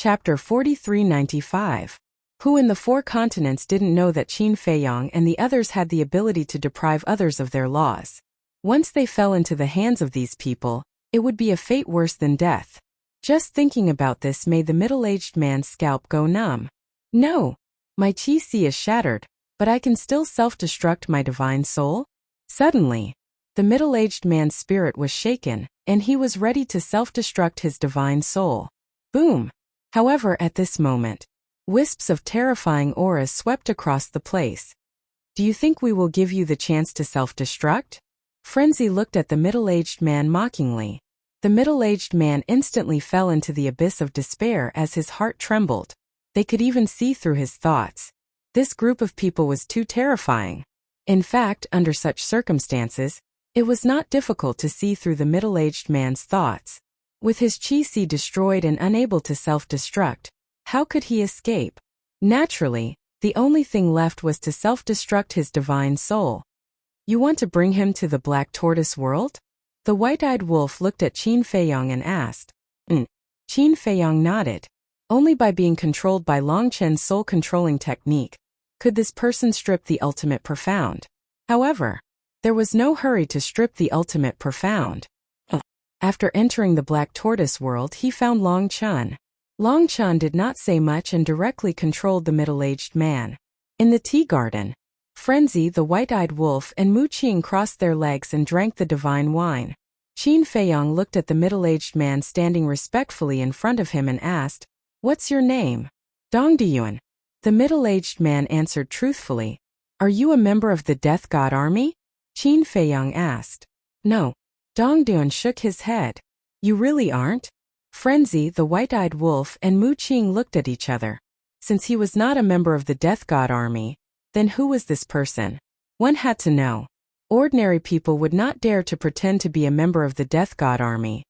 Chapter 4395. Who in the four continents didn't know that Qin Feiyang and the others had the ability to deprive others of their laws? Once they fell into the hands of these people, it would be a fate worse than death. Just thinking about this made the middle-aged man's scalp go numb. No! My qi is shattered, but I can still self-destruct my divine soul? Suddenly, the middle-aged man's spirit was shaken, and he was ready to self-destruct his divine soul. Boom! However, at this moment, wisps of terrifying auras swept across the place. Do you think we will give you the chance to self-destruct? Frenzy looked at the middle-aged man mockingly. The middle-aged man instantly fell into the abyss of despair as his heart trembled. They could even see through his thoughts. This group of people was too terrifying. In fact, under such circumstances, it was not difficult to see through the middle-aged man's thoughts. With his qi destroyed and unable to self-destruct, how could he escape? Naturally, the only thing left was to self-destruct his divine soul. You want to bring him to the Black Tortoise world? The white-eyed wolf looked at Qin Feiyang and asked. Qin Feiyang nodded. Only by being controlled by Long Chen's soul-controlling technique could this person strip the ultimate profound. However, there was no hurry to strip the ultimate profound. After entering the Black Tortoise world, he found Long Chen. Long Chen did not say much and directly controlled the middle-aged man. In the tea garden, Frenzy, the white-eyed wolf, and Mu Qing crossed their legs and drank the divine wine. Qin Feiyang looked at the middle-aged man standing respectfully in front of him and asked, "What's your name?" "Dong Diyuan." The middle-aged man answered truthfully. "Are you a member of the Death God Army?" Qin Feiyang asked. "No." Dong Diyuan shook his head. "You really aren't?" Frenzy, the white-eyed wolf, and Mu Qing looked at each other. Since he was not a member of the Death God Army, then who was this person? One had to know. Ordinary people would not dare to pretend to be a member of the Death God Army.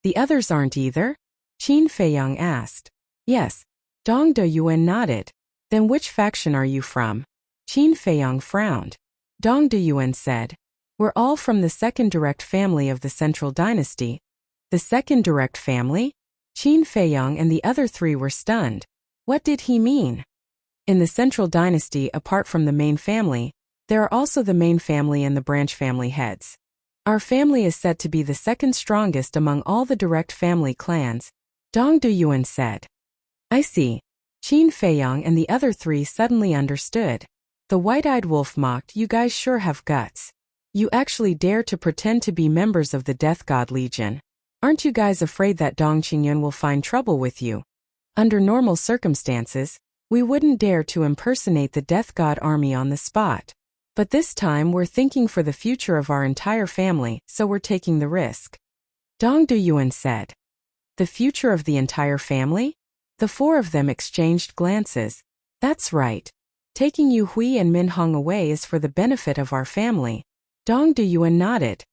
The others aren't either? Qin Feiyang asked. Yes. Dong Diyuan nodded. Then which faction are you from? Qin Feiyang frowned. Dong Diyuan said, "We're all from the second direct family of the Central Dynasty." The second direct family? Qin Feiyang and the other three were stunned. What did he mean? In the Central Dynasty, apart from the main family, there are also the main family and the branch family heads. Our family is said to be the second strongest among all the direct family clans, Dong Diyuan said. I see. Qin Feiyang and the other three suddenly understood. The white-eyed wolf mocked, "You guys sure have guts. You actually dare to pretend to be members of the Death God Legion. Aren't you guys afraid that Dong Qingyuan will find trouble with you? Under normal circumstances, we wouldn't dare to impersonate the Death God Army on the spot. But this time we're thinking for the future of our entire family, so we're taking the risk." Dong Diyuan said. The future of the entire family? The four of them exchanged glances. That's right. Taking Yu Hui and Min Hong away is for the benefit of our family. Dong Diyuan nodded.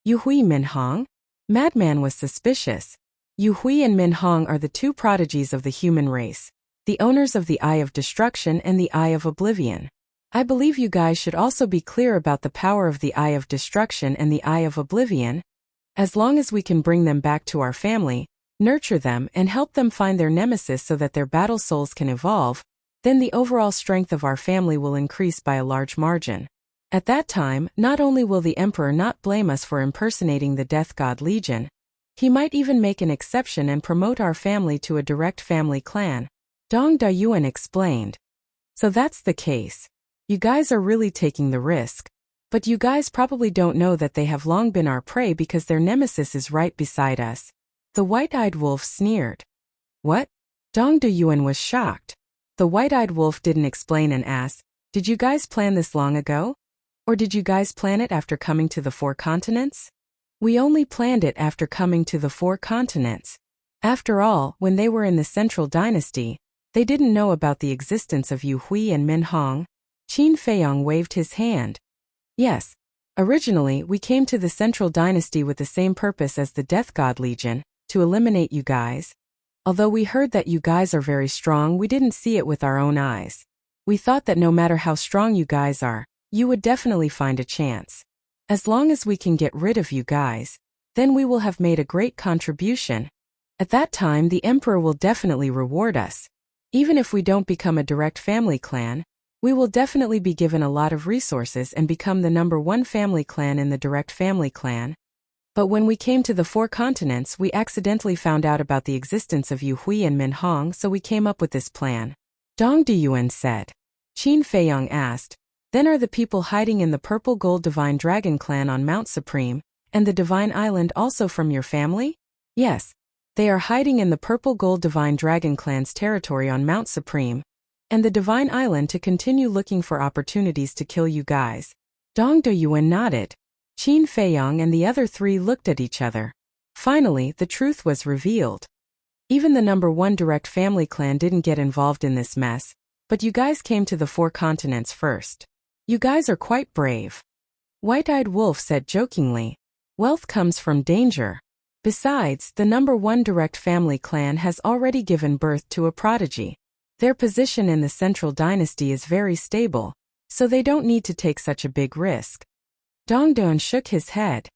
Yu Hui, Min Hong? Madman was suspicious. Yu Hui and Min Hong are the two prodigies of the human race, the owners of the Eye of Destruction and the Eye of Oblivion. I believe you guys should also be clear about the power of the Eye of Destruction and the Eye of Oblivion. As long as we can bring them back to our family, nurture them and help them find their nemesis so that their battle souls can evolve, then the overall strength of our family will increase by a large margin. At that time, not only will the Emperor not blame us for impersonating the Death God Legion, he might even make an exception and promote our family to a direct family clan. Dong Diyuan explained. So that's the case. You guys are really taking the risk. But you guys probably don't know that they have long been our prey because their nemesis is right beside us. The white-eyed wolf sneered. What? Dong Diyuan was shocked. The white-eyed wolf didn't explain and asked, "Did you guys plan this long ago? Or did you guys plan it after coming to the four continents?" We only planned it after coming to the four continents. After all, when they were in the Central Dynasty, they didn't know about the existence of Yu Hui and Min Hong. Qin Feiyang waved his hand. Yes. Originally, we came to the Central Dynasty with the same purpose as the Death God Legion, to eliminate you guys. Although we heard that you guys are very strong, we didn't see it with our own eyes. We thought that no matter how strong you guys are, you would definitely find a chance. As long as we can get rid of you guys, then we will have made a great contribution. At that time, the emperor will definitely reward us. Even if we don't become a direct family clan, we will definitely be given a lot of resources and become the #1 family clan in the direct family clan. But when we came to the 4 continents, we accidentally found out about the existence of Yu Hui and Min Hong, so we came up with this plan. Dong Duyuan said. Qin Feiyong asked, then are the people hiding in the Purple Gold Divine Dragon clan on Mount Supreme, and the Divine Island also from your family? Yes. They are hiding in the Purple Gold Divine Dragon clan's territory on Mount Supreme, and the Divine Island to continue looking for opportunities to kill you guys. Dong Duyuan nodded. Qin Feiyong and the other 3 looked at each other. Finally, the truth was revealed. Even the #1 direct family clan didn't get involved in this mess, but you guys came to the 4 continents first. You guys are quite brave. White-Eyed Wolf said jokingly. Wealth comes from danger. Besides, the #1 direct family clan has already given birth to a prodigy. Their position in the central dynasty is very stable, so they don't need to take such a big risk. Dongdon shook his head.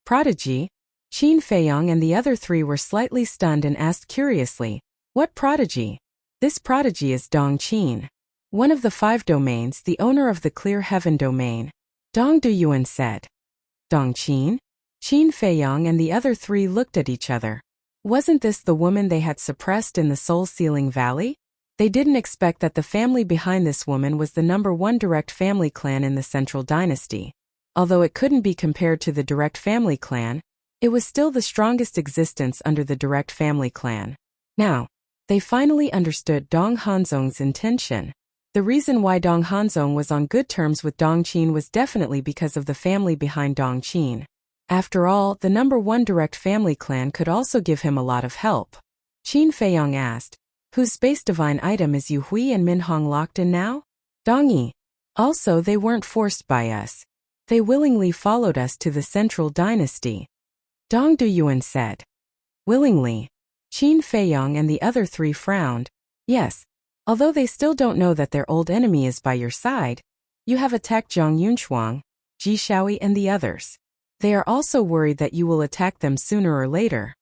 Prodigy? Qin Feiyong and the other 3 were slightly stunned and asked curiously, what prodigy? This prodigy is Dong Qin, one of the 5 domains, the owner of the Clear Heaven domain. Dong Duyuan said. Dong Qin? Qin Feiyong and the other 3 looked at each other. Wasn't this the woman they had suppressed in the Soul-Sealing Valley? They didn't expect that the family behind this woman was the #1 direct family clan in the Central Dynasty. Although it couldn't be compared to the direct family clan, it was still the strongest existence under the direct family clan. Now, they finally understood Dong Hanzong's intention. The reason why Dong Hanzong was on good terms with Dong Qin was definitely because of the family behind Dong Qin. After all, the #1 direct family clan could also give him a lot of help. Qin Feiyong asked, whose space divine item is Yu Hui and Min Hong locked in now? Dong Yi. Also, they weren't forced by us. They willingly followed us to the Central Dynasty. Dong Duyuan said. Willingly. Qin Feiyong and the other 3 frowned. Yes. Although they still don't know that their old enemy is by your side, you have attacked Zhang Yunchuang, Ji Shaoi and the others. They are also worried that you will attack them sooner or later.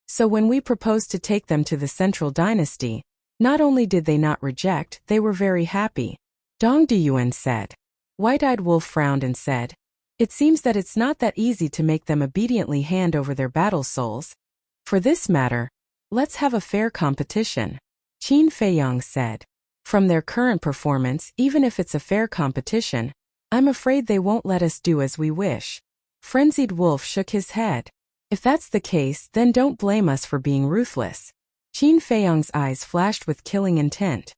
So when we proposed to take them to the Central Dynasty, not only did they not reject, they were very happy. Dong Duyuan said. White-Eyed Wolf frowned and said, it seems that it's not that easy to make them obediently hand over their battle souls. For this matter, let's have a fair competition. Qin Feiyong said. From their current performance, even if it's a fair competition, I'm afraid they won't let us do as we wish. Frenzied Wolf shook his head. If that's the case, then don't blame us for being ruthless. Qin Feiyong's eyes flashed with killing intent.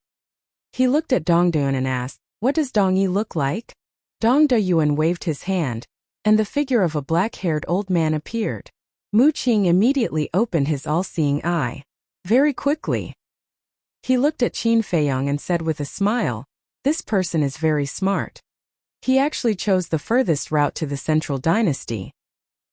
He looked at Dong Duyuan and asked, what does Dong Yi look like? Dong Duyuan waved his hand, and the figure of a black-haired old man appeared. Mu Qing immediately opened his all-seeing eye. Very quickly. He looked at Qin Feiyong and said with a smile, this person is very smart. He actually chose the furthest route to the Central Dynasty.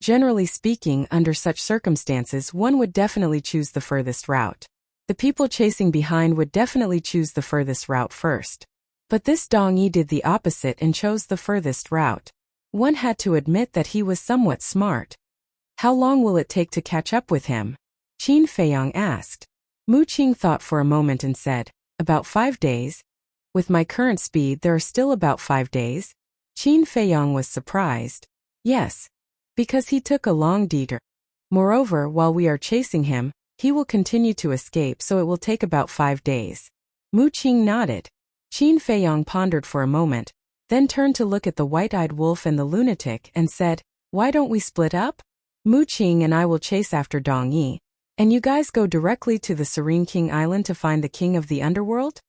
Generally speaking, under such circumstances, one would definitely choose the furthest route. The people chasing behind would definitely choose the furthest route first. But this Dong Yi did the opposite and chose the furthest route. One had to admit that he was somewhat smart. How long will it take to catch up with him? Qin Feiyong asked. Mu Qing thought for a moment and said, about 5 days. With my current speed, there are still about 5 days. Qin Feiyong was surprised. Yes. Because he took a long detour. Moreover, while we are chasing him, he will continue to escape, so it will take about 5 days. Mu Qing nodded. Qin Feiyong pondered for a moment, then turned to look at the White-Eyed Wolf and the lunatic and said, why don't we split up? Mu Qing and I will chase after Dong Yi, and you guys go directly to the Serene King Island to find the king of the underworld?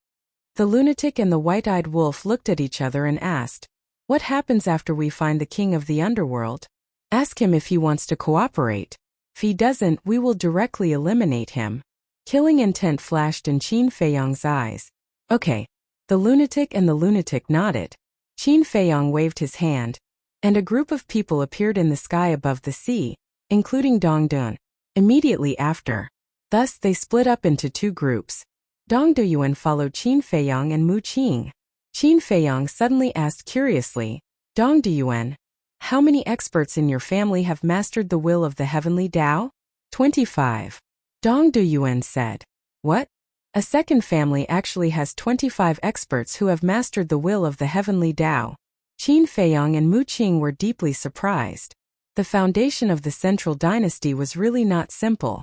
The lunatic and the White-Eyed Wolf looked at each other and asked, what happens after we find the king of the underworld? Ask him if he wants to cooperate. If he doesn't, we will directly eliminate him. Killing intent flashed in Qin Feiyong's eyes. Okay. The lunatic and the lunatic nodded. Qin Feiyong waved his hand, and a group of people appeared in the sky above the sea, including Dong Dun, immediately after. Thus, they split up into 2 groups. Dong Duyuan followed Qin Feiyong and Mu Qing. Qin Feiyong suddenly asked curiously, Dong Duyuan, how many experts in your family have mastered the will of the heavenly Tao? 25. Dong Duyuan said. What? A second family actually has 25 experts who have mastered the will of the heavenly Tao. Qin Feiyang and Mu Qing were deeply surprised. The foundation of the central dynasty was really not simple.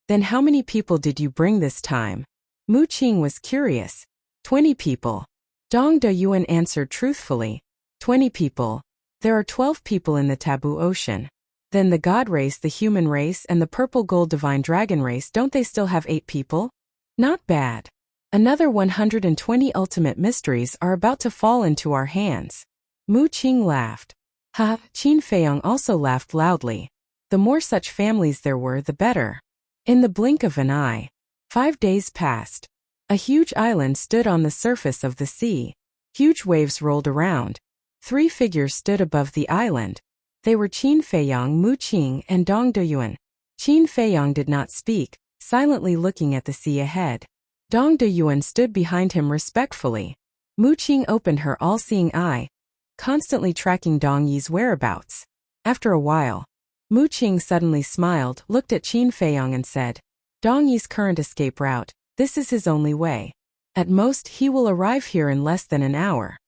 Then how many people did you bring this time? Mu Qing was curious. 20 people. Dong Duyuan answered truthfully. 20 people. There are 12 people in the taboo ocean. Then the god race, the human race, and the purple gold divine dragon race, don't they still have 8 people? Not bad. Another 120 ultimate mysteries are about to fall into our hands. Mu Qing laughed. Ha! Qin Feiyang also laughed loudly. The more such families there were, the better. In the blink of an eye, 5 days passed. A huge island stood on the surface of the sea. Huge waves rolled around. 3 figures stood above the island. They were Qin Feiyang, Mu Qing, and Dong Duyuan. Qin Feiyang did not speak, silently looking at the sea ahead. Dong Duyuan stood behind him respectfully. Mu Qing opened her all-seeing eye, constantly tracking Dong Yi's whereabouts. After a while, Mu Qing suddenly smiled, looked at Qin Feiyang and said, Dong Yi's current escape route, this is his only way. At most he will arrive here in less than an hour.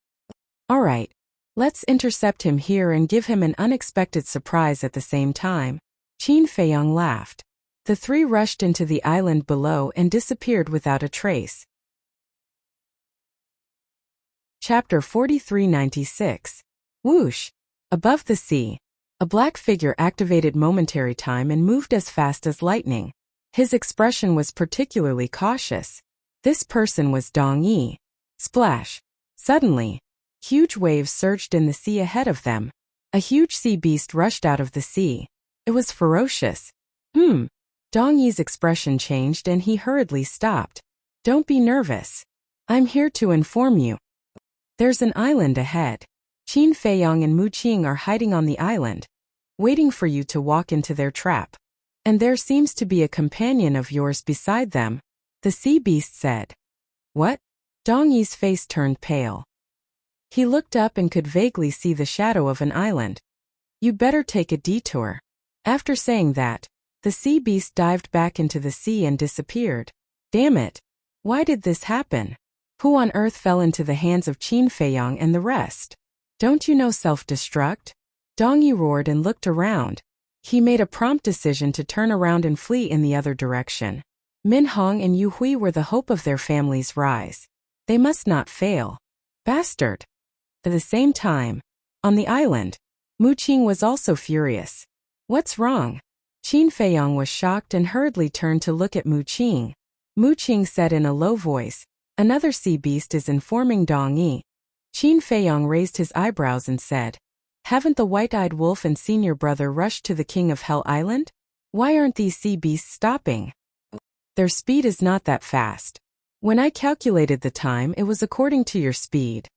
All right. Let's intercept him here and give him an unexpected surprise at the same time. Qin Feiyang laughed. The 3 rushed into the island below and disappeared without a trace. Chapter 4396. Whoosh! Above the sea, a black figure activated momentary time and moved as fast as lightning. His expression was particularly cautious. This person was Dong Yi. Splash! Suddenly, huge waves surged in the sea ahead of them. A huge sea beast rushed out of the sea. It was ferocious. Dong Yi's expression changed and he hurriedly stopped. Don't be nervous. I'm here to inform you. There's an island ahead. Qin Feiyang and Mu Qing are hiding on the island, waiting for you to walk into their trap. And there seems to be a companion of yours beside them, the sea beast said. What? Dong Yi's face turned pale. He looked up and could vaguely see the shadow of an island. You'd better take a detour. After saying that, the sea beast dived back into the sea and disappeared. Damn it! Why did this happen? Who on earth fell into the hands of Qin Feiyang and the rest? Don't you know self-destruct? Dong Yi roared and looked around. He made a prompt decision to turn around and flee in the other direction. Min Hong and Yu Hui were the hope of their family's rise. They must not fail. Bastard! At the same time, on the island, Mu Qing was also furious. What's wrong? Qin Feiyang was shocked and hurriedly turned to look at Mu Qing. Mu Qing said in a low voice, Another sea beast is informing Dong Yi. Qin Feiyang raised his eyebrows and said, Haven't the white-eyed wolf and senior brother rushed to the king of Hell Island? Why aren't these sea beasts stopping? Their speed is not that fast. When I calculated the time, it was according to your speed.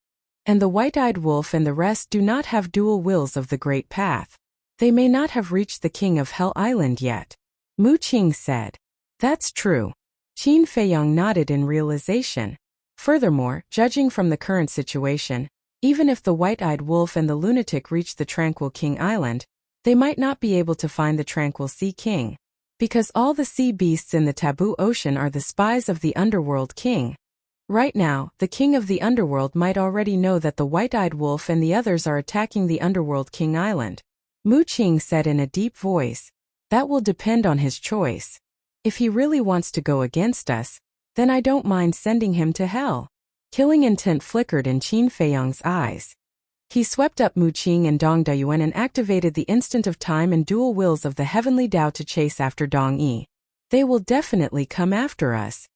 And the white-eyed wolf and the rest do not have dual wills of the great path. They may not have reached the king of Hell Island yet. Mu Qing said. That's true. Qin Feiyang nodded in realization. Furthermore, judging from the current situation, even if the white-eyed wolf and the lunatic reach the tranquil King Island, they might not be able to find the tranquil Sea King. Because all the sea beasts in the taboo ocean are the spies of the underworld king. Right now, the king of the underworld might already know that the white-eyed wolf and the others are attacking the underworld King Island. Mu Qing said in a deep voice. That will depend on his choice. If he really wants to go against us, then I don't mind sending him to hell. Killing intent flickered in Qin Feiyang's eyes. He swept up Mu Qing and Dong Duyuan and activated the instant of time and dual wills of the heavenly Tao to chase after Dong Yi. They will definitely come after us.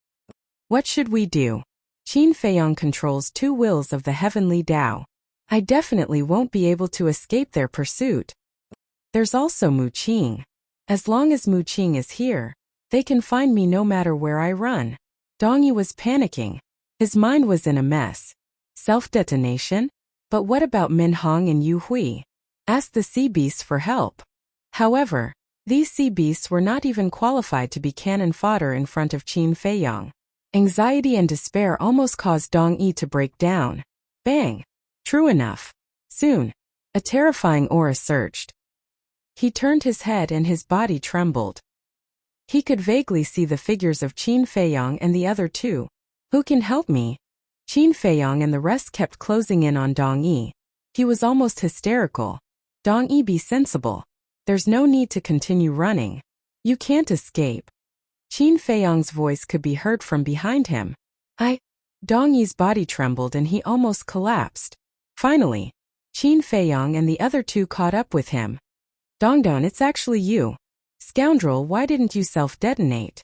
What should we do? Qin Feiyang controls 2 wills of the heavenly Tao. I definitely won't be able to escape their pursuit. There's also Mu Qing. As long as Mu Qing is here, they can find me no matter where I run. Dong Yi was panicking. His mind was in a mess. Self-detonation? But what about Min Hong and Yu Hui? Ask the sea beasts for help. However, these sea beasts were not even qualified to be cannon fodder in front of Qin Feiyang. Anxiety and despair almost caused Dong Yi to break down. Bang! True enough. Soon, a terrifying aura surged. He turned his head and his body trembled. He could vaguely see the figures of Qin Feiyang and the other two. Who can help me? Qin Feiyang and the rest kept closing in on Dong Yi. He was almost hysterical. Dong Yi, be sensible. There's no need to continue running. You can't escape. Qin Feiyang's voice could be heard from behind him. Dong Yi's body trembled and he almost collapsed. Finally, Qin Feiyang and the other two caught up with him. Dongdong, it's actually you. Scoundrel, why didn't you self-detonate?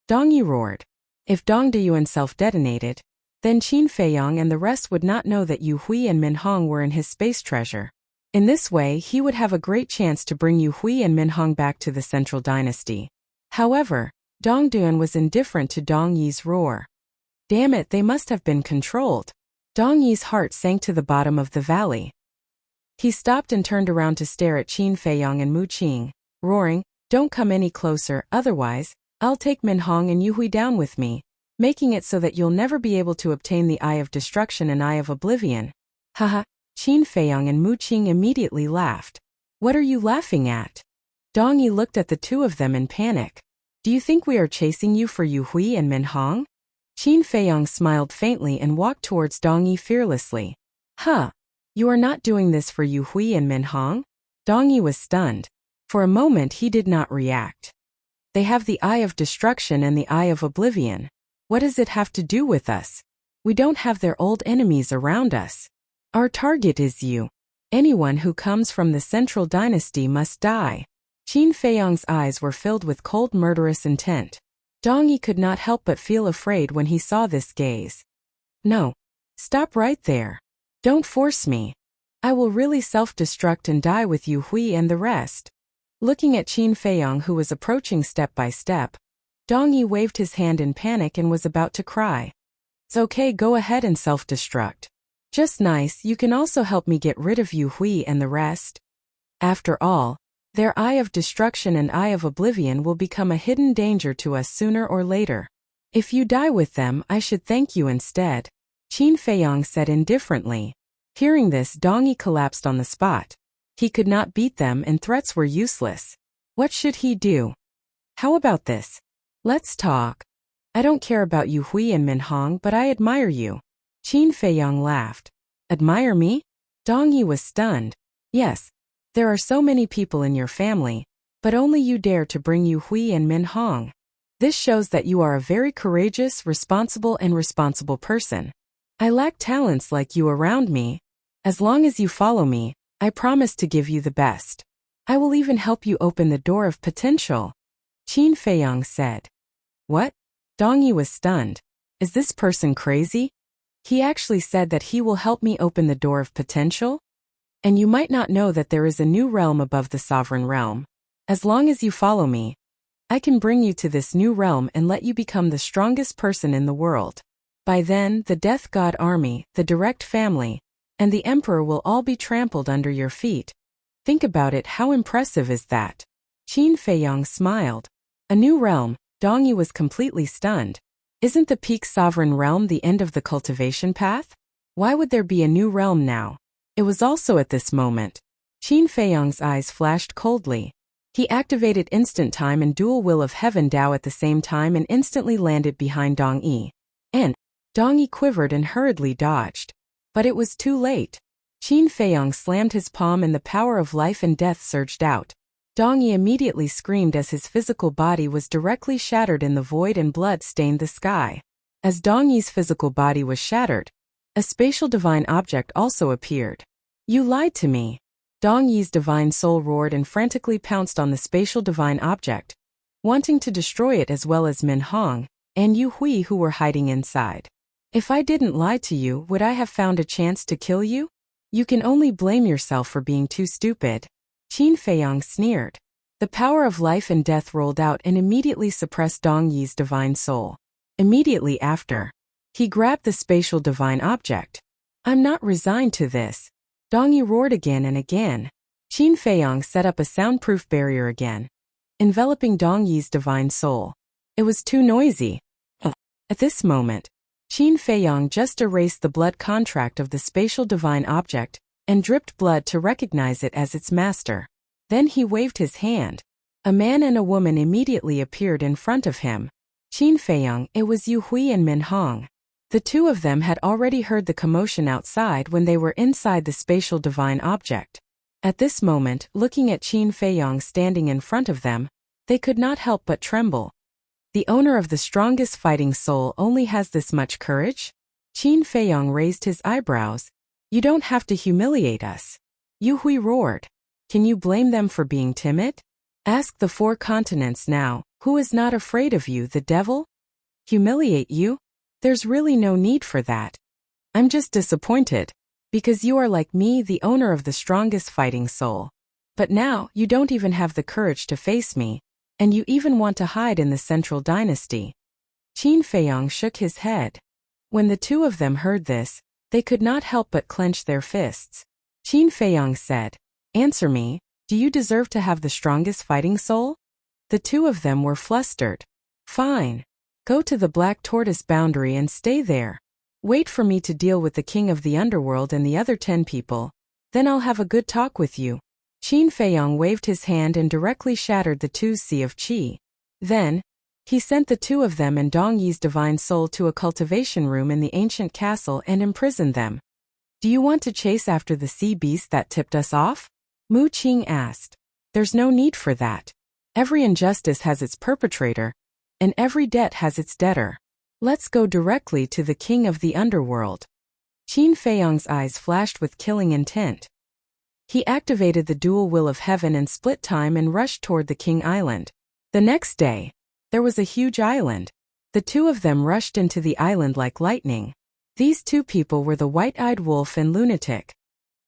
Dong Yi roared. If Dongdayuan self-detonated, then Qin Feiyang and the rest would not know that Yu Hui and Min Hong were in his space treasure. In this way, he would have a great chance to bring Yu Hui and Min Hong back to the Central Dynasty. However, Dongduan was indifferent to Dong Yi's roar. Damn it, they must have been controlled. Dong Yi's heart sank to the bottom of the valley. He stopped and turned around to stare at Qin Feiyang and Mu Qing, roaring, "Don't come any closer, otherwise, I'll take Min Hong and Yu Hui down with me, making it so that you'll never be able to obtain the Eye of Destruction and Eye of Oblivion." Haha. Qin Feiyang and Mu Qing immediately laughed. What are you laughing at? Dong Yi looked at the two of them in panic. Do you think we are chasing you for Yu Hui and Min Hong? Qin Feiyang smiled faintly and walked towards Dong Yi fearlessly. Huh. You are not doing this for Yu Hui and Min Hong? Dong Yi was stunned. For a moment he did not react. They have the Eye of Destruction and the Eye of Oblivion. What does it have to do with us? We don't have their old enemies around us. Our target is you. Anyone who comes from the Central Dynasty must die. Qin Feiyang's eyes were filled with cold murderous intent. Dong Yi could not help but feel afraid when he saw this gaze. No. Stop right there. Don't force me. I will really self-destruct and die with Yu Hui and the rest. Looking at Qin Feiyang, who was approaching step by step, Dong Yi waved his hand in panic and was about to cry. It's okay, go ahead and self-destruct. Just nice, you can also help me get rid of Yu Hui and the rest. After all, their Eye of Destruction and Eye of Oblivion will become a hidden danger to us sooner or later. If you die with them, I should thank you instead. Qin Feiyang said indifferently. Hearing this, Dong Yi collapsed on the spot. He could not beat them and threats were useless. What should he do? How about this? Let's talk. I don't care about Yu Hui and Min Hong, but I admire you. Qin Feiyang laughed. Admire me? Dong Yi was stunned. Yes. There are so many people in your family, but only you dare to bring Yu Hui and Min Hong. This shows that you are a very courageous, responsible person. I lack talents like you around me. As long as you follow me, I promise to give you the best. I will even help you open the door of potential. Qin Feiyang said. What? Dong Yi was stunned. Is this person crazy? He actually said that he will help me open the door of potential? And you might not know that there is a new realm above the sovereign realm. As long as you follow me, I can bring you to this new realm and let you become the strongest person in the world. By then, the Death God army, the direct family, and the Emperor will all be trampled under your feet. Think about it, how impressive is that? Qin Feiyang smiled. A new realm, Dong Yi was completely stunned. Isn't the peak sovereign realm the end of the cultivation path? Why would there be a new realm now? It was also at this moment. Qin Feiyang's eyes flashed coldly. He activated Instant Time and Dual Will of Heaven Dao at the same time and instantly landed behind Dong Yi. And Dong Yi quivered and hurriedly dodged. But it was too late. Qin Feiyang slammed his palm and the power of life and death surged out. Dong Yi immediately screamed as his physical body was directly shattered in the void and blood stained the sky. As Dong Yi's physical body was shattered, a spatial divine object also appeared. You lied to me. Dong Yi's divine soul roared and frantically pounced on the spatial divine object, wanting to destroy it as well as Min Hong and Yu Hui who were hiding inside. If I didn't lie to you, would I have found a chance to kill you? You can only blame yourself for being too stupid. Qin Feiyang sneered. The power of life and death rolled out and immediately suppressed Dong Yi's divine soul. Immediately after, he grabbed the spatial divine object. I'm not resigned to this. Dong Yi roared again and again. Qin Feiyang set up a soundproof barrier again, enveloping Dong Yi's divine soul. It was too noisy. At this moment, Qin Feiyang just erased the blood contract of the spatial divine object and dripped blood to recognize it as its master. Then he waved his hand. A man and a woman immediately appeared in front of him. Qin Feiyang, it was Yu Hui and Min Hong. The two of them had already heard the commotion outside when they were inside the spatial divine object. At this moment, looking at Qin Feiyang standing in front of them, they could not help but tremble. The owner of the strongest fighting soul only has this much courage? Qin Feiyang raised his eyebrows. You don't have to humiliate us. Yu Hui roared. Can you blame them for being timid? Ask the 4 continents now, who is not afraid of you, the devil? Humiliate you? There's really no need for that. I'm just disappointed, because you are like me, the owner of the strongest fighting soul. But now, you don't even have the courage to face me, and you even want to hide in the central dynasty. Qin Feiyang shook his head. When the two of them heard this, they could not help but clench their fists. Qin Feiyang said, Answer me, do you deserve to have the strongest fighting soul? The two of them were flustered. Fine. Go to the Black Tortoise boundary and stay there. Wait for me to deal with the king of the underworld and the other 10 people. Then I'll have a good talk with you. Qin Feiyang waved his hand and directly shattered the two's sea of qi. Then, he sent the two of them and Dong Yi's divine soul to a cultivation room in the ancient castle and imprisoned them. Do you want to chase after the sea beast that tipped us off? Mu Qing asked. There's no need for that. Every injustice has its perpetrator, and every debt has its debtor. Let's go directly to the king of the underworld. Qin Feiyang's eyes flashed with killing intent. He activated the dual will of heaven and split time and rushed toward the King Island. The next day, there was a huge island. The two of them rushed into the island like lightning. These two people were the white-eyed wolf and lunatic.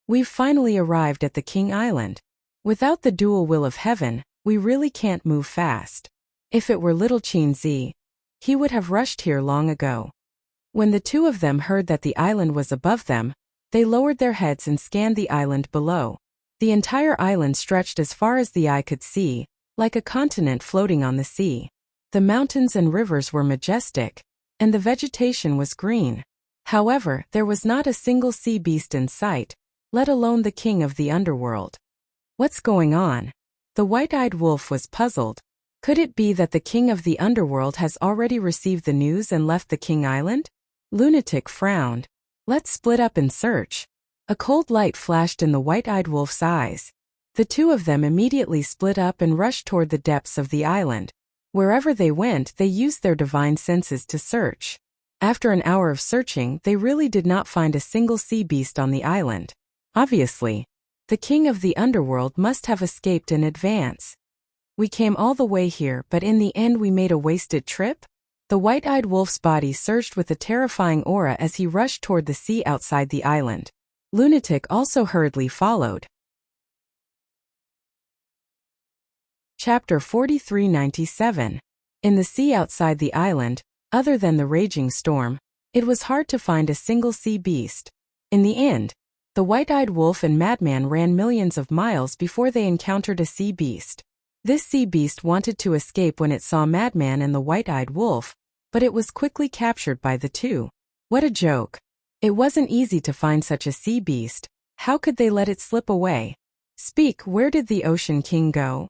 We've finally arrived at the King Island. Without the dual will of heaven, we really can't move fast. If it were little Qin Zi, he would have rushed here long ago. When the two of them heard that the island was above them, they lowered their heads and scanned the island below. The entire island stretched as far as the eye could see, like a continent floating on the sea. The mountains and rivers were majestic, and the vegetation was green. However, there was not a single sea beast in sight, let alone the king of the underworld. What's going on? The white-eyed wolf was puzzled. Could it be that the king of the underworld has already received the news and left the King Island? Lunatic frowned. Let's split up and search. A cold light flashed in the white-eyed wolf's eyes. The two of them immediately split up and rushed toward the depths of the island. Wherever they went, they used their divine senses to search. After an hour of searching, they really did not find a single sea beast on the island. Obviously, the king of the underworld must have escaped in advance. We came all the way here, but in the end we made a wasted trip? The white-eyed wolf's body surged with a terrifying aura as he rushed toward the sea outside the island. Lunatic also hurriedly followed. Chapter 4397. In the sea outside the island, other than the raging storm, it was hard to find a single sea beast. In the end, the white-eyed wolf and madman ran millions of miles before they encountered a sea beast. This sea beast wanted to escape when it saw Madman and the white-eyed wolf, but it was quickly captured by the two. What a joke. It wasn't easy to find such a sea beast. How could they let it slip away? Speak, where did the Ocean King go?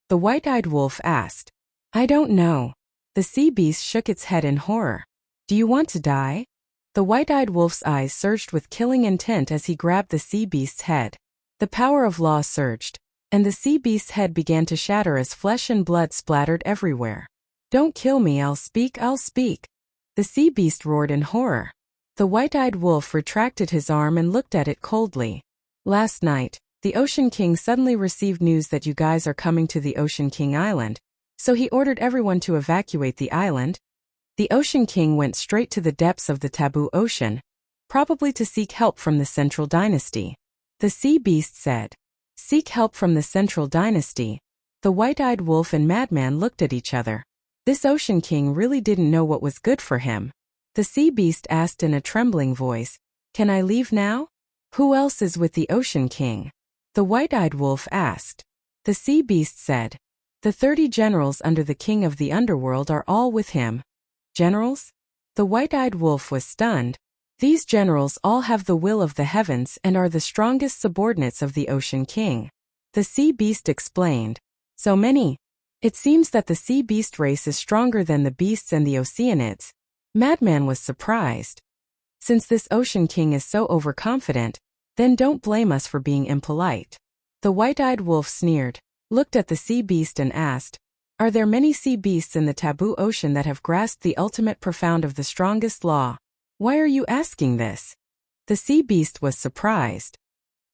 The white-eyed wolf asked. I don't know. The sea beast shook its head in horror. Do you want to die? The white-eyed wolf's eyes surged with killing intent as he grabbed the sea beast's head. The power of law surged, and the sea beast's head began to shatter as flesh and blood splattered everywhere. Don't kill me, I'll speak, I'll speak. The sea beast roared in horror. The white-eyed wolf retracted his arm and looked at it coldly. Last night, the Ocean King suddenly received news that you guys are coming to the Ocean King Island, so he ordered everyone to evacuate the island. The Ocean King went straight to the depths of the taboo ocean, probably to seek help from the Central Dynasty. The sea beast said. Seek help from the Central Dynasty. The white-eyed wolf and madman looked at each other. This Ocean King really didn't know what was good for him. The sea beast asked in a trembling voice, Can I leave now? Who else is with the Ocean King? The white-eyed wolf asked. The sea beast said, The 30 generals under the king of the underworld are all with him. Generals? The white-eyed wolf was stunned. These generals all have the will of the heavens and are the strongest subordinates of the Ocean King. The sea beast explained. So many. It seems that the sea beast race is stronger than the beasts and the oceanids. Madman was surprised. Since this ocean king is so overconfident, then don't blame us for being impolite. The white-eyed wolf sneered, looked at the sea beast and asked, "Are there many sea beasts in the taboo ocean that have grasped the ultimate profound of the strongest law? Why are you asking this?" The sea beast was surprised.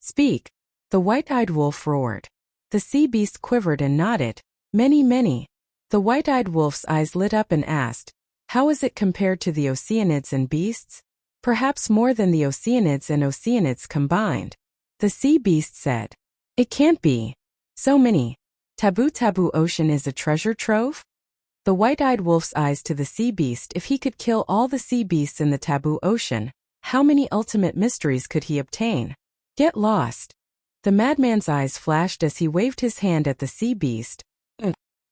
"Speak," the white-eyed wolf roared. The sea beast quivered and nodded, "Many, many." The white-eyed wolf's eyes lit up and asked, "How is it compared to the oceanids and beasts?" "Perhaps more than the oceanids and oceanids combined." The sea beast said, "It can't be. So many. Taboo ocean is a treasure trove?" The white-eyed wolf's eyes to the sea beast. If he could kill all the sea beasts in the taboo ocean, how many ultimate mysteries could he obtain? Get lost. The madman's eyes flashed as he waved his hand at the sea beast.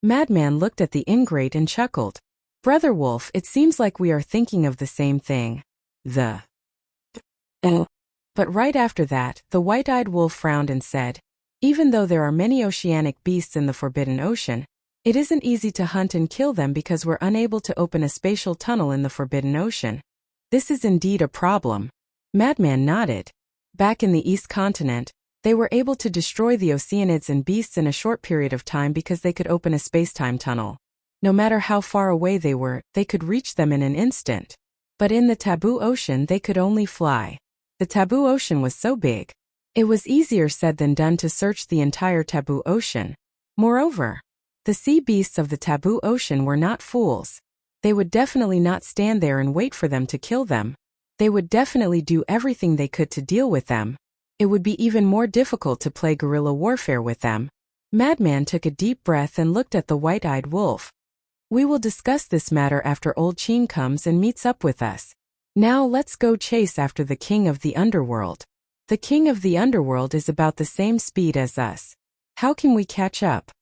Madman looked at the ingrate and chuckled. "Brother Wolf, it seems like we are thinking of the same thing." But right after that, the white-eyed wolf frowned and said, "Even though there are many oceanic beasts in the Forbidden Ocean, it isn't easy to hunt and kill them because we're unable to open a spatial tunnel in the Forbidden Ocean. This is indeed a problem." Madman nodded. Back in the East Continent, they were able to destroy the oceanids and beasts in a short period of time because they could open a spacetime tunnel. No matter how far away they were, they could reach them in an instant. But in the taboo ocean they could only fly. The taboo ocean was so big. It was easier said than done to search the entire taboo ocean. Moreover, the sea beasts of the taboo ocean were not fools. They would definitely not stand there and wait for them to kill them. They would definitely do everything they could to deal with them. It would be even more difficult to play guerrilla warfare with them. Madman took a deep breath and looked at the white-eyed wolf. "We will discuss this matter after Old Chin comes and meets up with us. Now let's go chase after the king of the underworld. The king of the underworld is about the same speed as us. How can we catch up?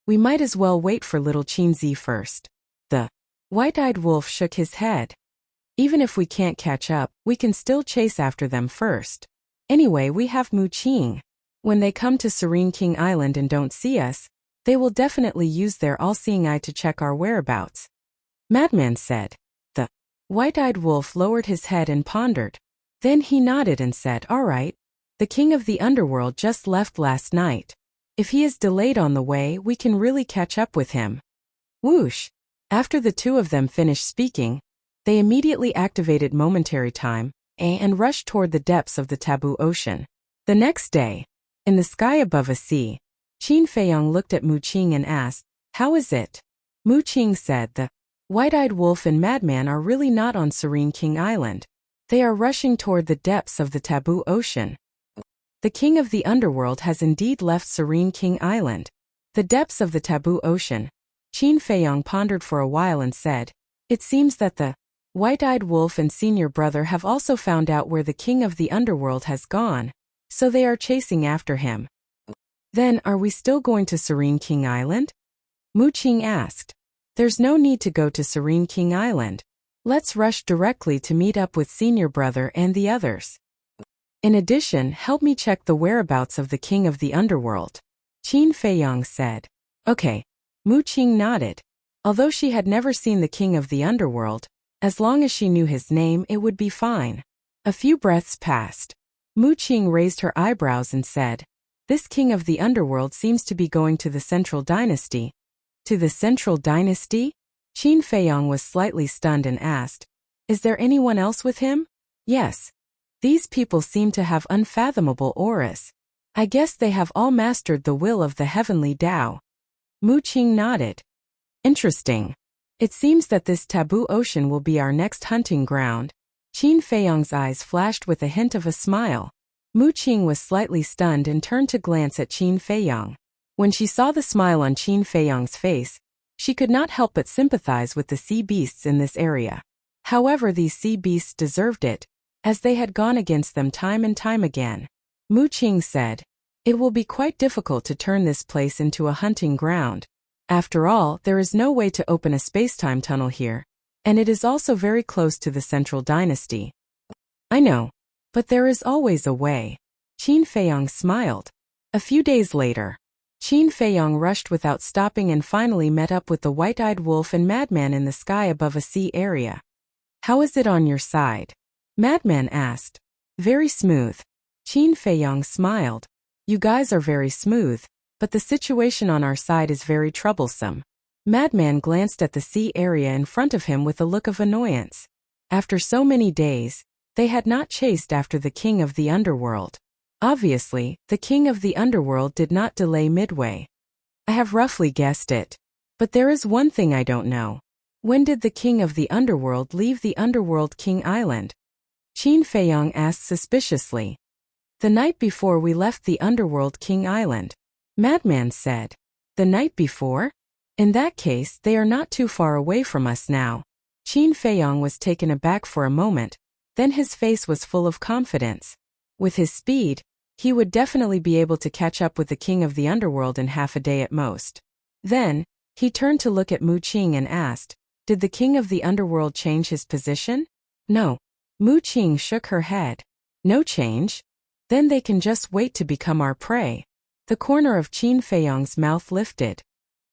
We might as well wait for little Chin first." The white-eyed wolf shook his head. "Even if we can't catch up, we can still chase after them first. Anyway, we have Mu Qing. When they come to Serene King Island and don't see us, they will definitely use their all-seeing eye to check our whereabouts." Madman said. The white-eyed wolf lowered his head and pondered. Then he nodded and said, "All right. The king of the underworld just left last night. If he is delayed on the way, we can really catch up with him." Whoosh! After the two of them finished speaking, they immediately activated momentary time and rushed toward the depths of the taboo ocean. The next day, in the sky above a sea, Qin Feiyong looked at Mu Qing and asked, "How is it?" Mu Qing said, "The white-eyed wolf and madman are really not on Serene King Island. They are rushing toward the depths of the taboo ocean." The king of the underworld has indeed left Serene King Island. The depths of the taboo ocean. Qin Feiyong pondered for a while and said, "It seems that the white-eyed wolf and senior brother have also found out where the king of the underworld has gone, so they are chasing after him." "Then are we still going to Serene King Island?" Mu Qing asked. "There's no need to go to Serene King Island. Let's rush directly to meet up with senior brother and the others. In addition, help me check the whereabouts of the king of the underworld," Qin Feiyong said. "Okay." Mu Qing nodded. Although she had never seen the king of the underworld, as long as she knew his name, it would be fine. A few breaths passed. Mu Qing raised her eyebrows and said, "This king of the underworld seems to be going to the Central Dynasty." "To the Central Dynasty?" Qin Feiyong was slightly stunned and asked, "Is there anyone else with him?" "Yes. These people seem to have unfathomable auras. I guess they have all mastered the will of the heavenly Tao." Mu Qing nodded. "Interesting. It seems that this taboo ocean will be our next hunting ground." Qin Feiyong's eyes flashed with a hint of a smile. Mu Qing was slightly stunned and turned to glance at Qin Feiyong. When she saw the smile on Qin Feiyong's face, she could not help but sympathize with the sea beasts in this area. However, these sea beasts deserved it, as they had gone against them time and time again. Mu Qing said, "It will be quite difficult to turn this place into a hunting ground. After all, there is no way to open a spacetime tunnel here, and it is also very close to the Central Dynasty." "I know. But there is always a way." Qin Feiyong smiled. A few days later, Qin Feiyong rushed without stopping and finally met up with the white-eyed wolf and Madman in the sky above a sea area. "How is it on your side?" Madman asked. "Very smooth." Qin Feiyong smiled. "You guys are very smooth, but the situation on our side is very troublesome." Madman glanced at the sea area in front of him with a look of annoyance. After so many days, they had not chased after the king of the underworld. Obviously, the king of the underworld did not delay midway. "I have roughly guessed it. But there is one thing I don't know. When did the king of the underworld leave the underworld King Island?" Qin Feiyong asked suspiciously. "The night before we left the underworld King Island," Madman said. "The night before? In that case, they are not too far away from us now." Qin Feiyong was taken aback for a moment, then his face was full of confidence. With his speed, he would definitely be able to catch up with the king of the underworld in half a day at most. Then, he turned to look at Mu Qing and asked, "Did the king of the underworld change his position?" "No." Mu Qing shook her head. "No change? Then they can just wait to become our prey." The corner of Qin Feiyong's mouth lifted.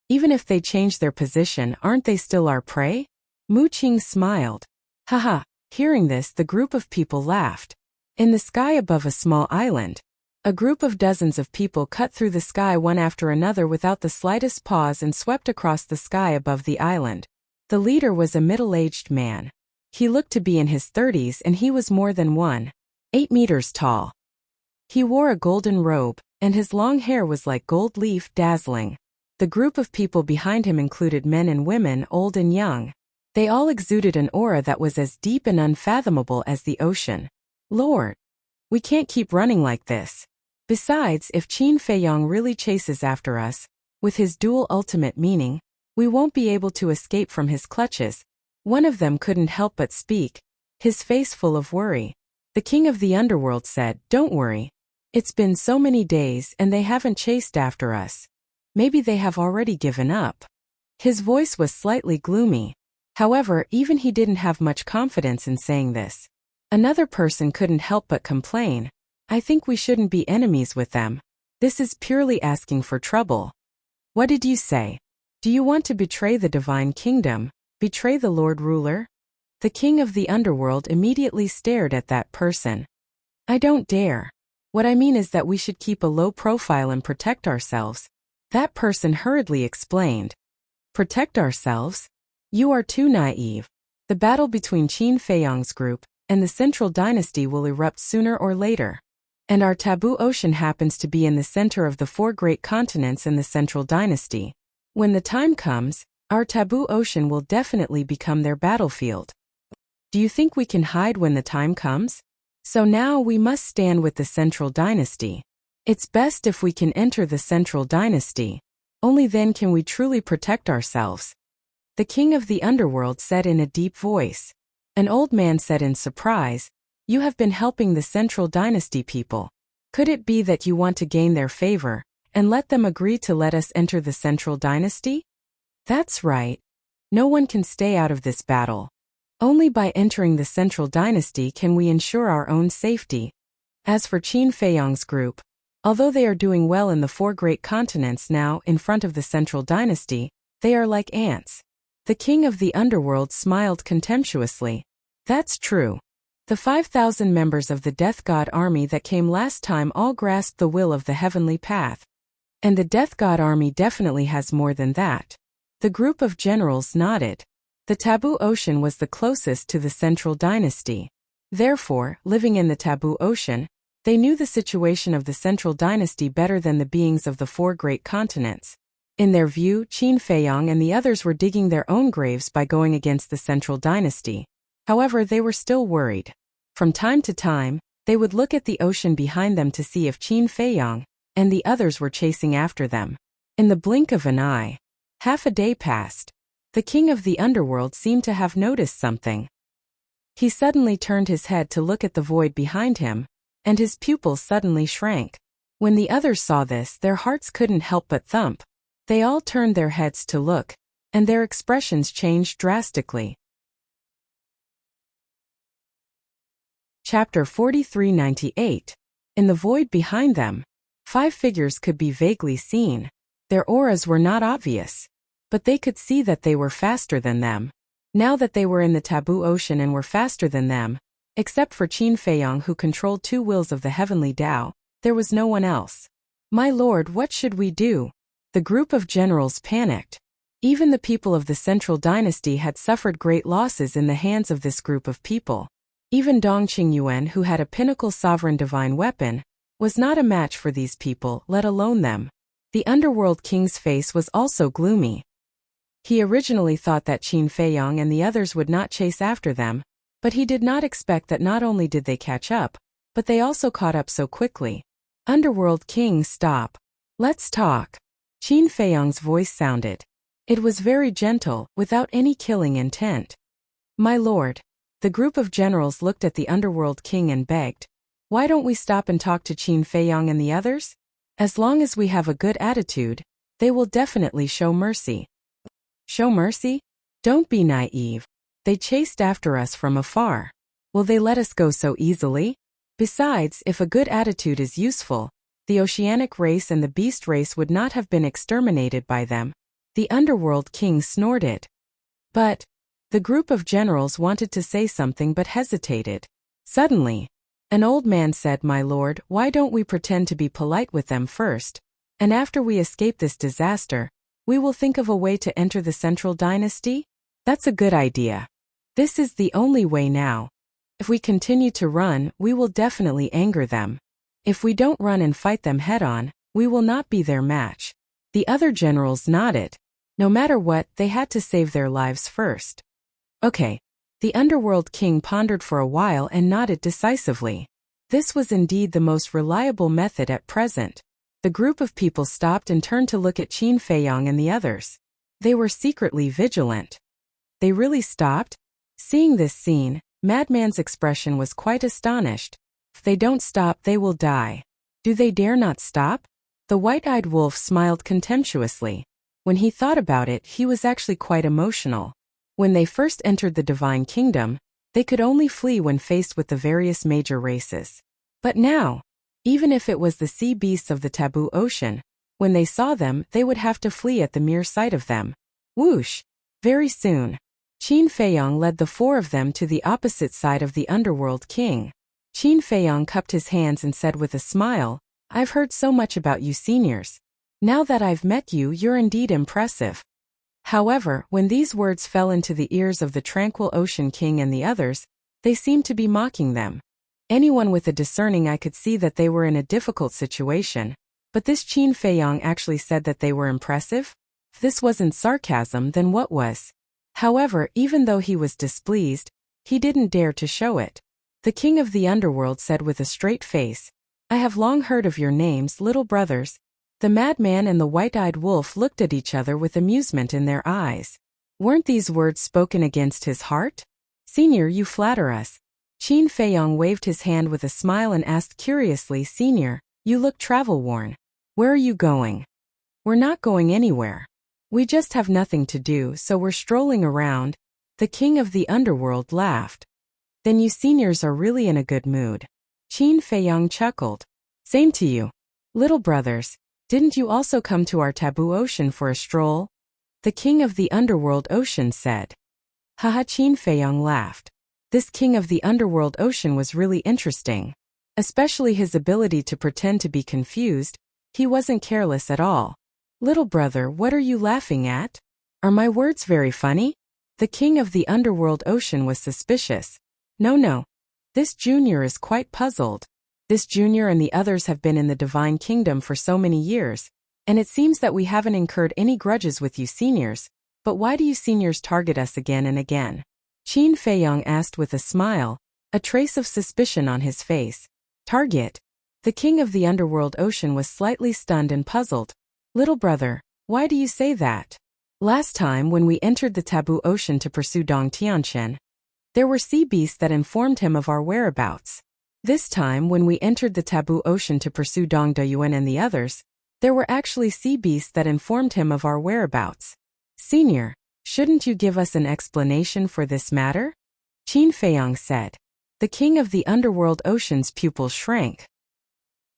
"Even if they change their position, aren't they still our prey?" Mu Qing smiled. Haha. Hearing this, the group of people laughed. In the sky above a small island, a group of dozens of people cut through the sky one after another without the slightest pause and swept across the sky above the island. The leader was a middle-aged man. He looked to be in his 30s and he was more than 1.8 meters tall. He wore a golden robe, and his long hair was like gold leaf, dazzling. The group of people behind him included men and women, old and young. They all exuded an aura that was as deep and unfathomable as the ocean. "Lord, we can't keep running like this. Besides, if Qin Feiyong really chases after us, with his dual ultimate meaning, we won't be able to escape from his clutches." One of them couldn't help but speak, his face full of worry. The king of the underworld said, "Don't worry. It's been so many days and they haven't chased after us. Maybe they have already given up." His voice was slightly gloomy. However, even he didn't have much confidence in saying this. Another person couldn't help but complain, "I think we shouldn't be enemies with them. This is purely asking for trouble." "What did you say? Do you want to betray the divine kingdom, betray the Lord Ruler?" The king of the underworld immediately stared at that person. "I don't dare. What I mean is that we should keep a low profile and protect ourselves." That person hurriedly explained. "Protect ourselves? You are too naive. The battle between Qin Feiyong's group and the Central Dynasty will erupt sooner or later. And our taboo ocean happens to be in the center of the 4 great continents in the Central Dynasty. When the time comes, our taboo ocean will definitely become their battlefield. Do you think we can hide when the time comes? So now we must stand with the Central Dynasty. It's best if we can enter the Central Dynasty. Only then can we truly protect ourselves." The king of the underworld said in a deep voice. An old man said in surprise, "You have been helping the Central Dynasty people. Could it be that you want to gain their favor and let them agree to let us enter the Central Dynasty?" "That's right. No one can stay out of this battle. Only by entering the Central Dynasty can we ensure our own safety." As for Qin Feiyong's group, although they are doing well in the 4 great continents now in front of the Central Dynasty, they are like ants. The king of the underworld smiled contemptuously. "That's true. The 5,000 members of the Death God army that came last time all grasped the will of the heavenly path. And the Death God army definitely has more than that." The group of generals nodded. The taboo ocean was the closest to the Central Dynasty. Therefore, living in the taboo ocean, they knew the situation of the Central Dynasty better than the beings of the 4 great continents. In their view, Qin Feiyong and the others were digging their own graves by going against the Central Dynasty. However, they were still worried. From time to time, they would look at the ocean behind them to see if Qin Feiyong and the others were chasing after them. In the blink of an eye, half a day passed. The king of the underworld seemed to have noticed something. He suddenly turned his head to look at the void behind him, and his pupils suddenly shrank. When the others saw this, their hearts couldn't help but thump. They all turned their heads to look, and their expressions changed drastically. Chapter 4398. In the void behind them, 5 figures could be vaguely seen. Their auras were not obvious, but they could see that they were faster than them. Now that they were in the taboo ocean and were faster than them, except for Qin Feiyang who controlled two wills of the heavenly Tao, there was no one else. My lord, what should we do? The group of generals panicked. Even the people of the Central Dynasty had suffered great losses in the hands of this group of people. Even Dong Qingyuan, who had a pinnacle sovereign divine weapon, was not a match for these people, let alone them. The underworld king's face was also gloomy. He originally thought that Qin Feiyang and the others would not chase after them, but he did not expect that not only did they catch up, but they also caught up so quickly. Underworld King, stop. Let's talk. Qin Feiyang's voice sounded. It was very gentle, without any killing intent. My lord. The group of generals looked at the Underworld King and begged, why don't we stop and talk to Qin Feiyang and the others? As long as we have a good attitude, they will definitely show mercy. Show mercy? Don't be naive. They chased after us from afar. Will they let us go so easily? Besides, if a good attitude is useful, the Oceanic race and the Beast race would not have been exterminated by them. The Underworld King snorted. But the group of generals wanted to say something but hesitated. Suddenly, an old man said, my lord, why don't we pretend to be polite with them first, and after we escape this disaster, we will think of a way to enter the Central Dynasty? That's a good idea. This is the only way now. If we continue to run, we will definitely anger them. If we don't run and fight them head-on, we will not be their match. The other generals nodded. No matter what, they had to save their lives first. Okay. The Underworld King pondered for a while and nodded decisively. This was indeed the most reliable method at present. The group of people stopped and turned to look at Qin Feiyang and the others. They were secretly vigilant. They really stopped? Seeing this scene, Madman's expression was quite astonished. If they don't stop, they will die. Do they dare not stop? The white-eyed wolf smiled contemptuously. When he thought about it, he was actually quite emotional. When they first entered the Divine Kingdom, they could only flee when faced with the various major races. But now, even if it was the sea beasts of the taboo ocean, when they saw them, they would have to flee at the mere sight of them. Whoosh! Very soon, Qin Feiyang led the four of them to the opposite side of the Underworld King. Qin Feiyang cupped his hands and said with a smile, I've heard so much about you seniors. Now that I've met you, you're indeed impressive. However, when these words fell into the ears of the Tranquil Ocean King and the others, they seemed to be mocking them. Anyone with a discerning eye could see that they were in a difficult situation, but this Qin Feiyang actually said that they were impressive? If this wasn't sarcasm, then what was? However, even though he was displeased, he didn't dare to show it. The king of the underworld said with a straight face, I have long heard of your names, little brothers. The madman and the white-eyed wolf looked at each other with amusement in their eyes. Weren't these words spoken against his heart? Senior, you flatter us. Qin Feiyang waved his hand with a smile and asked curiously, Senior, you look travel-worn. Where are you going? We're not going anywhere. We just have nothing to do, so we're strolling around. The king of the underworld laughed. Then you seniors are really in a good mood. Qin Feiyang chuckled. Same to you. Little brothers, didn't you also come to our taboo ocean for a stroll? The king of the underworld ocean said. Haha, Qin Feiyang laughed. This king of the underworld ocean was really interesting. Especially his ability to pretend to be confused. He wasn't careless at all. Little brother, what are you laughing at? Are my words very funny? The king of the underworld ocean was suspicious. No. This junior is quite puzzled. This junior and the others have been in the divine kingdom for so many years, and it seems that we haven't incurred any grudges with you seniors, but why do you seniors target us again and again? Qin Feiyang asked with a smile, a trace of suspicion on his face. Target? The king of the underworld ocean was slightly stunned and puzzled. Little brother, why do you say that? Last time when we entered the taboo ocean to pursue Dong Tianchen, there were sea beasts that informed him of our whereabouts. This time when we entered the taboo ocean to pursue Dong Dayuan and the others, there were actually sea beasts that informed him of our whereabouts. Senior, shouldn't you give us an explanation for this matter? Qin Feiyang said. The king of the underworld ocean's pupils shrank.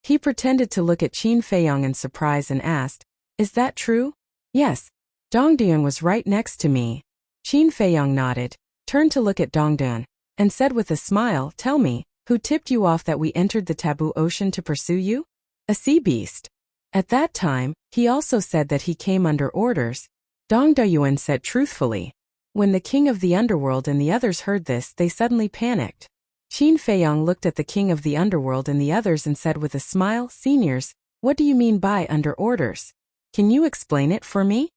He pretended to look at Qin Feiyang in surprise and asked, Is that true? Yes. Dongduan was right next to me. Qin Feiyong nodded, turned to look at Dongduan, and said with a smile, tell me, who tipped you off that we entered the taboo ocean to pursue you? A sea beast. At that time, he also said that he came under orders. Dong Dayuan said truthfully. When the king of the underworld and the others heard this, they suddenly panicked. Qin Feiyong looked at the king of the underworld and the others and said with a smile, seniors, what do you mean by under orders? Can you explain it for me?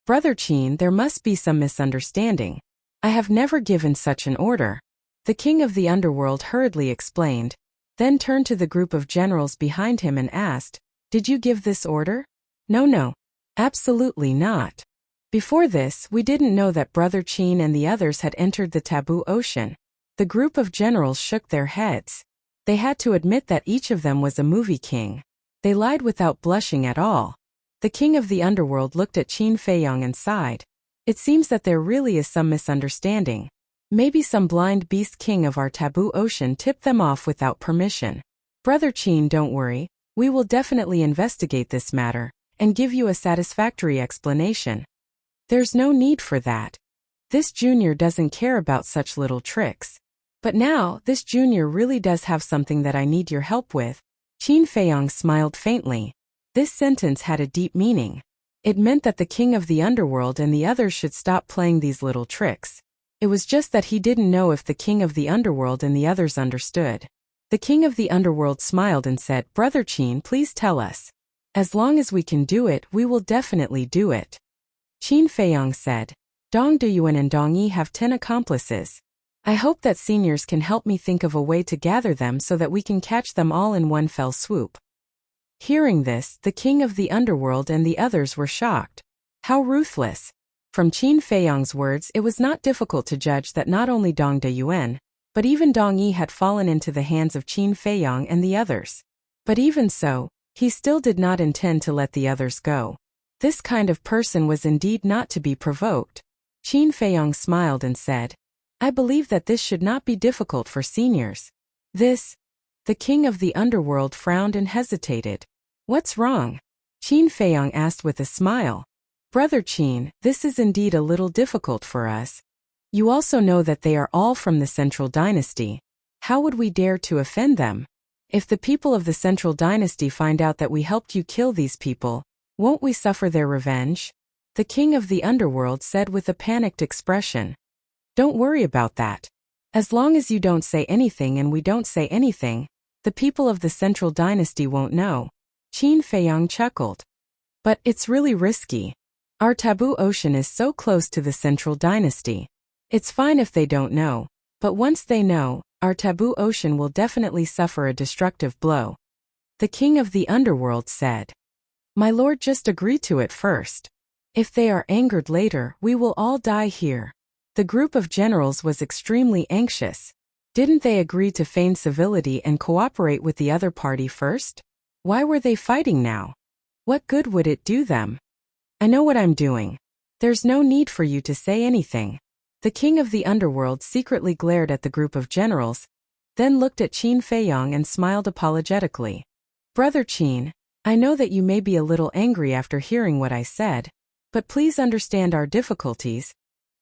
Brother Qin, there must be some misunderstanding. I have never given such an order. The king of the underworld hurriedly explained, then turned to the group of generals behind him and asked, did you give this order? No. Absolutely not. Before this, we didn't know that Brother Qin and the others had entered the taboo ocean. The group of generals shook their heads. They had to admit that each of them was a movie king. They lied without blushing at all. The king of the underworld looked at Qin Feiyong and sighed. It seems that there really is some misunderstanding. Maybe some blind beast king of our taboo ocean tipped them off without permission. Brother Qin, don't worry. We will definitely investigate this matter and give you a satisfactory explanation. There's no need for that. This junior doesn't care about such little tricks. But now, this junior really does have something that I need your help with. Qin Feiyong smiled faintly. This sentence had a deep meaning. It meant that the king of the underworld and the others should stop playing these little tricks. It was just that he didn't know if the king of the underworld and the others understood. The king of the underworld smiled and said, Brother Qin, please tell us. As long as we can do it, we will definitely do it. Qin Feiyong said, Dong Duyuan and Dong Yi have 10 accomplices. I hope that seniors can help me think of a way to gather them so that we can catch them all in one fell swoop. Hearing this, the king of the underworld and the others were shocked. How ruthless. From Qin Feiyong's words, it was not difficult to judge that not only Dong Dayuan, but even Dong Yi had fallen into the hands of Qin Feiyong and the others. But even so, he still did not intend to let the others go. This kind of person was indeed not to be provoked. Qin Feiyong smiled and said, I believe that this should not be difficult for seniors. The king of the underworld frowned and hesitated. What's wrong? Qin Feiyong asked with a smile. Brother Qin, this is indeed a little difficult for us. You also know that they are all from the Central Dynasty. How would we dare to offend them? If the people of the Central Dynasty find out that we helped you kill these people, won't we suffer their revenge? The king of the underworld said with a panicked expression. Don't worry about that. As long as you don't say anything and we don't say anything, the people of the Central Dynasty won't know. Qin Feiyong chuckled. But it's really risky. Our taboo ocean is so close to the Central Dynasty. It's fine if they don't know, but once they know, our taboo ocean will definitely suffer a destructive blow. The king of the underworld said. My lord, just agree to it first. If they are angered later, we will all die here. The group of generals was extremely anxious. Didn't they agree to feign civility and cooperate with the other party first? Why were they fighting now? What good would it do them? I know what I'm doing. There's no need for you to say anything. The king of the underworld secretly glared at the group of generals, then looked at Qin Feiyong and smiled apologetically. Brother Qin, I know that you may be a little angry after hearing what I said, but please understand our difficulties.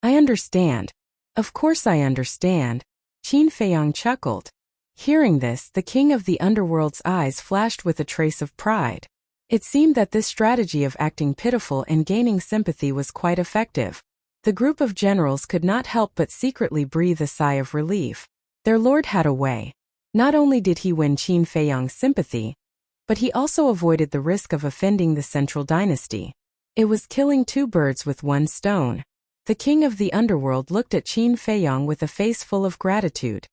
I understand. Of course I understand. Qin Feiyong chuckled. Hearing this, the king of the underworld's eyes flashed with a trace of pride. It seemed that this strategy of acting pitiful and gaining sympathy was quite effective. The group of generals could not help but secretly breathe a sigh of relief. Their lord had a way. Not only did he win Qin Feiyong's sympathy, but he also avoided the risk of offending the Central Dynasty. It was killing two birds with one stone. The king of the underworld looked at Qin Feiyong with a face full of gratitude.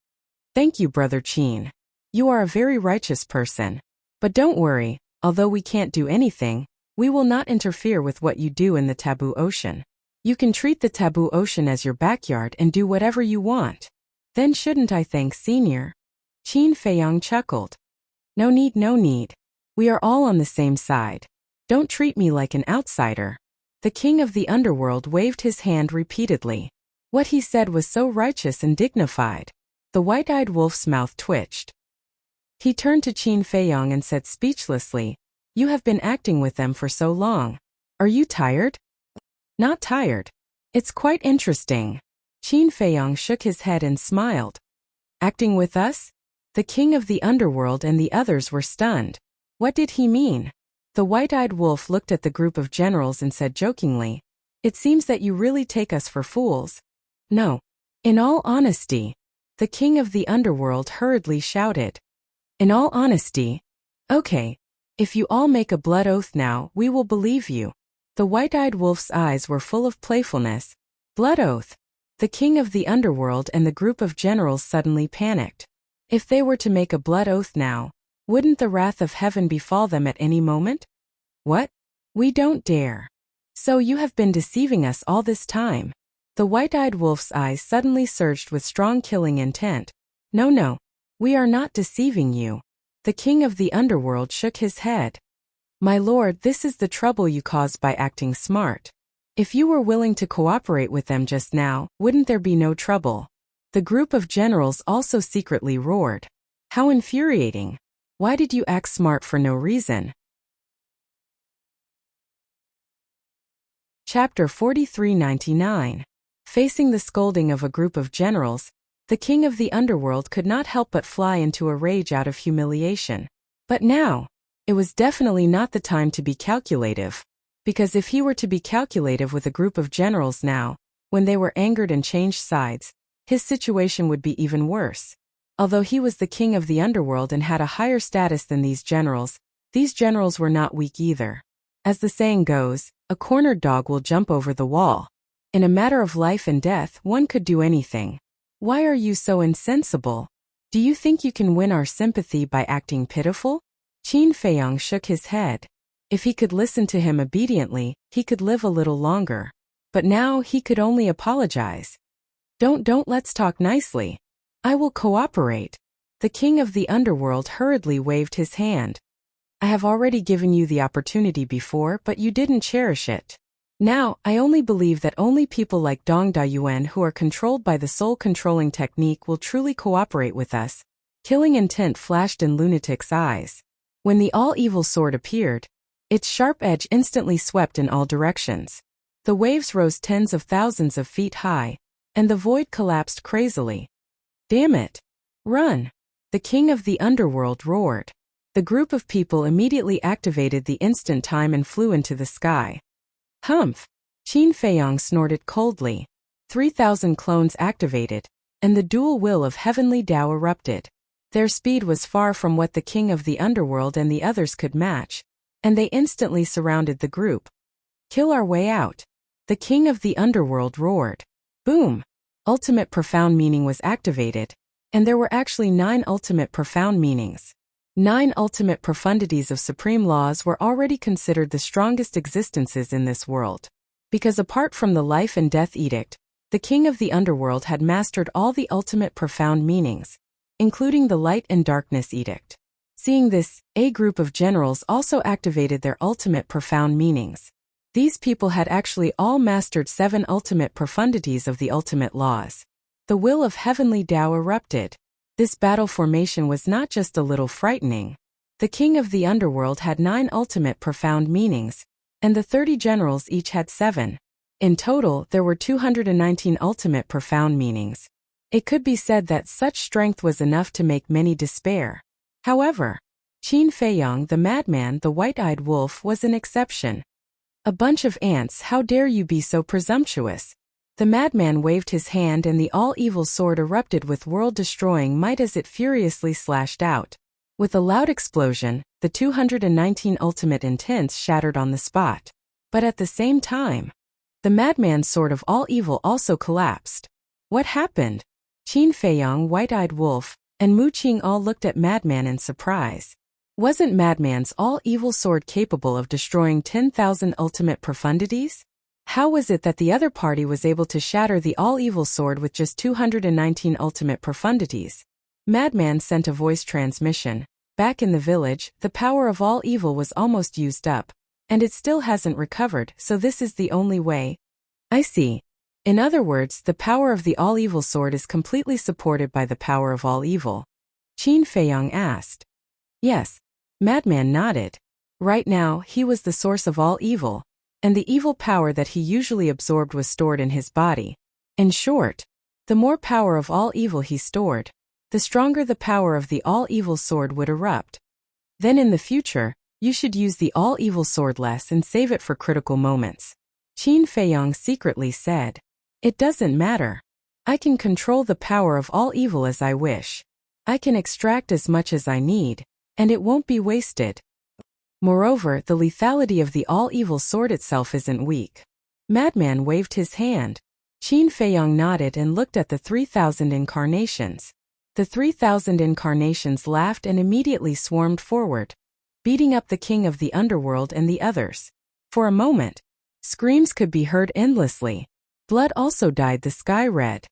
Thank you, Brother Qin. You are a very righteous person. But don't worry, although we can't do anything, we will not interfere with what you do in the taboo ocean. You can treat the taboo ocean as your backyard and do whatever you want. Then shouldn't I thank Senior? Qin Feiyong chuckled. No need, no need. We are all on the same side. Don't treat me like an outsider. The king of the underworld waved his hand repeatedly. What he said was so righteous and dignified. The white-eyed wolf's mouth twitched. He turned to Qin Feiyong and said speechlessly, You have been acting with them for so long. Are you tired? Not tired. It's quite interesting. Qin Feiyang shook his head and smiled. Acting with us? The king of the underworld and the others were stunned. What did he mean? The white-eyed wolf looked at the group of generals and said jokingly, "It seems that you really take us for fools." No. In all honesty. The king of the underworld hurriedly shouted. In all honesty? Okay. If you all make a blood oath now, we will believe you. The white-eyed wolf's eyes were full of playfulness. Blood oath. The king of the underworld and the group of generals suddenly panicked. If they were to make a blood oath now, wouldn't the wrath of heaven befall them at any moment? What? We don't dare. So you have been deceiving us all this time. The white-eyed wolf's eyes suddenly surged with strong killing intent. No. We are not deceiving you. The king of the underworld shook his head. My lord, this is the trouble you caused by acting smart. If you were willing to cooperate with them just now, wouldn't there be no trouble? The group of generals also secretly roared. How infuriating. Why did you act smart for no reason? Chapter 4399. Facing the scolding of a group of generals, the king of the underworld could not help but fly into a rage out of humiliation. But now, it was definitely not the time to be calculative. Because if he were to be calculative with a group of generals now, when they were angered and changed sides, his situation would be even worse. Although he was the king of the underworld and had a higher status than these generals were not weak either. As the saying goes, a cornered dog will jump over the wall. In a matter of life and death, one could do anything. Why are you so insensible? Do you think you can win our sympathy by acting pitiful? Qin Feiyang shook his head. If he could listen to him obediently, he could live a little longer. But now he could only apologize. Don't let's talk nicely. I will cooperate. The king of the underworld hurriedly waved his hand. I have already given you the opportunity before, but you didn't cherish it. Now, I only believe that only people like Dong Dayuan who are controlled by the soul-controlling technique will truly cooperate with us. Killing intent flashed in Lunatic's eyes. When the all-evil sword appeared, its sharp edge instantly swept in all directions. The waves rose tens of thousands of feet high, and the void collapsed crazily. Damn it! Run! The king of the underworld roared. The group of people immediately activated the instant time and flew into the sky. Humph! Qin Feiyang snorted coldly. 3,000 clones activated, and the dual will of heavenly Tao erupted. Their speed was far from what the king of the underworld and the others could match, and they instantly surrounded the group. Kill our way out! The king of the underworld roared. Boom! Ultimate profound meaning was activated, and there were actually 9 ultimate profound meanings. 9 ultimate profundities of supreme laws were already considered the strongest existences in this world. Because apart from the life and death edict, the king of the underworld had mastered all the ultimate profound meanings, including the light and darkness edict. Seeing this, a group of generals also activated their ultimate profound meanings. These people had actually all mastered 7 ultimate profundities of the ultimate laws. The will of heavenly Tao erupted. This battle formation was not just a little frightening. The king of the underworld had 9 ultimate profound meanings, and the 30 generals each had 7. In total, there were 219 ultimate profound meanings. It could be said that such strength was enough to make many despair. However, Qin Feiyang, the madman, the white-eyed wolf, was an exception. A bunch of ants, how dare you be so presumptuous? The madman waved his hand and the all-evil sword erupted with world-destroying might as it furiously slashed out. With a loud explosion, the 219 ultimate intents shattered on the spot. But at the same time, the madman's sword of all evil also collapsed. What happened? Qin Feiyang, white-eyed wolf, and Mu Qing all looked at madman in surprise. Wasn't madman's all-evil sword capable of destroying 10,000 ultimate profundities? How was it that the other party was able to shatter the all-evil sword with just 219 ultimate profundities? Madman sent a voice transmission. Back in the village, the power of all evil was almost used up, and it still hasn't recovered, so this is the only way. I see. In other words, the power of the all-evil sword is completely supported by the power of all evil. Qin Feiyang asked. Yes. Madman nodded. Right now, he was the source of all evil, and the evil power that he usually absorbed was stored in his body. In short, the more power of all evil he stored, the stronger the power of the all-evil sword would erupt. Then in the future, you should use the all-evil sword less and save it for critical moments. Qin Feiyong secretly said. It doesn't matter. I can control the power of all evil as I wish. I can extract as much as I need, and it won't be wasted. Moreover, the lethality of the all-evil sword itself isn't weak. Madman waved his hand. Qin Feiyong nodded and looked at the 3,000 incarnations. The 3,000 incarnations laughed and immediately swarmed forward, beating up the king of the underworld and the others. For a moment, screams could be heard endlessly. Blood also dyed the sky red.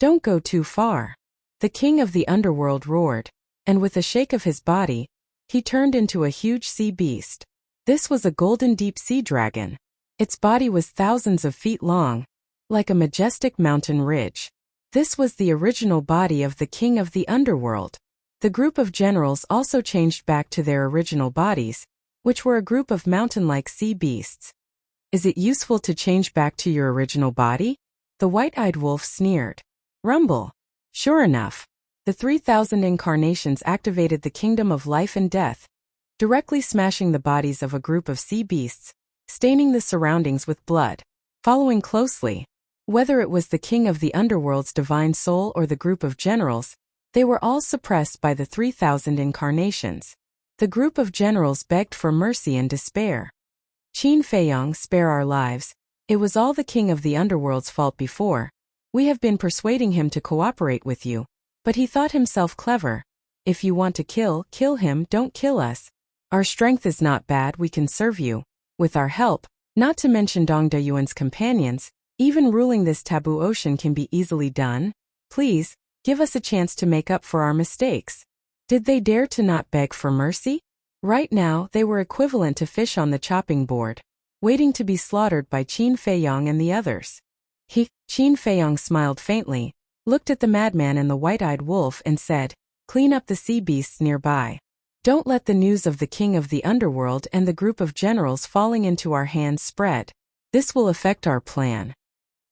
Don't go too far. The king of the underworld roared, and with a shake of his body, he turned into a huge sea beast. This was a golden deep sea dragon. Its body was thousands of feet long, like a majestic mountain ridge. This was the original body of the king of the underworld. The group of generals also changed back to their original bodies, which were a group of mountain-like sea beasts. Is it useful to change back to your original body? The white-eyed wolf sneered. Rumble. Sure enough, the 3,000 incarnations activated the kingdom of life and death, directly smashing the bodies of a group of sea beasts, staining the surroundings with blood. Following closely, whether it was the king of the underworld's divine soul or the group of generals, they were all suppressed by the 3,000 incarnations. The group of generals begged for mercy and despair. Qin Feiyong, spare our lives. It was all the king of the underworld's fault before. We have been persuading him to cooperate with you, but he thought himself clever. If you want to kill him, don't kill us. Our strength is not bad, we can serve you. With our help, not to mention Dong Deyuan's companions, even ruling this taboo ocean can be easily done. Please, give us a chance to make up for our mistakes. Did they dare to not beg for mercy? Right now, they were equivalent to fish on the chopping board, waiting to be slaughtered by Qin Feiyong and the others. Qin Feiyong smiled faintly, looked at the madman and the white-eyed wolf and said, clean up the sea beasts nearby. Don't let the news of the king of the underworld and the group of generals falling into our hands spread. This will affect our plan.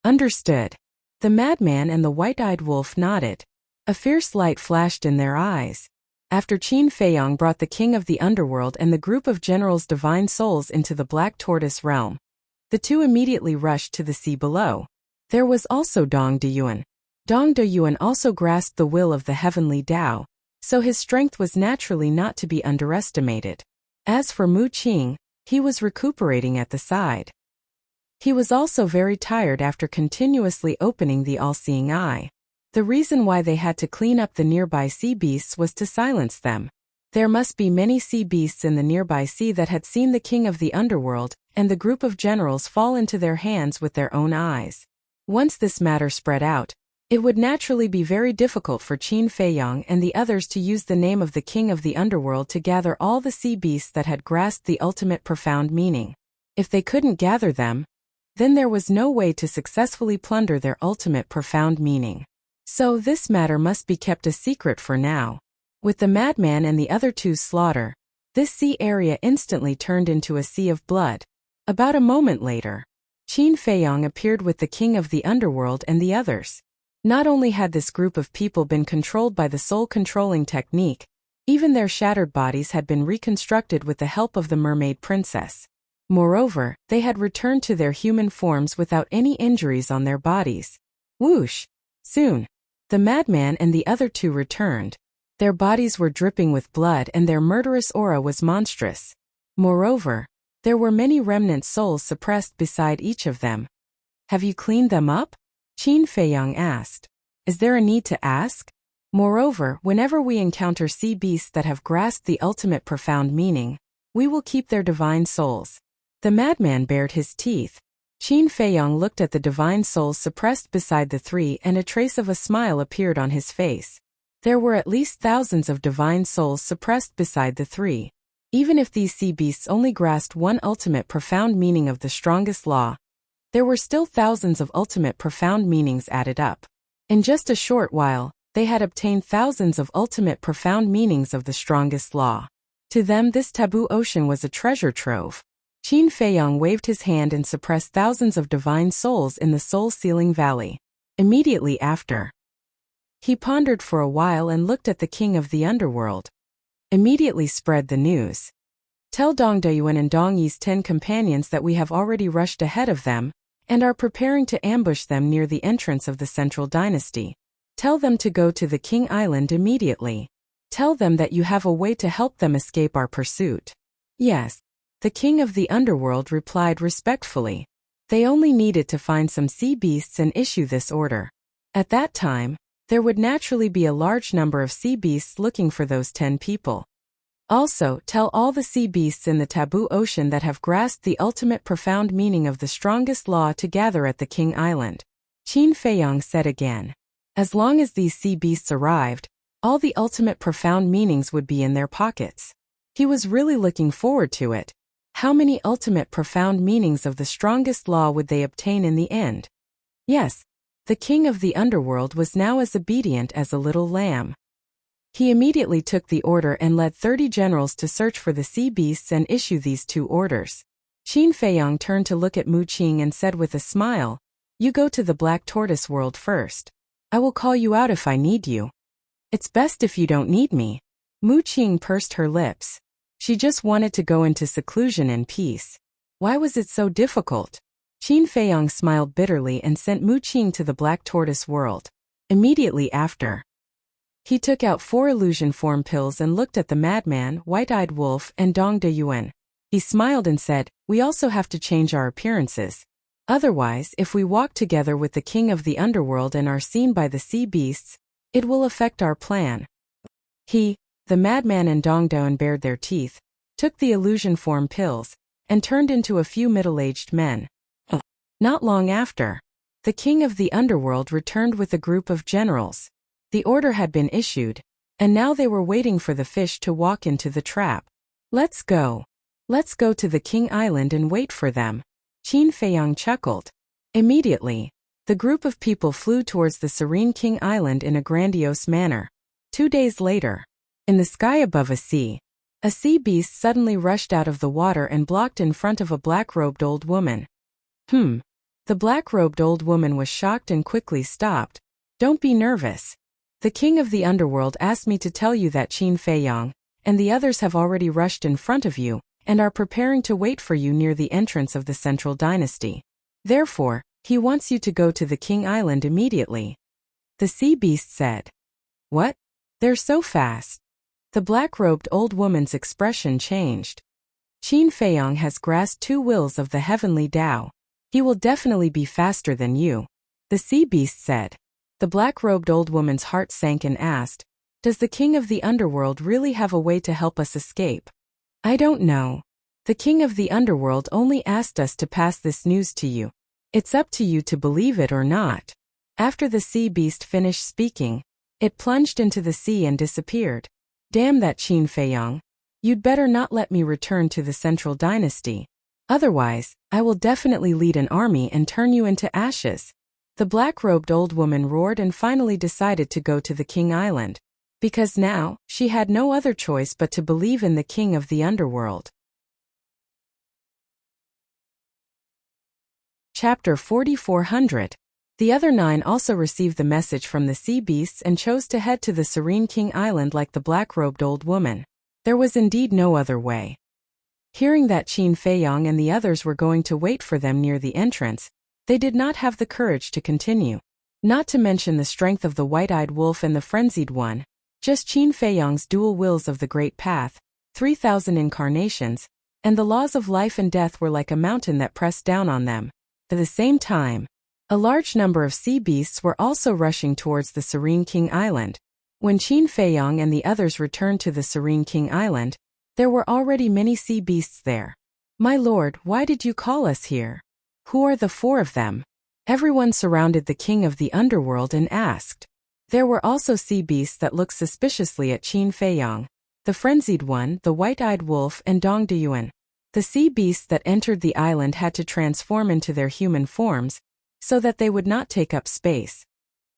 Understood. The madman and the white-eyed wolf nodded. A fierce light flashed in their eyes. After Qin Feiyong brought the king of the underworld and the group of generals' divine souls into the Black Tortoise realm, the two immediately rushed to the sea below. There was also Dong Deyuan. Dong Deyuan also grasped the will of the heavenly Tao, so his strength was naturally not to be underestimated. As for Mu Qing, he was recuperating at the side. He was also very tired after continuously opening the all-seeing eye. The reason why they had to clean up the nearby sea beasts was to silence them. There must be many sea beasts in the nearby sea that had seen the king of the underworld and the group of generals fall into their hands with their own eyes. Once this matter spread out, it would naturally be very difficult for Qin Feiyong and the others to use the name of the king of the underworld to gather all the sea beasts that had grasped the ultimate profound meaning. If they couldn't gather them, then there was no way to successfully plunder their ultimate profound meaning. So this matter must be kept a secret for now. With the madman and the other two's slaughter, this sea area instantly turned into a sea of blood. About a moment later, Qin Feiyong appeared with the king of the underworld and the others. Not only had this group of people been controlled by the soul-controlling technique, even their shattered bodies had been reconstructed with the help of the mermaid princess. Moreover, they had returned to their human forms without any injuries on their bodies. Whoosh! Soon, the madman and the other two returned. Their bodies were dripping with blood and their murderous aura was monstrous. Moreover, there were many remnant souls suppressed beside each of them. Have you cleaned them up? Qin Feiyong asked. Is there a need to ask? Moreover, whenever we encounter sea beasts that have grasped the ultimate profound meaning, we will keep their divine souls. The madman bared his teeth. Qin Feiyong looked at the divine souls suppressed beside the three and a trace of a smile appeared on his face. There were at least thousands of divine souls suppressed beside the three. Even if these sea beasts only grasped one ultimate profound meaning of the strongest law, there were still thousands of ultimate profound meanings added up. In just a short while, they had obtained thousands of ultimate profound meanings of the strongest law. To them, this taboo ocean was a treasure trove. Qin Feiyang waved his hand and suppressed thousands of divine souls in the soul-sealing valley. Immediately after, he pondered for a while and looked at the king of the underworld. Immediately spread the news. Tell Dong Dayuan and Dong Yi's 10 companions that we have already rushed ahead of them, and are preparing to ambush them near the entrance of the central dynasty. Tell them to go to the King Island immediately. Tell them that you have a way to help them escape our pursuit. Yes, the king of the underworld replied respectfully. They only needed to find some sea beasts and issue this order. At that time, there would naturally be a large number of sea beasts looking for those 10 people. Also, tell all the sea beasts in the taboo ocean that have grasped the ultimate profound meaning of the strongest law to gather at the King Island. Qin Feiyang said again. As long as these sea beasts arrived, all the ultimate profound meanings would be in their pockets. He was really looking forward to it. How many ultimate profound meanings of the strongest law would they obtain in the end? Yes, the king of the underworld was now as obedient as a little lamb. He immediately took the order and led 30 generals to search for the sea beasts and issue these 2 orders. Qin Feiyang turned to look at Mu Qing and said with a smile, "You go to the Black Tortoise world first. I will call you out if I need you." "It's best if you don't need me." Mu Qing pursed her lips. She just wanted to go into seclusion and peace. Why was it so difficult? Qin Feiyang smiled bitterly and sent Mu Qing to the Black Tortoise world. Immediately after, he took out 4 illusion form pills and looked at the madman, white-eyed wolf, and Dong Dayuan. He smiled and said, "We also have to change our appearances. Otherwise, if we walk together with the king of the underworld and are seen by the sea beasts, it will affect our plan." The madman and Dong Dayuan bared their teeth, took the illusion form pills, and turned into a few middle-aged men. Not long after, the king of the underworld returned with a group of generals. The order had been issued, and now they were waiting for the fish to walk into the trap. Let's go to the King Island and wait for them." Qin Feiyang chuckled. Immediately, the group of people flew towards the serene King Island in a grandiose manner. 2 days later, in the sky above a sea beast suddenly rushed out of the water and blocked in front of a black-robed old woman. The black-robed old woman was shocked and quickly stopped. "Don't be nervous. The king of the underworld asked me to tell you that Qin Feiyang and the others have already rushed in front of you and are preparing to wait for you near the entrance of the central dynasty. Therefore, he wants you to go to the King Island immediately." The sea beast said. "What? They're so fast." The black-robed old woman's expression changed. "Qin Feiyang has grasped 2 wills of the heavenly Tao. He will definitely be faster than you," the sea beast said. The black-robed old woman's heart sank and asked, "Does the king of the underworld really have a way to help us escape?" "I don't know. The king of the underworld only asked us to pass this news to you. It's up to you to believe it or not." After the sea beast finished speaking, it plunged into the sea and disappeared. "Damn that Qin Feiyang. You'd better not let me return to the central dynasty. Otherwise, I will definitely lead an army and turn you into ashes." The black-robed old woman roared and finally decided to go to the King Island, because now, she had no other choice but to believe in the king of the underworld. Chapter 4400. The other 9 also received the message from the sea beasts and chose to head to the serene King Island like the black-robed old woman. There was indeed no other way. Hearing that Qin Feiyang and the others were going to wait for them near the entrance, they did not have the courage to continue. Not to mention the strength of the white-eyed wolf and the frenzied one, just Qin Feiyang's dual wills of the Great Path, 3,000 incarnations, and the laws of life and death were like a mountain that pressed down on them. At the same time, a large number of sea beasts were also rushing towards the serene King Island. When Qin Feiyang and the others returned to the serene King Island, there were already many sea beasts there. "My lord, why did you call us here? Who are the 4 of them?" Everyone surrounded the king of the underworld and asked. There were also sea beasts that looked suspiciously at Qin Feiyang, the frenzied one, the white-eyed wolf, and Dong Dayuan. The sea beasts that entered the island had to transform into their human forms, so that they would not take up space.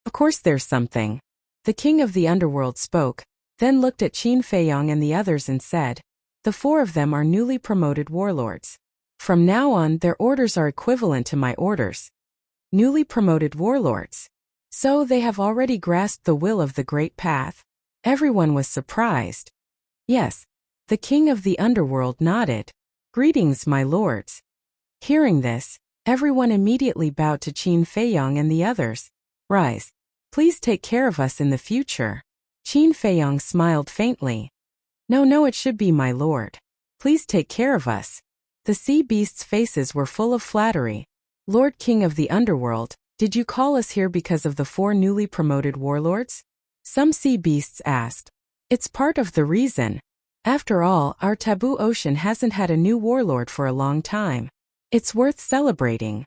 "Of course there's something." The king of the underworld spoke, then looked at Qin Feiyang and the others and said, "The 4 of them are newly promoted warlords. From now on, their orders are equivalent to my orders. Newly promoted warlords. So they have already grasped the will of the Great Path. Everyone was surprised. Yes, the king of the underworld nodded. Greetings, my lords. Hearing this, everyone immediately bowed to Qin Feiyong and the others. Rise. Please take care of us in the future. Qin Feiyong smiled faintly. No, it should be my lord. Please take care of us. The sea beasts' faces were full of flattery. Lord King of the Underworld, did you call us here because of the 4 newly promoted warlords? Some sea beasts asked. It's part of the reason. After all, our taboo ocean hasn't had a new warlord for a long time. It's worth celebrating.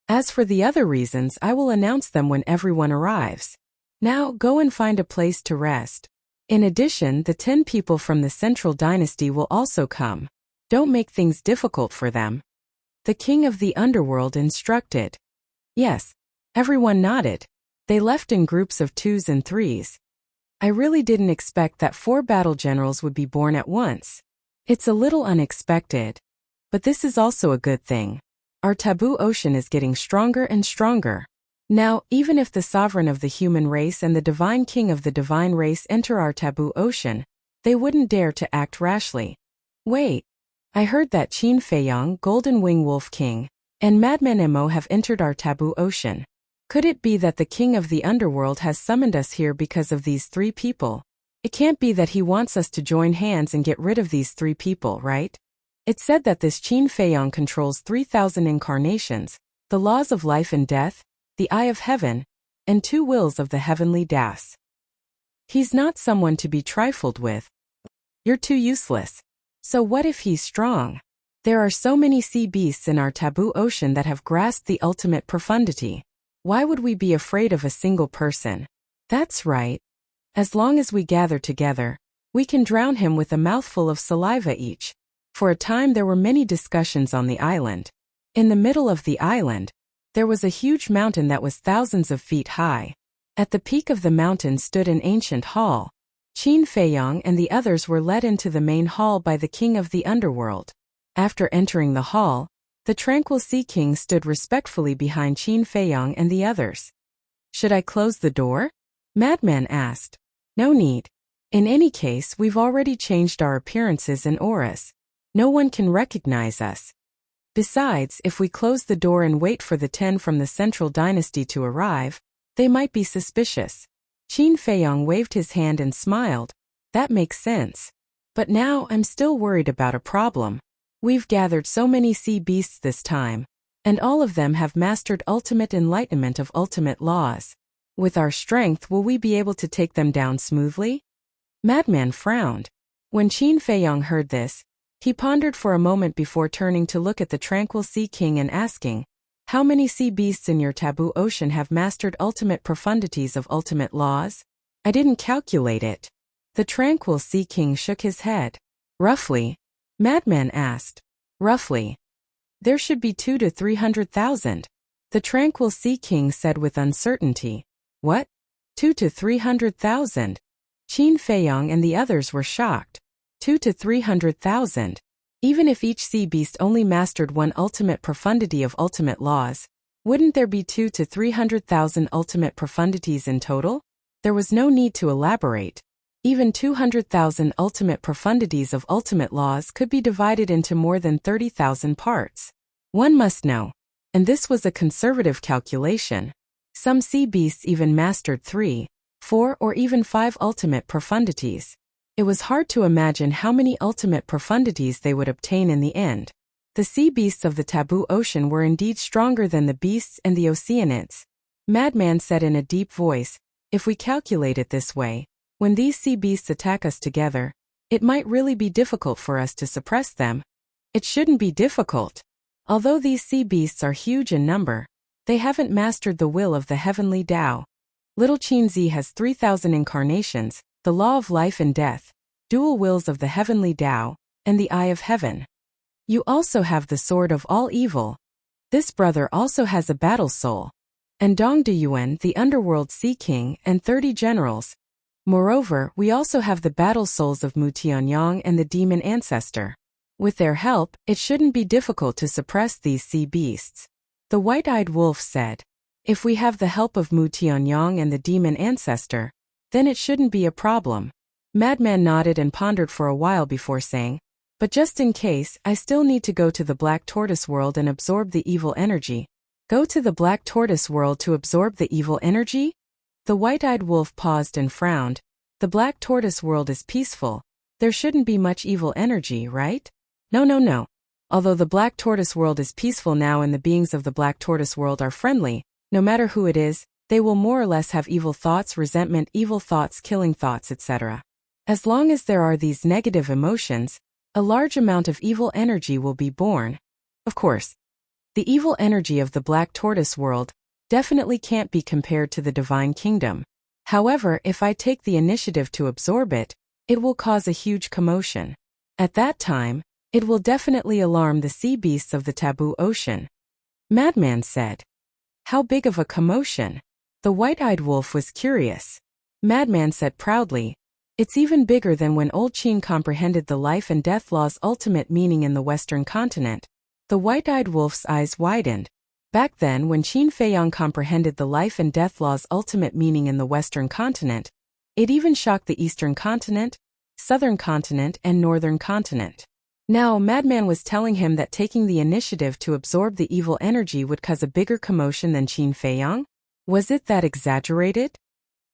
As for the other reasons, I will announce them when everyone arrives. Now go and find a place to rest. In addition, the 10 people from the Central Dynasty will also come. Don't make things difficult for them. The King of the Underworld instructed. Yes. Everyone nodded. They left in groups of 2s and 3s. I really didn't expect that 4 battle generals would be born at once. It's a little unexpected. But this is also a good thing. Our taboo ocean is getting stronger and stronger. Now, even if the sovereign of the human race and the divine king of the divine race enter our taboo ocean, they wouldn't dare to act rashly. Wait. I heard that Qin Feiyong, Golden Wing Wolf King, and Madman Emo have entered our taboo ocean. Could it be that the king of the underworld has summoned us here because of these 3 people? It can't be that he wants us to join hands and get rid of these 3 people, right? It's said that this Qin Feiyong controls 3,000 incarnations, the laws of life and death, the eye of heaven, and 2 wills of the heavenly das. He's not someone to be trifled with. You're too useless. So what if he's strong? There are so many sea beasts in our taboo ocean that have grasped the ultimate profundity. Why would we be afraid of a single person? That's right. As long as we gather together, we can drown him with a mouthful of saliva each. For a time there were many discussions on the island. In the middle of the island, there was a huge mountain that was thousands of feet high. At the peak of the mountain stood an ancient hall. Qin Feiyong and the others were led into the main hall by the king of the underworld. After entering the hall, the Tranquil Sea King stood respectfully behind Qin Feiyong and the others. Should I close the door? Madman asked. No need. In any case, we've already changed our appearances and auras. No one can recognize us. Besides, if we close the door and wait for the 10 from the Central Dynasty to arrive, they might be suspicious. Qin Feiyong waved his hand and smiled. That makes sense. But now I'm still worried about a problem. We've gathered so many sea beasts this time, and all of them have mastered ultimate enlightenment of ultimate laws. With our strength, will we be able to take them down smoothly? Madman frowned. When Qin Feiyong heard this, he pondered for a moment before turning to look at the Tranquil Sea King and asking, how many sea beasts in your taboo ocean have mastered ultimate profundities of ultimate laws? I didn't calculate it. The Tranquil Sea King shook his head. Roughly. Madman asked. Roughly. There should be 2 to 300,000. The Tranquil Sea King said with uncertainty. What? 2 to 300,000? Qin Feiyong and the others were shocked. 2 to 300,000. Even if each sea beast only mastered 1 ultimate profundity of ultimate laws, wouldn't there be 2 to 300,000 ultimate profundities in total? There was no need to elaborate. Even 200,000 ultimate profundities of ultimate laws could be divided into more than 30,000 parts. One must know. And this was a conservative calculation. Some sea beasts even mastered 3, 4, or even 5 ultimate profundities. It was hard to imagine how many ultimate profundities they would obtain in the end. The sea beasts of the taboo ocean were indeed stronger than the beasts and the oceanids. Madman said in a deep voice, if we calculate it this way, when these sea beasts attack us together, it might really be difficult for us to suppress them. It shouldn't be difficult. Although these sea beasts are huge in number, they haven't mastered the will of the heavenly Tao. Little Qinzi has 3,000 incarnations, the law of life and death, dual wills of the heavenly Tao, and the eye of heaven. You also have the sword of all evil. This brother also has a battle soul. And Dong Duyuan, the underworld sea king, and 30 generals. Moreover, we also have the battle souls of Mu Tianyang and the demon ancestor. With their help, it shouldn't be difficult to suppress these sea beasts. The white-eyed wolf said. If we have the help of Mu Tianyang and the demon ancestor, then it shouldn't be a problem. Madman nodded and pondered for a while before saying, but just in case, I still need to go to the Black Tortoise world and absorb the evil energy. Go to the Black Tortoise world to absorb the evil energy? The white-eyed wolf paused and frowned. The Black Tortoise world is peaceful. There shouldn't be much evil energy, right? No. Although the Black Tortoise world is peaceful now and the beings of the Black Tortoise world are friendly, no matter who it is, they will more or less have evil thoughts, resentment, evil thoughts, killing thoughts, etc. As long as there are these negative emotions, a large amount of evil energy will be born. Of course, the evil energy of the Black Tortoise world definitely can't be compared to the Divine Kingdom. However, if I take the initiative to absorb it, it will cause a huge commotion. At that time, it will definitely alarm the sea beasts of the taboo ocean. Madman said. How big of a commotion? The white-eyed wolf was curious. Madman said proudly, it's even bigger than when old Qin comprehended the life and death law's ultimate meaning in the Western continent. The white-eyed wolf's eyes widened. Back then, when Qin Feiyang comprehended the life and death law's ultimate meaning in the Western continent, it even shocked the Eastern continent, Southern continent, and Northern continent. Now, Madman was telling him that taking the initiative to absorb the evil energy would cause a bigger commotion than Qin Feiyang? Was it that exaggerated?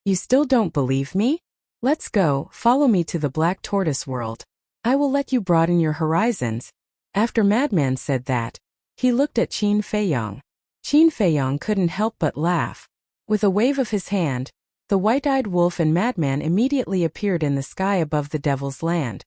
You still don't believe me? Let's go, follow me to the Black Tortoise world. I will let you broaden your horizons. After Madman said that, he looked at Qin Feiyang. Qin Feiyang couldn't help but laugh. With a wave of his hand, the white-eyed wolf and Madman immediately appeared in the sky above the Devil's Land.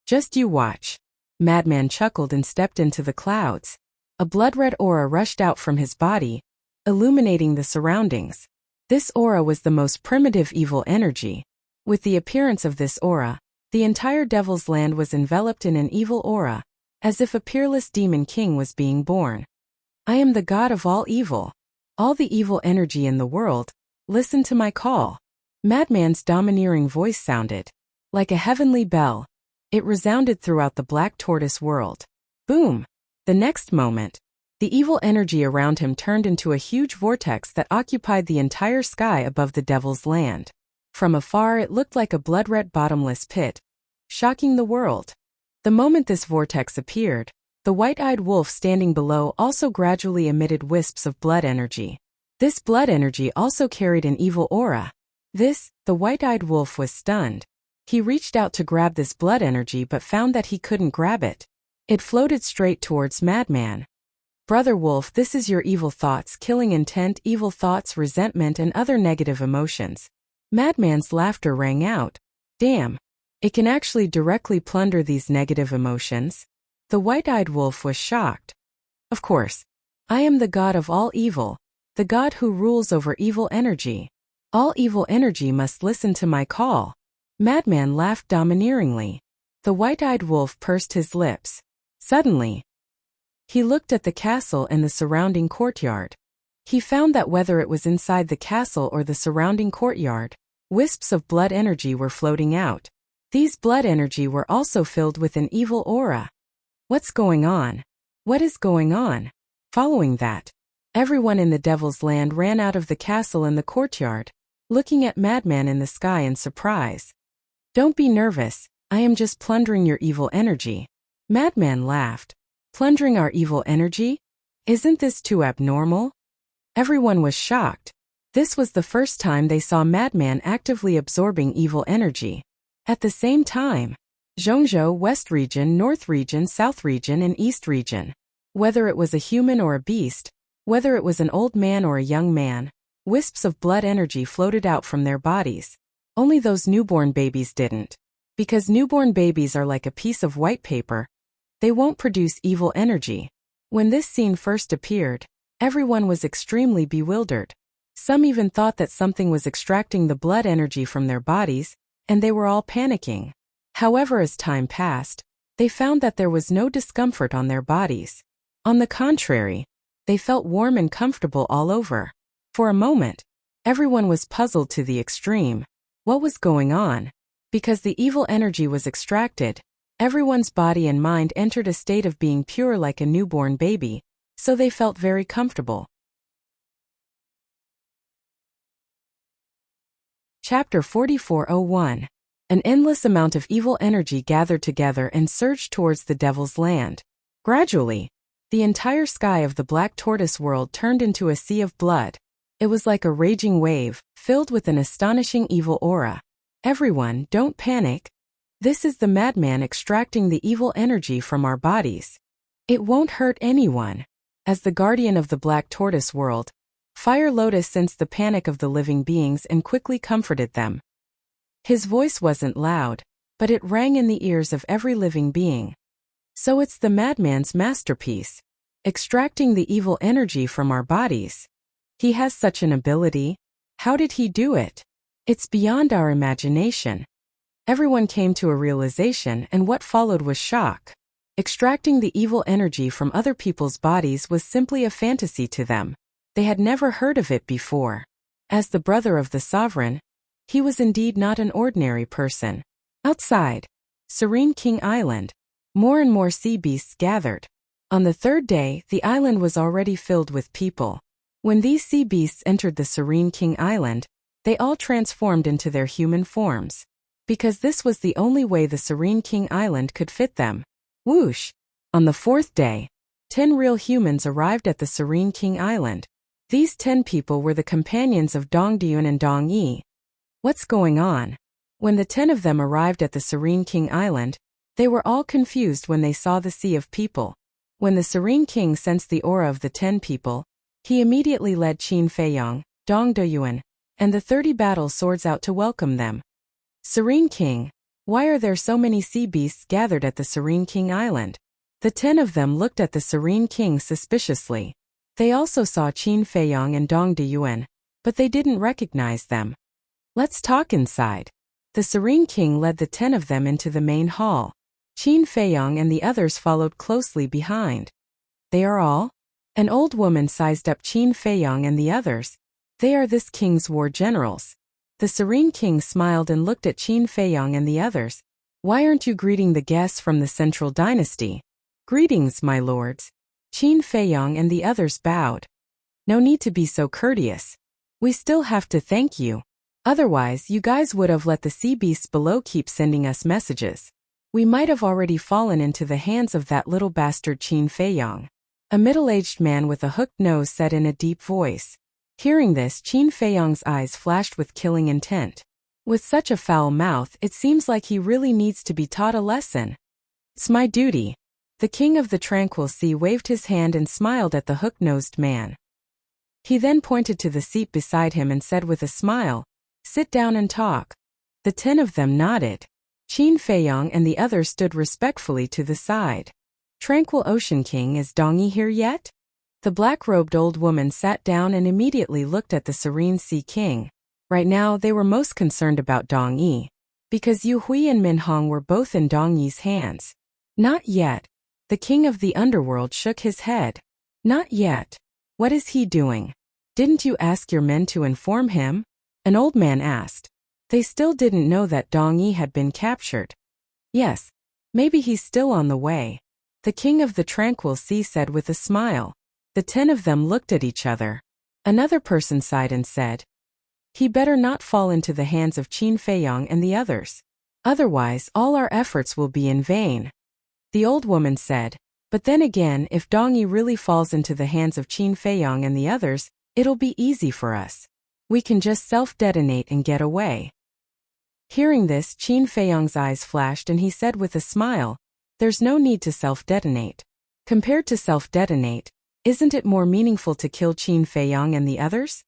Just you watch. Madman chuckled and stepped into the clouds. A blood-red aura rushed out from his body, illuminating the surroundings. This aura was the most primitive evil energy. With the appearance of this aura, the entire Devil's Land was enveloped in an evil aura, as if a peerless demon king was being born. I am the god of all evil. All the evil energy in the world, listen to my call. Madman's domineering voice sounded like a heavenly bell. It resounded throughout the Black Tortoise world. Boom! The next moment, the evil energy around him turned into a huge vortex that occupied the entire sky above the Devil's Land. From afar it looked like a blood-red bottomless pit, shocking the world. The moment this vortex appeared, the white-eyed wolf standing below also gradually emitted wisps of blood energy. This blood energy also carried an evil aura. The white-eyed wolf was stunned. He reached out to grab this blood energy but found that he couldn't grab it. It floated straight towards Madman. Brother Wolf, this is your evil thoughts, killing intent, evil thoughts, resentment, and other negative emotions. Madman's laughter rang out. Damn. It can actually directly plunder these negative emotions. The white-eyed wolf was shocked. Of course. I am the god of all evil, the god who rules over evil energy. All evil energy must listen to my call. Madman laughed domineeringly. The white-eyed wolf pursed his lips. Suddenly, he looked at the castle and the surrounding courtyard. He found that whether it was inside the castle or the surrounding courtyard, wisps of blood energy were floating out. These blood energy were also filled with an evil aura. What's going on? What is going on? Following that, everyone in the Devil's Land ran out of the castle and the courtyard, looking at Madman in the sky in surprise. Don't be nervous, I am just plundering your evil energy. Madman laughed. Plundering our evil energy? Isn't this too abnormal? Everyone was shocked. This was the first time they saw Madman actively absorbing evil energy. At the same time, Zhongzhou, West Region, North Region, South Region, and East Region. Whether it was a human or a beast, whether it was an old man or a young man, wisps of blood energy floated out from their bodies. Only those newborn babies didn't. Because newborn babies are like a piece of white paper. They won't produce evil energy. When this scene first appeared, everyone was extremely bewildered. Some even thought that something was extracting the blood energy from their bodies, and they were all panicking. However, as time passed, they found that there was no discomfort on their bodies. On the contrary, they felt warm and comfortable all over. For a moment, everyone was puzzled to the extreme. What was going on? Because the evil energy was extracted, Everyone's body and mind entered a state of being pure like a newborn baby, so they felt very comfortable. Chapter 44:01. An endless amount of evil energy gathered together and surged towards the devil's land. Gradually, the entire sky of the Black Tortoise world turned into a sea of blood. It was like a raging wave, filled with an astonishing evil aura. Everyone, don't panic. This is the madman extracting the evil energy from our bodies. It won't hurt anyone. As the guardian of the Black Tortoise world, Fire Lotus sensed the panic of the living beings and quickly comforted them. His voice wasn't loud, but it rang in the ears of every living being. So it's the madman's masterpiece, extracting the evil energy from our bodies. He has such an ability. How did he do it? It's beyond our imagination. Everyone came to a realization, and what followed was shock. Extracting the evil energy from other people's bodies was simply a fantasy to them. They had never heard of it before. As the brother of the sovereign, he was indeed not an ordinary person. Outside Serene King Island, more and more sea beasts gathered. On the third day, the island was already filled with people. When these sea beasts entered the Serene King Island, they all transformed into their human forms. Because this was the only way the Serene King Island could fit them. Whoosh! On the fourth day, 10 real humans arrived at the Serene King Island. These 10 people were the companions of Dong Diyun and Dong Yi. What's going on? When the 10 of them arrived at the Serene King Island, they were all confused when they saw the sea of people. When the Serene King sensed the aura of the 10 people, he immediately led Qin Feiyang, Dong Diyun, and the 30 battle swords out to welcome them. Serene King, why are there so many sea beasts gathered at the Serene King Island? The 10 of them looked at the Serene King suspiciously. They also saw Qin Feiyang and Dong Diyun, but they didn't recognize them. Let's talk inside. The Serene King led the 10 of them into the main hall. Qin Feiyang and the others followed closely behind. They are all? An old woman sized up Qin Feiyang and the others. They are this king's war generals. The Serene King smiled and looked at Qin Feiyang and the others. Why aren't you greeting the guests from the Central Dynasty? Greetings, my lords. Qin Feiyang and the others bowed. No need to be so courteous. We still have to thank you. Otherwise, you guys would have let the sea beasts below keep sending us messages. We might have already fallen into the hands of that little bastard Qin Feiyang. A middle-aged man with a hooked nose said in a deep voice. Hearing this, Qin Feiyang's eyes flashed with killing intent. With such a foul mouth, it seems like he really needs to be taught a lesson. It's my duty. The king of the tranquil sea waved his hand and smiled at the hook-nosed man. He then pointed to the seat beside him and said with a smile, "Sit down and talk." The 10 of them nodded. Qin Feiyang and the others stood respectfully to the side. Tranquil Ocean King, is Dong Yi here yet? The black-robed old woman sat down and immediately looked at the Serene Sea King. Right now, they were most concerned about Dong Yi, because Yu Hui and Min Hong were both in Dong Yi's hands. Not yet. The king of the underworld shook his head. Not yet. What is he doing? Didn't you ask your men to inform him? An old man asked. They still didn't know that Dong Yi had been captured. Yes. Maybe he's still on the way. The king of the tranquil sea said with a smile. The 10 of them looked at each other. Another person sighed and said, he better not fall into the hands of Qin Feiyang and the others. Otherwise, all our efforts will be in vain. The old woman said, but then again, if Dong Yi really falls into the hands of Qin Feiyang and the others, it'll be easy for us. We can just self-detonate and get away. Hearing this, Qin Feiyang's eyes flashed and he said with a smile, there's no need to self-detonate. Compared to self-detonate, isn't it more meaningful to kill Qin Feiyang and the others?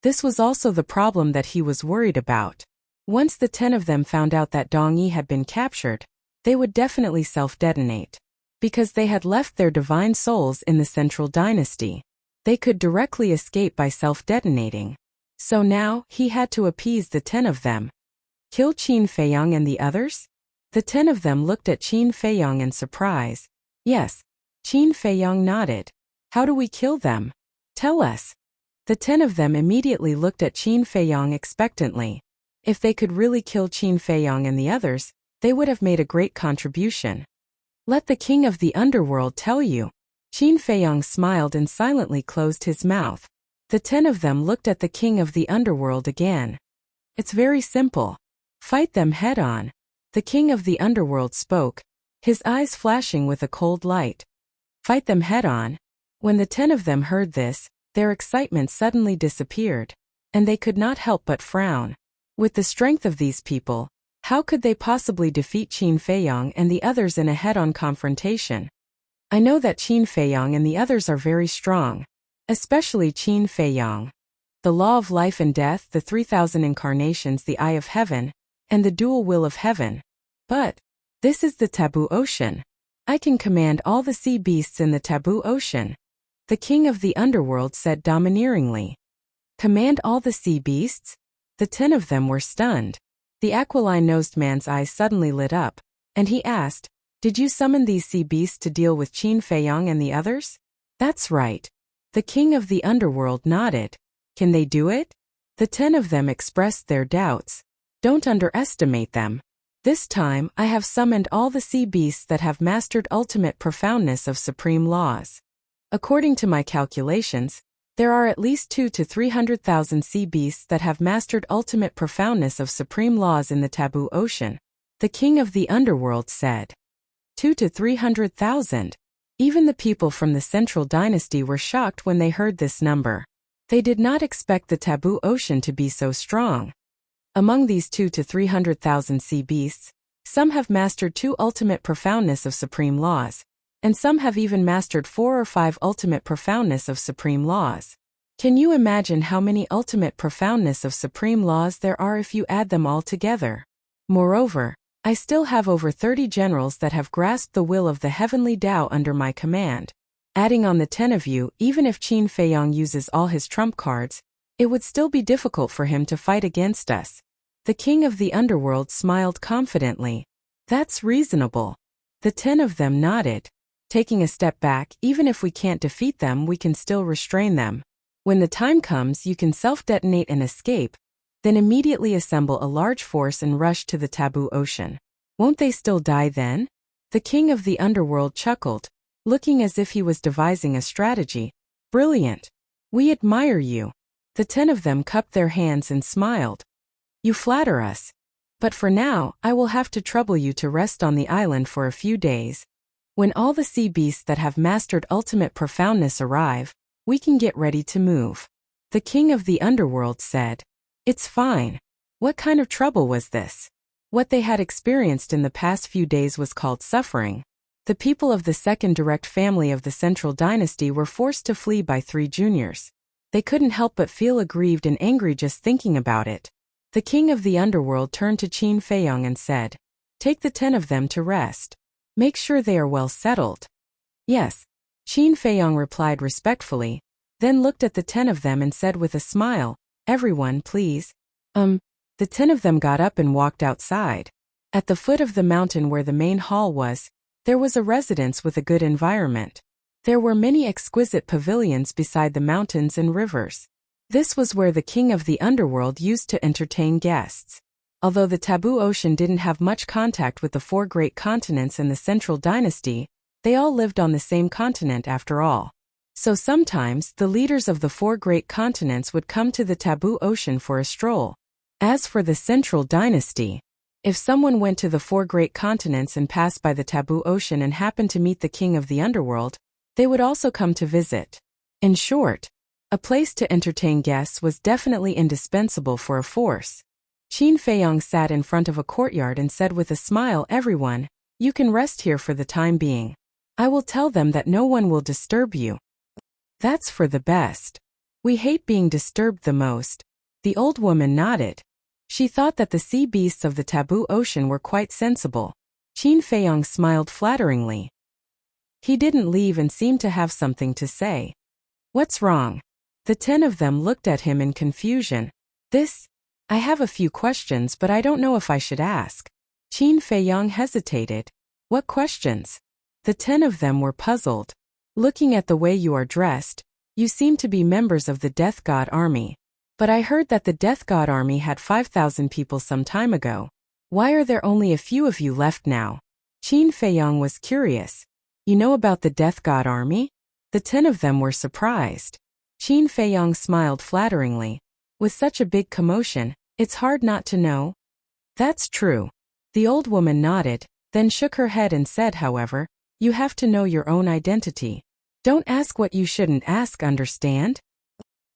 This was also the problem that he was worried about. Once the 10 of them found out that Dong Yi had been captured, they would definitely self-detonate. Because they had left their divine souls in the Central Dynasty, they could directly escape by self-detonating. So now, he had to appease the 10 of them. Kill Qin Feiyang and the others? The 10 of them looked at Qin Feiyang in surprise. Yes. Qin Feiyang nodded. How do we kill them? Tell us. The 10 of them immediately looked at Qin Feiyang expectantly. If they could really kill Qin Feiyang and the others, they would have made a great contribution. Let the king of the underworld tell you. Qin Feiyong smiled and silently closed his mouth. The 10 of them looked at the king of the underworld again. It's very simple. Fight them head on. The king of the underworld spoke, his eyes flashing with a cold light. Fight them head on. When the 10 of them heard this, their excitement suddenly disappeared, and they could not help but frown. With the strength of these people, how could they possibly defeat Qin Feiyong and the others in a head-on confrontation? I know that Qin Feiyong and the others are very strong, especially Qin Feiyong. The law of life and death, the 3,000 incarnations, the eye of heaven, and the dual will of heaven. But this is the taboo ocean. I can command all the sea beasts in the taboo ocean. The king of the underworld said domineeringly. Command all the sea beasts? The 10 of them were stunned. The aquiline-nosed man's eyes suddenly lit up, and he asked, did you summon these sea beasts to deal with Qin Feiyong and the others? That's right. The king of the underworld nodded. Can they do it? The 10 of them expressed their doubts. Don't underestimate them. This time, I have summoned all the sea beasts that have mastered ultimate profoundness of supreme laws. According to my calculations, there are at least 200,000 to 300,000 sea beasts that have mastered ultimate profoundness of supreme laws in the taboo ocean. The king of the underworld said. 200,000 to 300,000. Even the people from the Central Dynasty were shocked when they heard this number. They did not expect the taboo ocean to be so strong. Among these 200,000 to 300,000 sea beasts, some have mastered 2 ultimate profoundness of supreme laws, and some have even mastered 4 or 5 ultimate profoundness of supreme laws. Can you imagine how many ultimate profoundness of supreme laws there are if you add them all together? Moreover, I still have over 30 generals that have grasped the will of the heavenly Tao under my command. Adding on the 10 of you, even if Qin Feiyong uses all his trump cards, it would still be difficult for him to fight against us. The king of the underworld smiled confidently. That's reasonable. The 10 of them nodded. Taking a step back, even if we can't defeat them, we can still restrain them. When the time comes, you can self-detonate and escape, then immediately assemble a large force and rush to the taboo ocean. Won't they still die then? The king of the underworld chuckled, looking as if he was devising a strategy. Brilliant. We admire you. The 10 of them cupped their hands and smiled. You flatter us. But for now, I will have to trouble you to rest on the island for a few days. When all the sea beasts that have mastered ultimate profoundness arrive, we can get ready to move. The king of the underworld said. It's fine. What kind of trouble was this? What they had experienced in the past few days was called suffering. The people of the second direct family of the Central Dynasty were forced to flee by 3 juniors. They couldn't help but feel aggrieved and angry just thinking about it. The king of the underworld turned to Qin Feiyong and said, take the 10 of them to rest. Make sure they are well settled. Yes. Qin Feiyong replied respectfully, then looked at the 10 of them and said with a smile, everyone please. The 10 of them got up and walked outside. At the foot of the mountain where the main hall was, there was a residence with a good environment. There were many exquisite pavilions beside the mountains and rivers. This was where the king of the underworld used to entertain guests. Although the taboo ocean didn't have much contact with the 4 great continents and the Central Dynasty, they all lived on the same continent after all. So sometimes, the leaders of the 4 great continents would come to the taboo ocean for a stroll. As for the Central Dynasty, if someone went to the 4 great continents and passed by the taboo ocean and happened to meet the king of the underworld, they would also come to visit. In short, a place to entertain guests was definitely indispensable for a force. Qin Feiyong sat in front of a courtyard and said with a smile, everyone, you can rest here for the time being. I will tell them that no one will disturb you. That's for the best. We hate being disturbed the most. The old woman nodded. She thought that the sea beasts of the taboo ocean were quite sensible. Qin Feiyong smiled flatteringly. He didn't leave and seemed to have something to say. What's wrong? The 10 of them looked at him in confusion. I have a few questions, but I don't know if I should ask. Qin Feiyong hesitated. What questions? The 10 of them were puzzled. Looking at the way you are dressed, you seem to be members of the Death God Army. But I heard that the Death God Army had 5,000 people some time ago. Why are there only a few of you left now? Qin Feiyang was curious. You know about the Death God army? The 10 of them were surprised. Qin Feiyang smiled flatteringly. With such a big commotion, it's hard not to know. That's true. The old woman nodded, then shook her head and said, however, you have to know your own identity. Don't ask what you shouldn't ask, understand?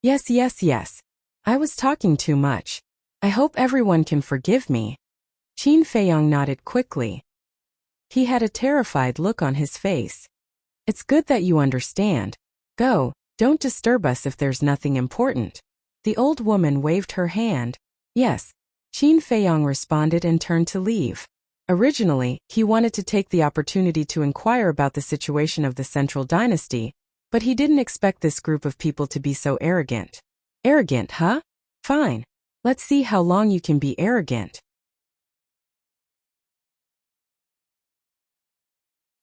Yes. I was talking too much. I hope everyone can forgive me. Qin Feiyang nodded quickly. He had a terrified look on his face. It's good that you understand. Go, don't disturb us if there's nothing important. The old woman waved her hand. Yes. Qin Feiyang responded and turned to leave. Originally, he wanted to take the opportunity to inquire about the situation of the Central Dynasty, but he didn't expect this group of people to be so arrogant. Arrogant, huh? Fine. Let's see how long you can be arrogant.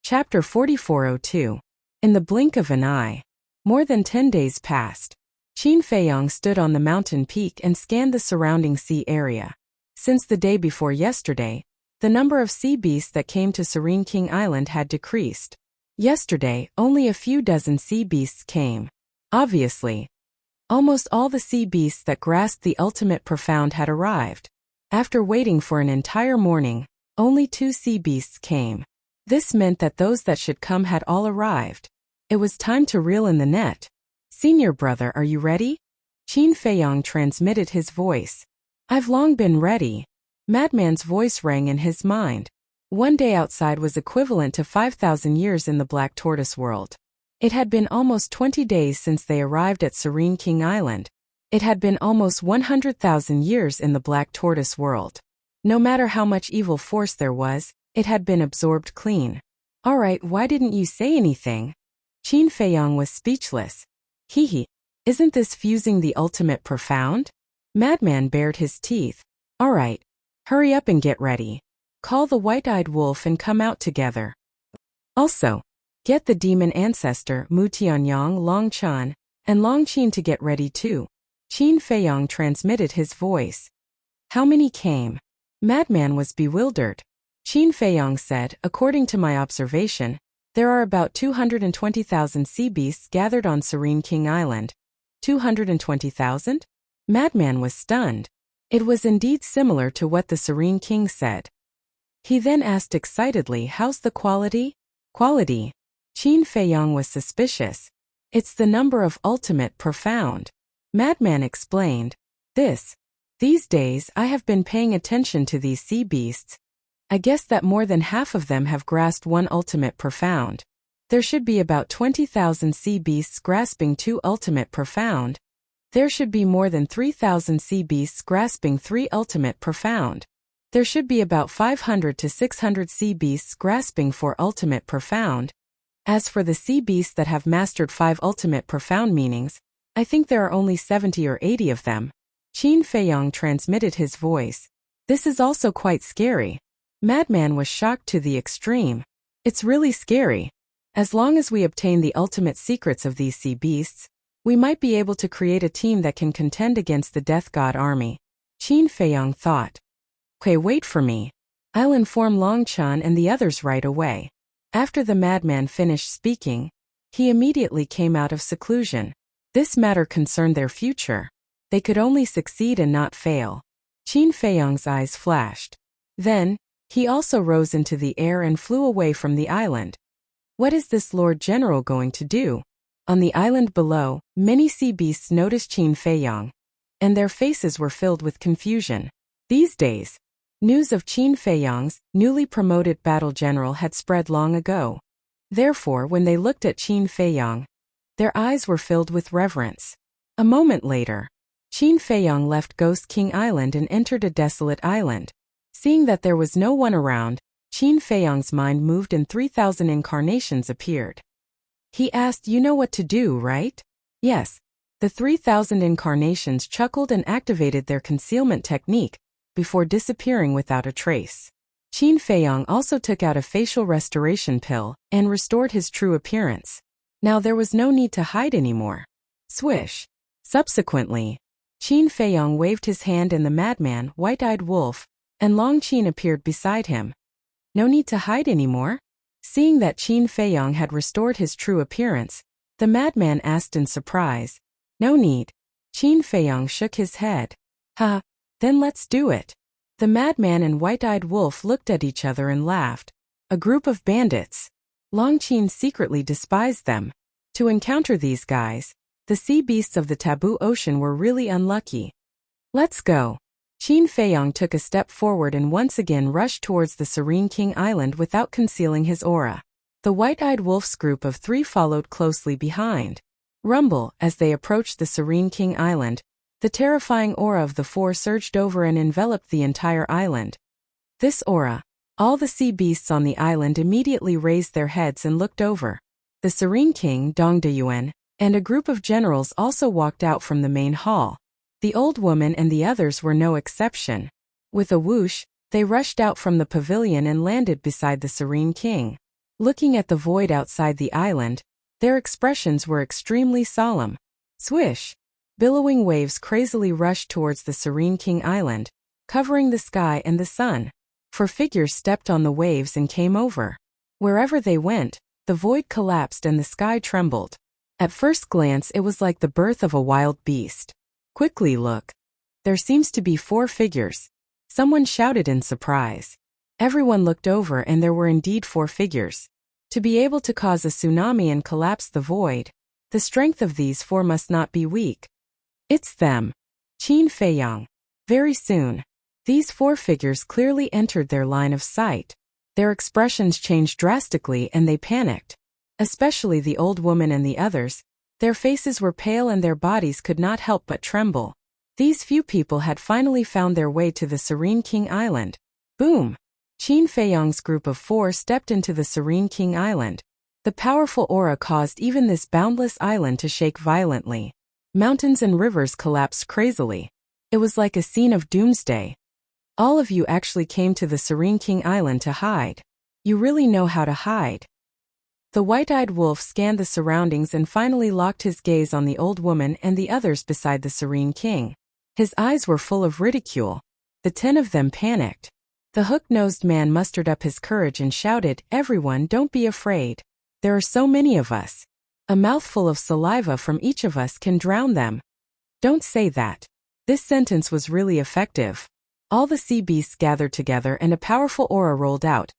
Chapter 4402. In the blink of an eye. More than 10 days passed. Qin Feiyang stood on the mountain peak and scanned the surrounding sea area. Since the day before yesterday, the number of sea beasts that came to Serene King Island had decreased. Yesterday, only a few dozen sea beasts came. Obviously, almost all the sea beasts that grasped the ultimate profound had arrived. After waiting for an entire morning, only 2 sea beasts came. This meant that those that should come had all arrived. It was time to reel in the net. Senior brother, are you ready? Qin Feiyang transmitted his voice. I've long been ready. Madman's voice rang in his mind. One day outside was equivalent to 5,000 years in the Black Tortoise world. It had been almost 20 days since they arrived at Serene King Island. It had been almost 100,000 years in the Black Tortoise world. No matter how much evil force there was, it had been absorbed clean. All right, why didn't you say anything? Qin Feiyang was speechless. Hee, isn't this fusing the ultimate profound? Madman bared his teeth. All right, hurry up and get ready. Call the white-eyed wolf and come out together. Also, get the demon ancestor Mu Tianyang, Long Chan, and Long Qin to get ready too. Qin Feiyang transmitted his voice. How many came? Madman was bewildered. Qin Feiyang said, according to my observation, there are about 220,000 sea beasts gathered on Serene King Island. 220,000? Madman was stunned. It was indeed similar to what the Serene King said. He then asked excitedly, how's the quality? Quality. Qin Feiyang was suspicious. It's the number of ultimate profound. Madman explained. These days I have been paying attention to these sea beasts. I guess that more than half of them have grasped one ultimate profound. There should be about 20,000 sea beasts grasping 2 ultimate profound. There should be more than 3,000 sea beasts grasping 3 ultimate profound. There should be about 500 to 600 sea beasts grasping 4 ultimate profound. As for the sea beasts that have mastered 5 ultimate profound meanings, I think there are only 70 or 80 of them. Qin Feiyang transmitted his voice. This is also quite scary. Madman was shocked to the extreme. It's really scary. As long as we obtain the ultimate secrets of these sea beasts, we might be able to create a team that can contend against the Death God army. Qin Feiyang thought. Okay, wait for me. I'll inform Long Chan and the others right away. After the madman finished speaking, he immediately came out of seclusion. This matter concerned their future. They could only succeed and not fail. Qin Feiyang's eyes flashed. Then, he also rose into the air and flew away from the island. What is this Lord General going to do? On the island below, many sea beasts noticed Qin Feiyang, and their faces were filled with confusion. These days, news of Qin Feiyang's newly promoted battle general had spread long ago. Therefore, when they looked at Qin Feiyang, their eyes were filled with reverence. A moment later, Qin Feiyang left Ghost King Island and entered a desolate island. Seeing that there was no one around, Qin Feiyang's mind moved and 3,000 incarnations appeared. He asked, you know what to do, right? Yes. The 3,000 incarnations chuckled and activated their concealment technique before disappearing without a trace. Qin Feiyang also took out a facial restoration pill and restored his true appearance. Now there was no need to hide anymore. Swish. Subsequently, Qin Feiyang waved his hand and the madman, white-eyed wolf, and Long Qin appeared beside him. No need to hide anymore? Seeing that Qin Feiyong had restored his true appearance, the madman asked in surprise. No need. Qin Feiyong shook his head. Ha, then let's do it. The madman and white-eyed wolf looked at each other and laughed. A group of bandits. Long Qin secretly despised them. To encounter these guys, the sea beasts of the taboo ocean were really unlucky. Let's go. Qin Feiyong took a step forward and once again rushed towards the Serene King Island without concealing his aura. The white-eyed wolf's group of 3 followed closely behind. Rumble, as they approached the Serene King Island, the terrifying aura of the 4 surged over and enveloped the entire island. This aura, all the sea beasts on the island immediately raised their heads and looked over. The Serene King, Dong Deyuan, and a group of generals also walked out from the main hall. The old woman and the others were no exception. With a whoosh, they rushed out from the pavilion and landed beside the Serene King. Looking at the void outside the island, their expressions were extremely solemn. Swish! Billowing waves crazily rushed towards the Serene King Island, covering the sky and the sun. 4 figures stepped on the waves and came over. Wherever they went, the void collapsed and the sky trembled. At first glance it was like the birth of a wild beast. Quickly look. There seems to be 4 figures. Someone shouted in surprise. Everyone looked over and there were indeed 4 figures. To be able to cause a tsunami and collapse the void, the strength of these 4 must not be weak. It's them. Qin Feiyong. Very soon, these 4 figures clearly entered their line of sight. Their expressions changed drastically and they panicked. Especially the old woman and the others. Their faces were pale and their bodies could not help but tremble. These few people had finally found their way to the Serene King Island. Boom! Qin Feiyong's group of 4 stepped into the Serene King Island. The powerful aura caused even this boundless island to shake violently. Mountains and rivers collapsed crazily. It was like a scene of doomsday. All of you actually came to the Serene King Island to hide. You really know how to hide. The white-eyed wolf scanned the surroundings and finally locked his gaze on the old woman and the others beside the Serene King. His eyes were full of ridicule. The 10 of them panicked. The hook-nosed man mustered up his courage and shouted, "Everyone, don't be afraid. There are so many of us. A mouthful of saliva from each of us can drown them." Don't say that. This sentence was really effective. All the sea beasts gathered together and a powerful aura rolled out,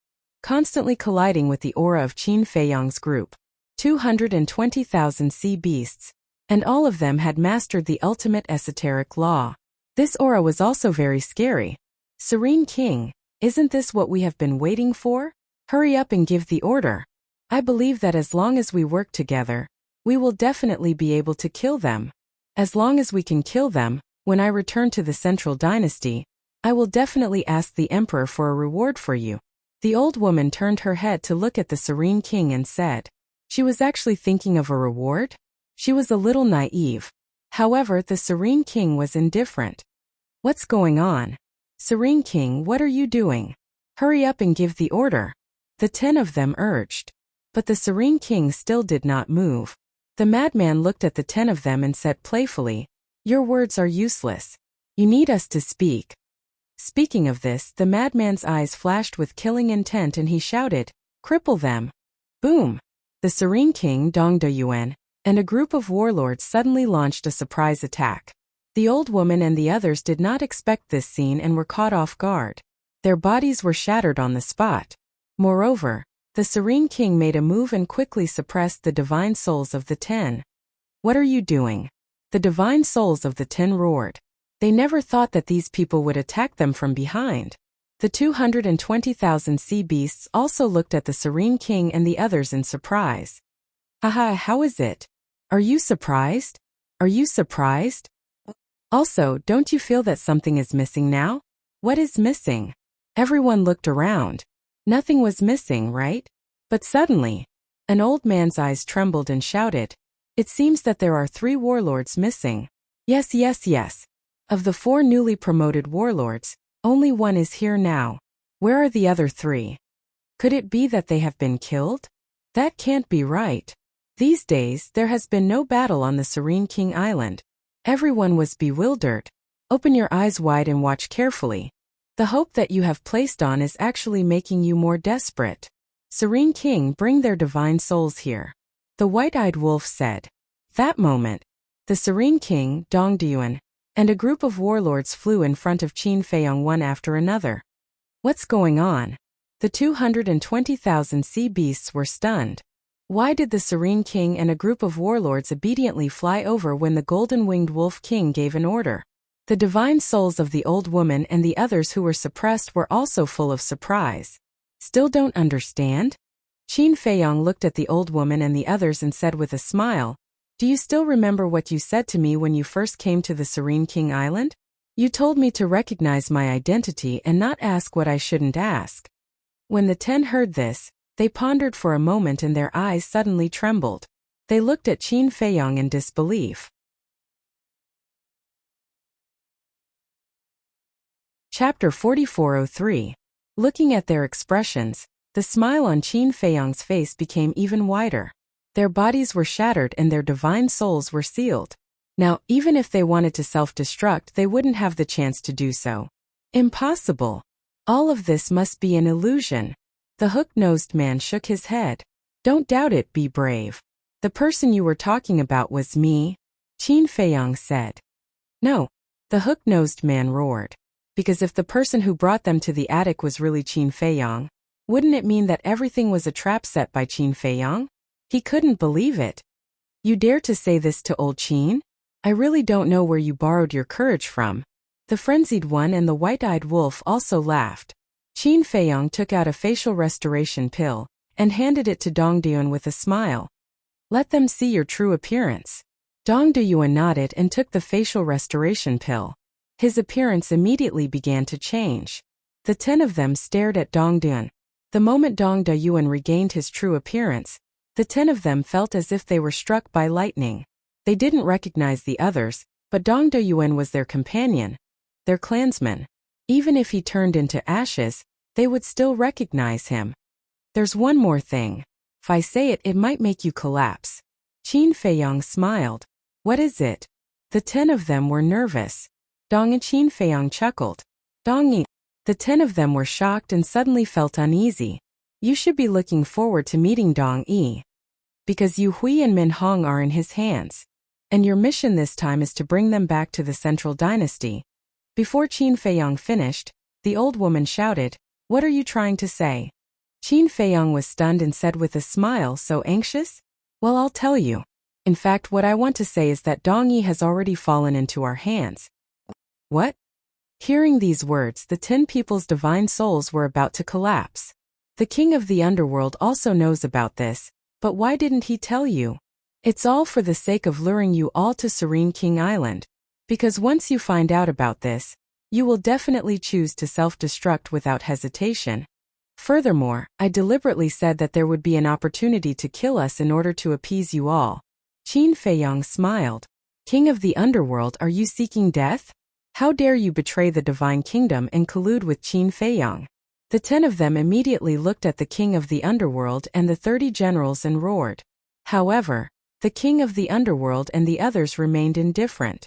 constantly colliding with the aura of Qin Feiyong's group. 220,000 sea beasts, and all of them had mastered the ultimate esoteric law. This aura was also very scary. Serene King, isn't this what we have been waiting for? Hurry up and give the order. I believe that as long as we work together, we will definitely be able to kill them. As long as we can kill them, when I return to the Central Dynasty, I will definitely ask the Emperor for a reward for you. The old woman turned her head to look at the Serene King and said, she was actually thinking of a reward? She was a little naive. However, the Serene King was indifferent. What's going on? Serene King, what are you doing? Hurry up and give the order. The 10 of them urged. But the Serene King still did not move. The madman looked at the 10 of them and said playfully, "Your words are useless. You need us to speak." Speaking of this, the madman's eyes flashed with killing intent and he shouted, "Cripple them." Boom! The Serene King, Dong Deyuan, and a group of warlords suddenly launched a surprise attack. The old woman and the others did not expect this scene and were caught off guard. Their bodies were shattered on the spot. Moreover, the Serene King made a move and quickly suppressed the divine souls of the 10. "What are you doing?" The divine souls of the 10 roared. They never thought that these people would attack them from behind. The 220,000 sea beasts also looked at the Serene King and the others in surprise. Haha, how is it? Are you surprised? Are you surprised? Also, don't you feel that something is missing now? What is missing? Everyone looked around. Nothing was missing, right? But suddenly, an old man's eyes trembled and shouted, "It seems that there are 3 warlords missing." Yes, yes, yes. Of the 4 newly promoted warlords, only 1 is here now. Where are the other 3? Could it be that they have been killed? That can't be right. These days, there has been no battle on the Serene King Island. Everyone was bewildered. Open your eyes wide and watch carefully. The hope that you have placed on is actually making you more desperate. Serene King, bring their divine souls here. The white-eyed wolf said. That moment, the Serene King, Dong Duyuan, and a group of warlords flew in front of Qin Feiyong one after another. What's going on? The 220,000 sea beasts were stunned. Why did the Serene King and a group of warlords obediently fly over when the golden-winged Wolf King gave an order? The divine souls of the old woman and the others who were suppressed were also full of surprise. Still don't understand? Qin Feiyong looked at the old woman and the others and said with a smile, Do you still remember what you said to me when you first came to the Serene King Island? You told me to recognize my identity and not ask what I shouldn't ask. When the 10 heard this, they pondered for a moment and their eyes suddenly trembled. They looked at Qin Feiyong in disbelief. Chapter 4403. Looking at their expressions, the smile on Qin Feiyong's face became even wider. Their bodies were shattered and their divine souls were sealed. Now, even if they wanted to self-destruct, they wouldn't have the chance to do so. Impossible. All of this must be an illusion. The hook-nosed man shook his head. Don't doubt it, be brave. The person you were talking about was me, Qin Feiyong said. No, the hook-nosed man roared. Because if the person who brought them to the attic was really Qin Feiyong, wouldn't it mean that everything was a trap set by Qin Feiyong? He couldn't believe it. You dare to say this to old Qin? I really don't know where you borrowed your courage from. The frenzied one and the white-eyed wolf also laughed. Qin Feiyong took out a facial restoration pill and handed it to Dong Duyuan with a smile. Let them see your true appearance. Dong Duyuan nodded and took the facial restoration pill. His appearance immediately began to change. The 10 of them stared at Dong Duyuan. The moment Dong Duyuan regained his true appearance, the 10 of them felt as if they were struck by lightning. They didn't recognize the others, but Dong Duyuan was their companion, their clansman. Even if he turned into ashes, they would still recognize him. There's one more thing. If I say it, it might make you collapse. Qin Feiyong smiled. What is it? The 10 of them were nervous. Dong and Qin Feiyong chuckled. Dong-yi. The 10 of them were shocked and suddenly felt uneasy. You should be looking forward to meeting Dong-yi. Because Yu Hui and Min Hong are in his hands. And your mission this time is to bring them back to the Central Dynasty. Before Qin Feiyong finished, the old woman shouted, What are you trying to say? Qin Feiyong was stunned and said with a smile, So anxious? Well, I'll tell you. In fact, what I want to say is that Dong-yi has already fallen into our hands. What? Hearing these words, the 10 people's divine souls were about to collapse. The king of the underworld also knows about this, but why didn't he tell you? It's all for the sake of luring you all to Serene King Island. Because once you find out about this, you will definitely choose to self-destruct without hesitation. Furthermore, I deliberately said that there would be an opportunity to kill us in order to appease you all. Qin Feiyong smiled. King of the underworld, are you seeking death? How dare you betray the divine kingdom and collude with Qin Feiyong? The 10 of them immediately looked at the king of the underworld and the 30 generals and roared. However, the king of the underworld and the others remained indifferent.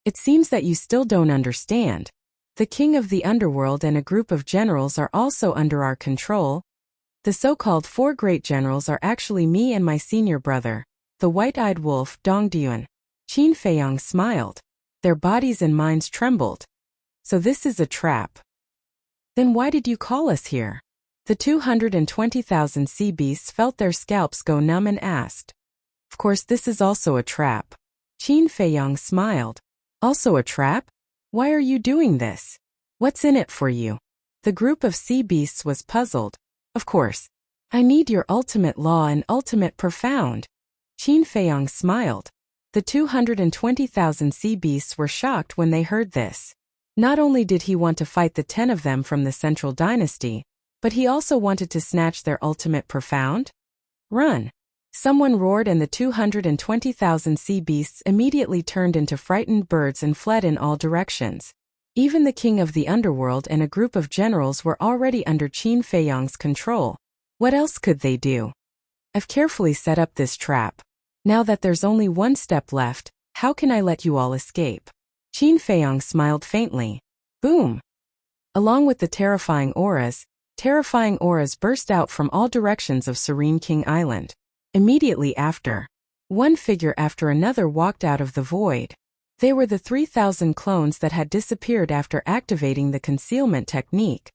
It seems that you still don't understand. The king of the underworld and a group of generals are also under our control. The so-called 4 great generals are actually me and my senior brother, the white-eyed wolf Dong Duyuan. Qin Feiyong smiled. Their bodies and minds trembled. So this is a trap. Then why did you call us here? The 220,000 sea beasts felt their scalps go numb and asked. Of course, this is also a trap. Qin Feiyong smiled. Also a trap? Why are you doing this? What's in it for you? The group of sea beasts was puzzled. Of course. I need your ultimate law and ultimate profound. Qin Feiyong smiled. The 220,000 sea beasts were shocked when they heard this. Not only did he want to fight the 10 of them from the Central Dynasty, but he also wanted to snatch their ultimate profound. Run! Someone roared and the 220,000 sea beasts immediately turned into frightened birds and fled in all directions. Even the king of the underworld and a group of generals were already under Qin Feiyong's control. What else could they do? I've carefully set up this trap. Now that there's only one step left, how can I let you all escape? Qin Feiyong smiled faintly. Boom! Along with the terrifying auras burst out from all directions of Serene King Island. Immediately after, one figure after another walked out of the void. They were the 3,000 clones that had disappeared after activating the concealment technique.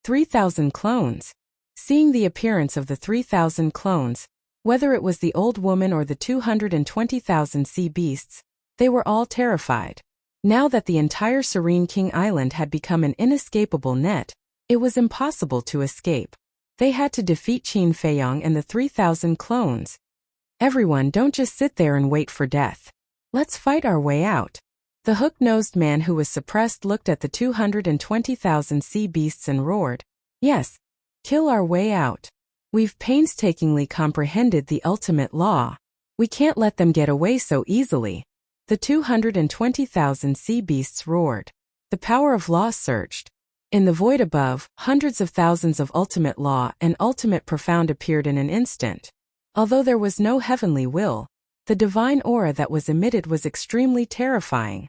3,000 clones. Seeing the appearance of the 3,000 clones, whether it was the old woman or the 220,000 sea beasts, they were all terrified. Now that the entire Serene King Island had become an inescapable net, it was impossible to escape. They had to defeat Qin Feiyong and the 3,000 clones. Everyone, don't just sit there and wait for death. Let's fight our way out. The hook-nosed man who was suppressed looked at the 220,000 sea beasts and roared, "Yes, kill our way out. We've painstakingly comprehended the ultimate law. We can't let them get away so easily." The 220,000 sea beasts roared. The power of law surged. In the void above, hundreds of thousands of ultimate law and ultimate profound appeared in an instant. Although there was no heavenly will, the divine aura that was emitted was extremely terrifying.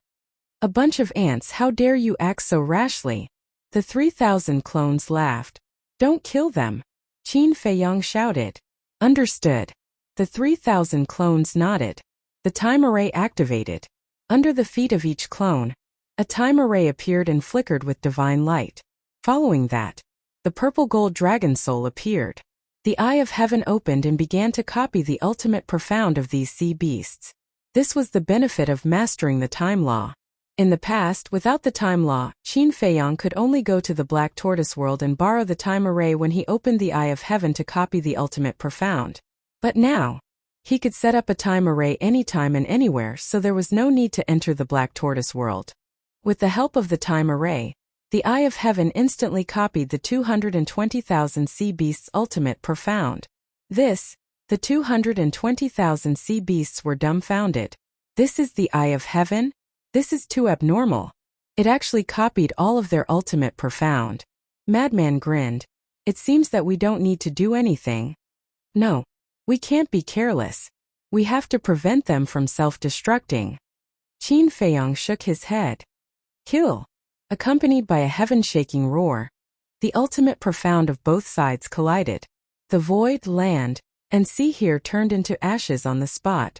"A bunch of ants, how dare you act so rashly?" The 3,000 clones laughed. "Don't kill them," Qin Feiyong shouted. "Understood." The 3,000 clones nodded. The time array activated. Under the feet of each clone, a time array appeared and flickered with divine light. Following that, the purple gold dragon soul appeared. The eye of heaven opened and began to copy the ultimate profound of these sea beasts. This was the benefit of mastering the time law. In the past, without the time law, Qin Feiyong could only go to the Black Tortoise world and borrow the time array when he opened the eye of heaven to copy the ultimate profound. But now, he could set up a time array anytime and anywhere, so there was no need to enter the Black Tortoise world. With the help of the time array, the eye of heaven instantly copied the 220,000 sea beasts' ultimate profound. The 220,000 sea beasts were dumbfounded. "This is the eye of heaven? This is too abnormal." It actually copied all of their ultimate profound. Madman grinned. "It seems that we don't need to do anything." "No. We can't be careless. We have to prevent them from self-destructing." Qin Feiyong shook his head. "Kill." Accompanied by a heaven-shaking roar, the ultimate profound of both sides collided. The void, land, and sea here turned into ashes on the spot.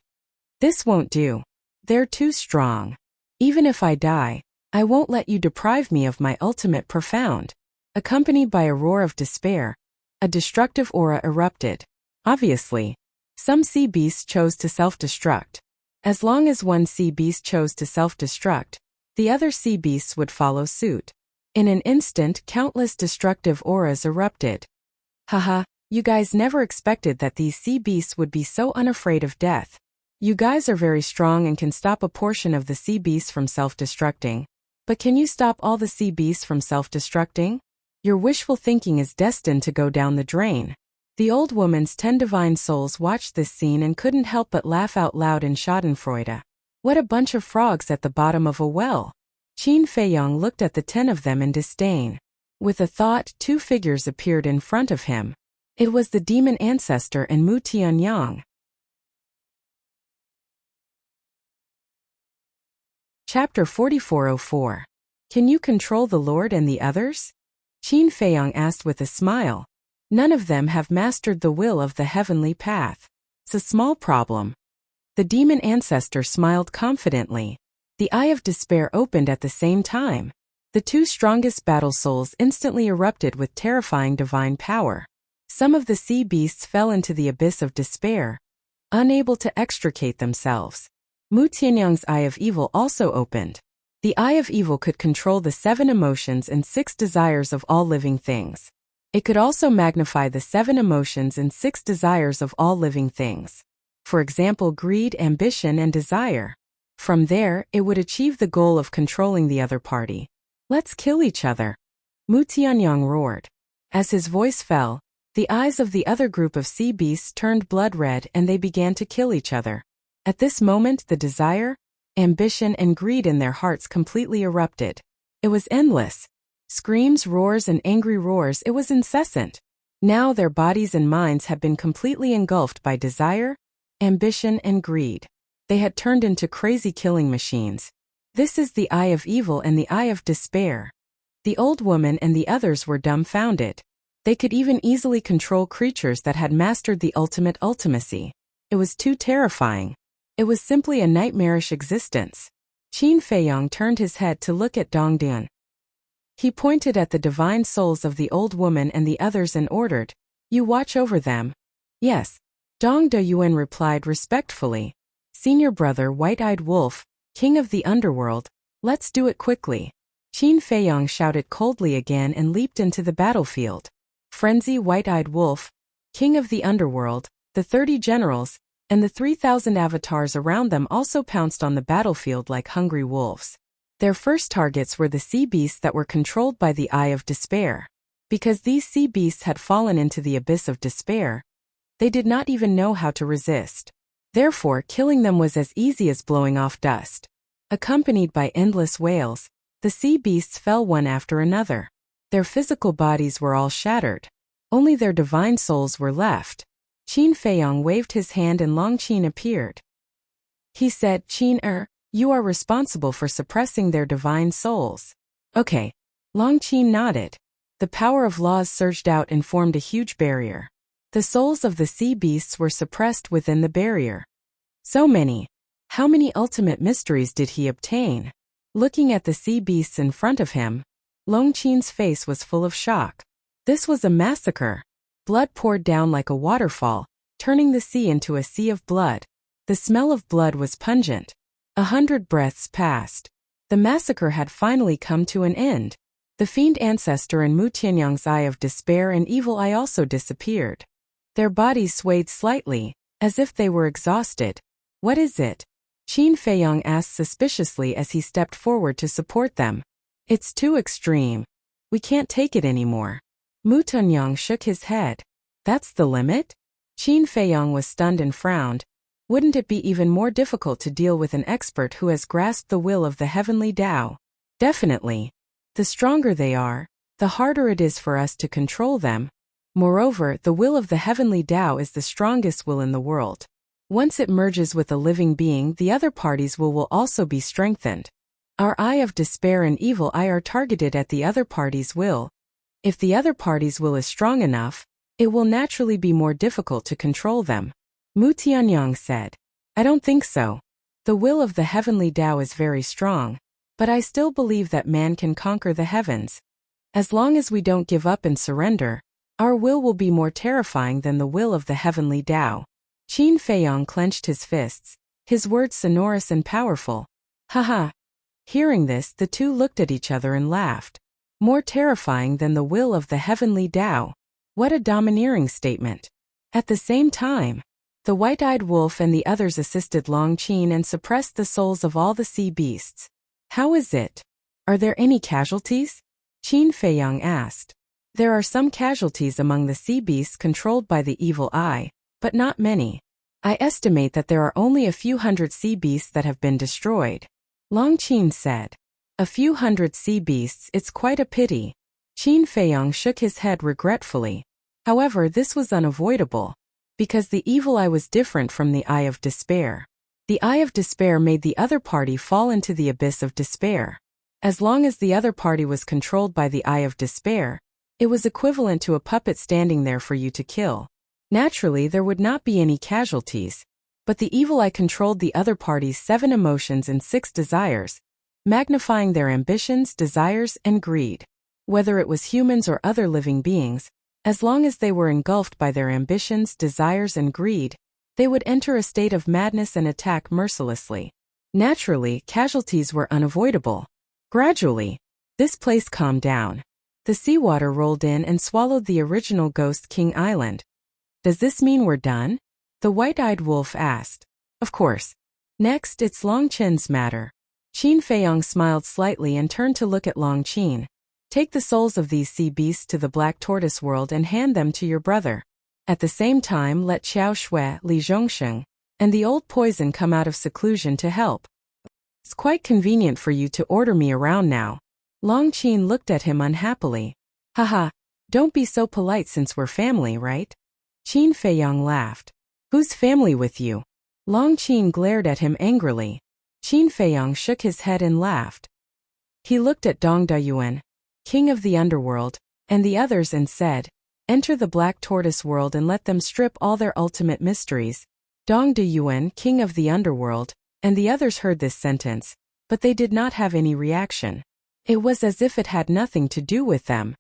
"This won't do. They're too strong. Even if I die, I won't let you deprive me of my ultimate profound." Accompanied by a roar of despair, a destructive aura erupted. Obviously, some sea beasts chose to self-destruct. As long as one sea beast chose to self-destruct, the other sea beasts would follow suit. In an instant, countless destructive auras erupted. "Haha, you guys never expected that these sea beasts would be so unafraid of death. You guys are very strong and can stop a portion of the sea beasts from self-destructing. But can you stop all the sea beasts from self-destructing? Your wishful thinking is destined to go down the drain." The old woman's 10 divine souls watched this scene and couldn't help but laugh out loud in schadenfreude. What a bunch of frogs at the bottom of a well. Qin Feiyong looked at the 10 of them in disdain. With a thought, 2 figures appeared in front of him. It was the demon ancestor and Mu Tianyang. Chapter 4404. Can you control the Lord and the others? Qin Feiyong asked with a smile. None of them have mastered the will of the heavenly path. It's a small problem. The demon ancestor smiled confidently. The eye of despair opened at the same time. The 2 strongest battle souls instantly erupted with terrifying divine power. Some of the sea beasts fell into the abyss of despair, unable to extricate themselves. Mu Tianyang's eye of evil also opened. The eye of evil could control the 7 emotions and 6 desires of all living things. It could also magnify the 7 emotions and 6 desires of all living things. For example, greed, ambition, and desire. From there, it would achieve the goal of controlling the other party. "Let's kill each other," Mu Tianyang roared. As his voice fell, the eyes of the other group of sea beasts turned blood red and they began to kill each other. At this moment, the desire, ambition, and greed in their hearts completely erupted. It was endless. Screams, roars, and angry roars, it was incessant. Now their bodies and minds had been completely engulfed by desire, ambition, and greed. They had turned into crazy killing machines. This is the eye of evil and the eye of despair. The old woman and the others were dumbfounded. They could even easily control creatures that had mastered the ultimate ultimacy. It was too terrifying. It was simply a nightmarish existence. Qin Feiyong turned his head to look at Dong Dian. He pointed at the divine souls of the old woman and the others and ordered, "You watch over them." "Yes." Dong Dayuan replied respectfully. "Senior brother White-Eyed Wolf, king of the underworld, let's do it quickly." Qin Feiyong shouted coldly again and leaped into the battlefield. Frenzy White-Eyed Wolf, king of the underworld, the 30 generals, and the 3,000 avatars around them also pounced on the battlefield like hungry wolves. Their first targets were the sea beasts that were controlled by the Eye of Despair. Because these sea beasts had fallen into the abyss of despair, they did not even know how to resist. Therefore, killing them was as easy as blowing off dust. Accompanied by endless wails, the sea beasts fell one after another. Their physical bodies were all shattered. Only their divine souls were left. Qin Feiyong waved his hand and Long Qin appeared. He said, "Qin, you are responsible for suppressing their divine souls." "Okay." Long Qin nodded. The power of laws surged out and formed a huge barrier. The souls of the sea beasts were suppressed within the barrier. So many. How many ultimate mysteries did he obtain? Looking at the sea beasts in front of him, Long Qin's face was full of shock. This was a massacre. Blood poured down like a waterfall, turning the sea into a sea of blood. The smell of blood was pungent. 100 breaths passed. The massacre had finally come to an end. The fiend ancestor and Mu Tianyang's Eye of Despair and Evil Eye also disappeared. Their bodies swayed slightly, as if they were exhausted. "What is it?" Qin Feiyong asked suspiciously as he stepped forward to support them. "It's too extreme. We can't take it anymore." Mu Tianyang shook his head. "That's the limit?" Qin Feiyong was stunned and frowned. Wouldn't it be even more difficult to deal with an expert who has grasped the will of the heavenly Tao? Definitely. The stronger they are, the harder it is for us to control them. Moreover, the will of the heavenly Tao is the strongest will in the world. Once it merges with a living being, the other party's will also be strengthened. Our Eye of Despair and Evil Eye are targeted at the other party's will. If the other party's will is strong enough, it will naturally be more difficult to control them. Mu Tianyang said, "I don't think so. The will of the heavenly Tao is very strong, but I still believe that man can conquer the heavens. As long as we don't give up and surrender, our will be more terrifying than the will of the heavenly Tao." Qin Feiyong clenched his fists, his words sonorous and powerful. "Haha." Hearing this, the two looked at each other and laughed. More terrifying than the will of the heavenly Tao. What a domineering statement. At the same time, the White-Eyed Wolf and the others assisted Long Qin and suppressed the souls of all the sea beasts. "How is it? Are there any casualties?" Qin Feiyong asked. "There are some casualties among the sea beasts controlled by the Evil Eye, but not many. I estimate that there are only a few hundred sea beasts that have been destroyed." Long Qin said. "A few hundred sea beasts, it's quite a pity." Qin Feiyong shook his head regretfully. However, this was unavoidable, because the Evil Eye was different from the Eye of Despair. The Eye of Despair made the other party fall into the abyss of despair. As long as the other party was controlled by the Eye of Despair, it was equivalent to a puppet standing there for you to kill. Naturally, there would not be any casualties, but the Evil Eye controlled the other party's 7 emotions and 6 desires, magnifying their ambitions, desires, and greed. Whether it was humans or other living beings, as long as they were engulfed by their ambitions, desires, and greed, they would enter a state of madness and attack mercilessly. Naturally, casualties were unavoidable. Gradually, this place calmed down. The seawater rolled in and swallowed the original Ghost King Island. "Does this mean we're done?" the White-Eyed Wolf asked. "Of course. Next, it's Long Qin's matter." Qin Feiyong smiled slightly and turned to look at Long Qin. "Take the souls of these sea beasts to the Black Tortoise world and hand them to your brother. At the same time, let Xiao Shui, Li Zhongsheng, and the old poison come out of seclusion to help. It's quite convenient for you to order me around now." Long Qin looked at him unhappily. "Haha, don't be so polite since we're family, right?" Qin Feiyong laughed. "Who's family with you?" Long Qin glared at him angrily. Qin Feiyong shook his head and laughed. He looked at Dong Dayuan. king of the underworld, and the others and said, enter the black tortoise world and let them strip all their ultimate mysteries. Dong De Yuan, king of the underworld, and the others heard this sentence, but they did not have any reaction. It was as if it had nothing to do with them.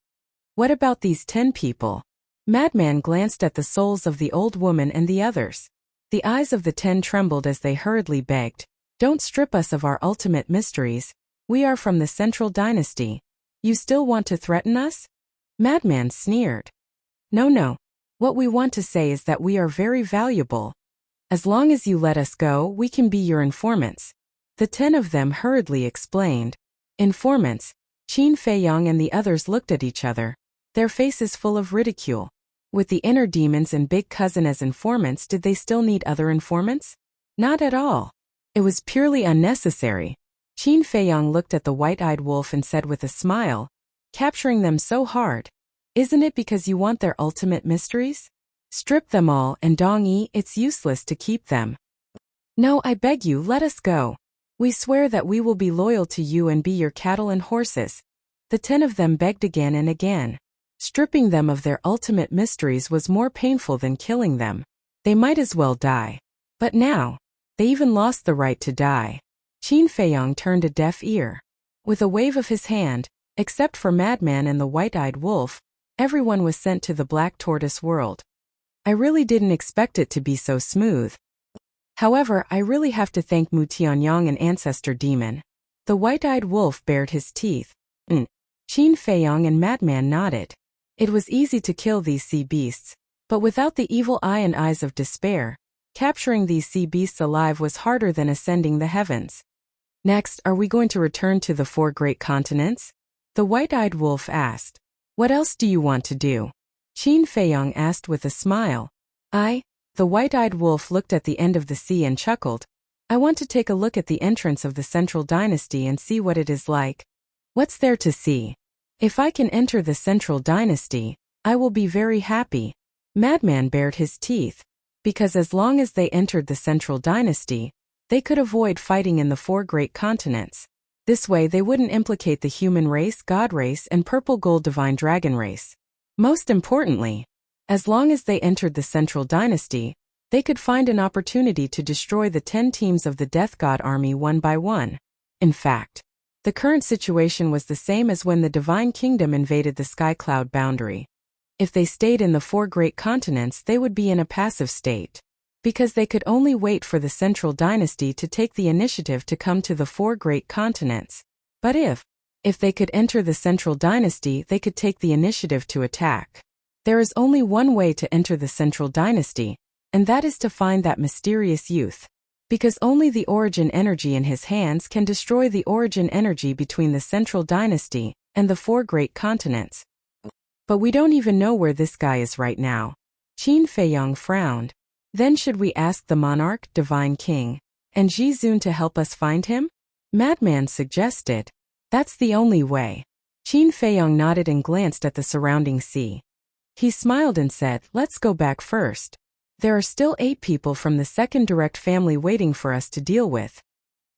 What about these 10 people? Madman glanced at the souls of the old woman and the others. The eyes of the 10 trembled as they hurriedly begged, don't strip us of our ultimate mysteries. We are from the Central Dynasty. You still want to threaten us? Madman sneered. No. What we want to say is that we are very valuable. As long as you let us go, we can be your informants. The 10 of them hurriedly explained. Informants? Qin Feiyang and the others looked at each other, their faces full of ridicule. With the inner demons and Big Cousin as informants, did they still need other informants? Not at all. It was purely unnecessary. Qin Feiyang looked at the white-eyed wolf and said with a smile, capturing them so hard. Isn't it because you want their ultimate mysteries? Strip them all, and Dong Yi, it's useless to keep them. No, I beg you, let us go. We swear that we will be loyal to you and be your cattle and horses. The 10 of them begged again and again. Stripping them of their ultimate mysteries was more painful than killing them. They might as well die. But now, they even lost the right to die. Qin Feiyang turned a deaf ear. With a wave of his hand, except for Madman and the white-eyed wolf, everyone was sent to the black tortoise world. I really didn't expect it to be so smooth. However, I really have to thank Mu Tianyang and Ancestor Demon. The white-eyed wolf bared his teeth. Qin Feiyang and Madman nodded. It was easy to kill these sea beasts, but without the evil eye and eyes of despair, capturing these sea beasts alive was harder than ascending the heavens. Next, are we going to return to the 4 great continents? The white-eyed wolf asked. What else do you want to do? Qin Feiyang asked with a smile. The white-eyed wolf looked at the end of the sea and chuckled. I want to take a look at the entrance of the Central Dynasty and see what it is like. What's there to see? If I can enter the Central Dynasty, I will be very happy. Madman bared his teeth. Because as long as they entered the Central Dynasty, they could avoid fighting in the 4 great continents. This way they wouldn't implicate the human race, god race, and purple gold divine dragon race. Most importantly, as long as they entered the Central Dynasty, they could find an opportunity to destroy the 10 teams of the Death God army one by one. In fact, the current situation was the same as when the Divine Kingdom invaded the Sky Cloud boundary. If they stayed in the 4 great continents, they would be in a passive state, because they could only wait for the Central Dynasty to take the initiative to come to the 4 great continents. But if they could enter the Central Dynasty, they could take the initiative to attack. There is only one way to enter the Central Dynasty, and that is to find that mysterious youth. Because only the origin energy in his hands can destroy the origin energy between the Central Dynasty and the 4 great continents. But we don't even know where this guy is right now. Qin Feiyang frowned. Then should we ask the monarch, Divine King, and Jizun to help us find him? Madman suggested. That's the only way. Qin Feiyang nodded and glanced at the surrounding sea. He smiled and said, let's go back first. There are still 8 people from the second direct family waiting for us to deal with.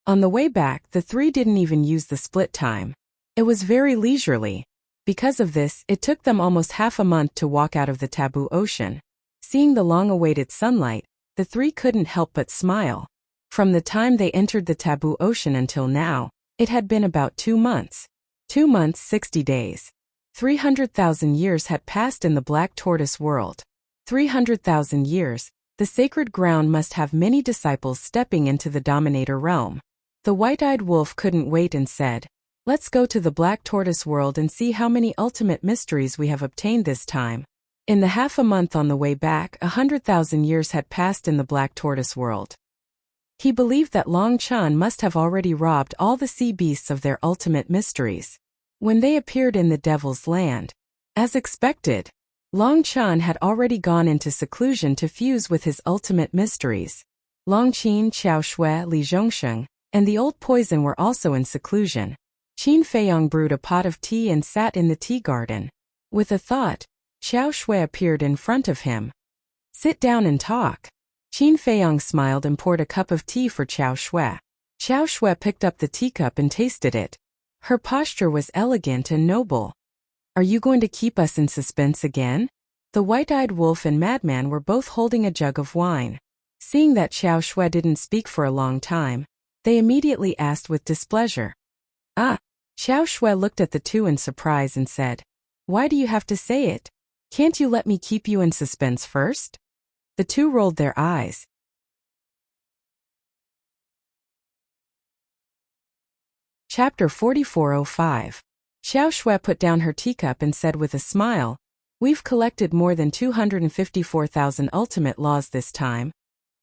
On the way back, the 3 didn't even use the split time. It was very leisurely. Because of this, it took them almost half a month to walk out of the taboo ocean. Seeing the long-awaited sunlight, the 3 couldn't help but smile. From the time they entered the taboo ocean until now, it had been about 2 months. 2 months, 60 days. 300,000 years had passed in the Black Tortoise world. 300,000 years, the sacred ground must have many disciples stepping into the Dominator realm. The white-eyed wolf couldn't wait and said, let's go to the Black Tortoise world and see how many ultimate mysteries we have obtained this time. In the half a month on the way back, 100,000 years had passed in the Black Tortoise world. He believed that Long Chan must have already robbed all the sea beasts of their ultimate mysteries. When they appeared in the Devil's Land, as expected, Long Chan had already gone into seclusion to fuse with his ultimate mysteries. Long Qin, Xiao Shui, Li Zhongsheng, and the old poison were also in seclusion. Qin Feiyang brewed a pot of tea and sat in the tea garden. With a thought, Xiao Shui appeared in front of him. Sit down and talk. Qin Feiyang smiled and poured a cup of tea for Xiao Shui. Xiao Shui picked up the teacup and tasted it. Her posture was elegant and noble. Are you going to keep us in suspense again? The white-eyed wolf and madman were both holding a jug of wine. Seeing that Xiao Shui didn't speak for a long time, they immediately asked with displeasure. Ah! Xiao Shui looked at the two in surprise and said, "Why do you have to say it? Can't you let me keep you in suspense first?" The two rolled their eyes. Chapter 4405. Xiao Shui put down her teacup and said with a smile, "We've collected more than 254,000 ultimate laws this time."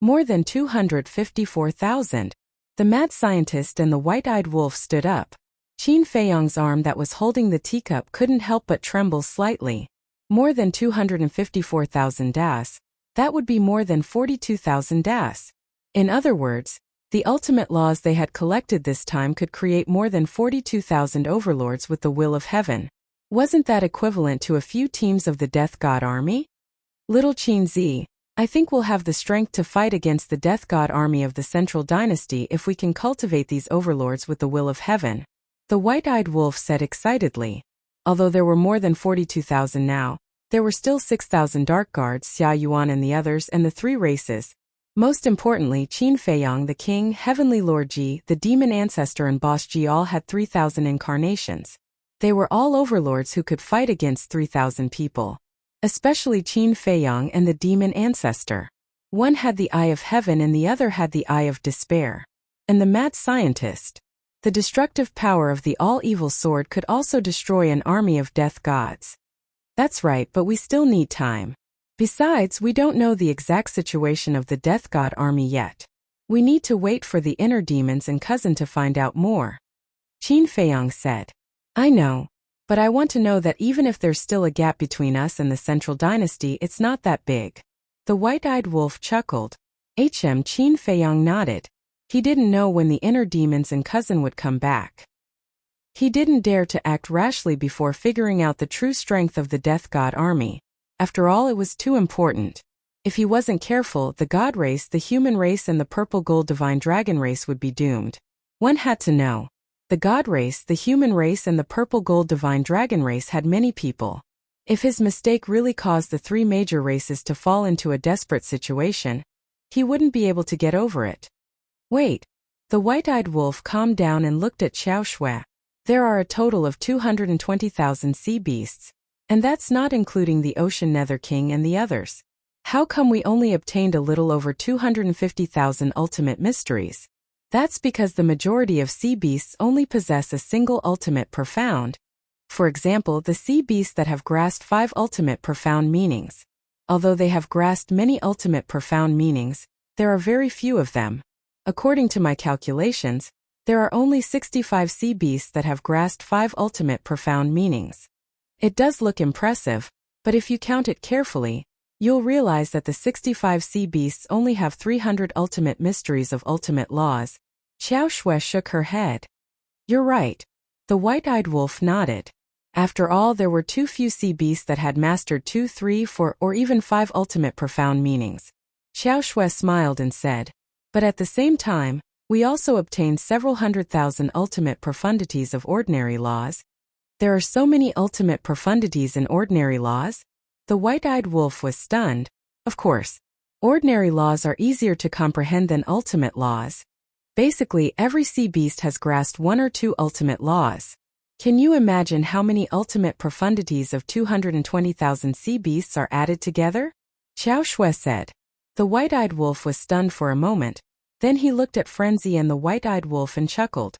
More than 254,000. The mad scientist and the white-eyed wolf stood up. Qin Feiyang's arm that was holding the teacup couldn't help but tremble slightly. More than 254,000 das. That would be more than 42,000 das. In other words, the ultimate laws they had collected this time could create more than 42,000 overlords with the will of heaven. Wasn't that equivalent to a few teams of the Death God army? Little Qin Zi, I think we'll have the strength to fight against the Death God army of the Central Dynasty if we can cultivate these overlords with the will of heaven. The white-eyed wolf said excitedly. Although there were more than 42,000 now, there were still 6,000 dark guards, Xia Yuan and the others, and the three races. Most importantly, Qin Feiyang, the king, Heavenly Lord Ji, the demon ancestor, and boss Ji all had 3,000 incarnations. They were all overlords who could fight against 3,000 people. Especially Qin Feiyang and the demon ancestor. One had the eye of heaven and the other had the eye of despair. And the mad scientist. The destructive power of the all-evil sword could also destroy an army of death gods. That's right, but we still need time. Besides, we don't know the exact situation of the death god army yet. We need to wait for the inner demons and cousin to find out more. Qin Feiyang said. I know. But I want to know that even if there's still a gap between us and the Central Dynasty, it's not that big. The white-eyed wolf chuckled. Qin Feiyang nodded. He didn't know when the inner demons and cousin would come back. He didn't dare to act rashly before figuring out the true strength of the Death God army. After all, it was too important. If he wasn't careful, the God race, the human race, and the purple gold divine dragon race would be doomed. One had to know. The God race, the human race, and the purple gold divine dragon race had many people. If his mistake really caused the three major races to fall into a desperate situation, he wouldn't be able to get over it. Wait. The white-eyed wolf calmed down and looked at Xiao Shui. There are a total of 220,000 sea beasts, and that's not including the ocean nether king and the others. How come we only obtained a little over 250,000 ultimate mysteries? That's because the majority of sea beasts only possess a single ultimate profound. For example, the sea beasts that have grasped 5 ultimate profound meanings. Although they have grasped many ultimate profound meanings, there are very few of them. According to my calculations, there are only 65 sea beasts that have grasped 5 ultimate profound meanings. It does look impressive, but if you count it carefully, you'll realize that the 65 sea beasts only have 300 ultimate mysteries of ultimate laws. Xiao Shui shook her head. You're right. The white-eyed wolf nodded. After all, there were too few sea beasts that had mastered 2, 3, 4, or even 5 ultimate profound meanings. Xiao Shui smiled and said, but at the same time, we also obtained several 100,000 ultimate profundities of ordinary laws. There are so many ultimate profundities in ordinary laws? The white-eyed wolf was stunned. Of course, ordinary laws are easier to comprehend than ultimate laws. Basically, every sea beast has grasped 1 or 2 ultimate laws. Can you imagine how many ultimate profundities of 220,000 sea beasts are added together? Xiao Shui said. The white-eyed wolf was stunned for a moment. Then he looked at Frenzy and the white-eyed wolf and chuckled.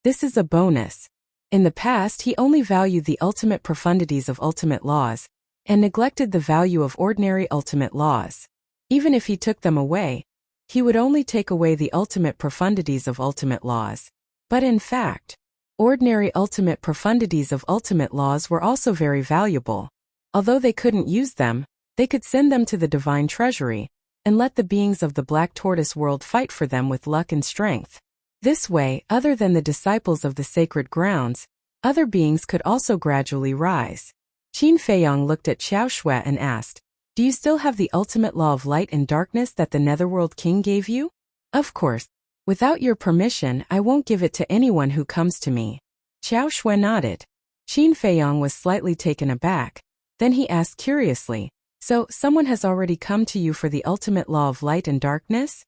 This is a bonus. In the past, he only valued the ultimate profundities of ultimate laws, and neglected the value of ordinary ultimate laws. Even if he took them away, he would only take away the ultimate profundities of ultimate laws. But in fact, ordinary ultimate profundities of ultimate laws were also very valuable. Although they couldn't use them, they could send them to the divine treasury, and let the beings of the Black Tortoise world fight for them with luck and strength. This way, other than the disciples of the sacred grounds, other beings could also gradually rise. Qin Feiyang looked at Xiao Shui and asked, do you still have the ultimate law of light and darkness that the Netherworld King gave you? Of course. Without your permission, I won't give it to anyone who comes to me. Xiao Shui nodded. Qin Feiyang was slightly taken aback. Then he asked curiously, "So, someone has already come to you for the ultimate law of light and darkness?"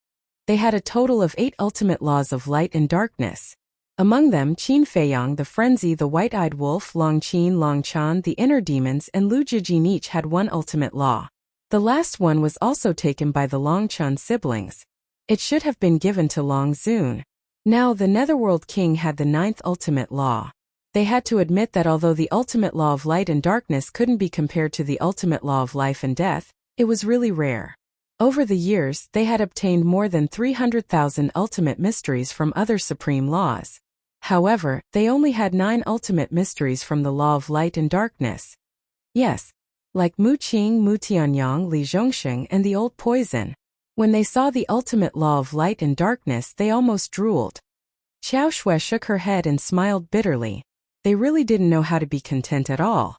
They had a total of 8 ultimate laws of light and darkness. Among them, Qin Feiyang, the Frenzy, the White-Eyed Wolf, Long Qin, Long Chan, the Inner Demons, and Lu Jijin each had one ultimate law. The last one was also taken by the Long Chan siblings. It should have been given to Long Zun. Now, the Netherworld King had the 9th ultimate law. They had to admit that although the ultimate law of light and darkness couldn't be compared to the ultimate law of life and death, it was really rare. Over the years, they had obtained more than 300,000 ultimate mysteries from other supreme laws. However, they only had 9 ultimate mysteries from the law of light and darkness. Yes, like Mu Qing, Mu Tianyang, Li Zhongsheng, and the Old Poison. When they saw the ultimate law of light and darkness, they almost drooled. Xiao Shui shook her head and smiled bitterly. They really didn't know how to be content at all.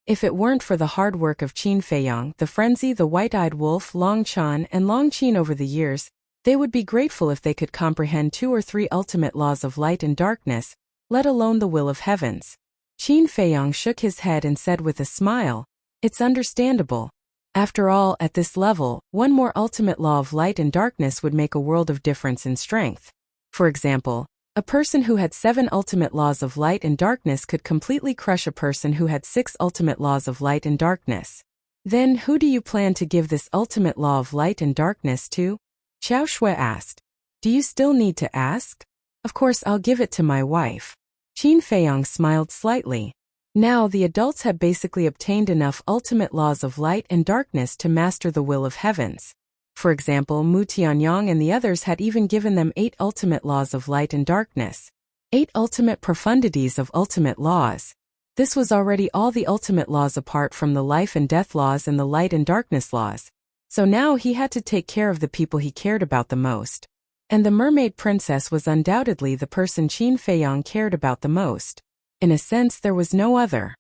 If it weren't for the hard work of Qin Feiyang, the Frenzy, the White-Eyed Wolf, Long Chan, and Long Qin over the years, they would be grateful if they could comprehend 2 or 3 ultimate laws of light and darkness, let alone the will of heavens. Qin Feiyang shook his head and said with a smile, "It's understandable. After all, at this level, one more ultimate law of light and darkness would make a world of difference in strength. For example, a person who had 7 ultimate laws of light and darkness could completely crush a person who had 6 ultimate laws of light and darkness. Then, who do you plan to give this ultimate law of light and darkness to?" Xiao Shui asked. "Do you still need to ask?" "Of course, I'll give it to my wife." Qin Feiyang smiled slightly. Now the adults had basically obtained enough ultimate laws of light and darkness to master the will of heavens. For example, Mu Tianyang and the others had even given them 8 ultimate laws of light and darkness. 8 ultimate profundities of ultimate laws. This was already all the ultimate laws apart from the life and death laws and the light and darkness laws. So now he had to take care of the people he cared about the most. And the mermaid princess was undoubtedly the person Qin Feiyang cared about the most. In a sense, there was no other.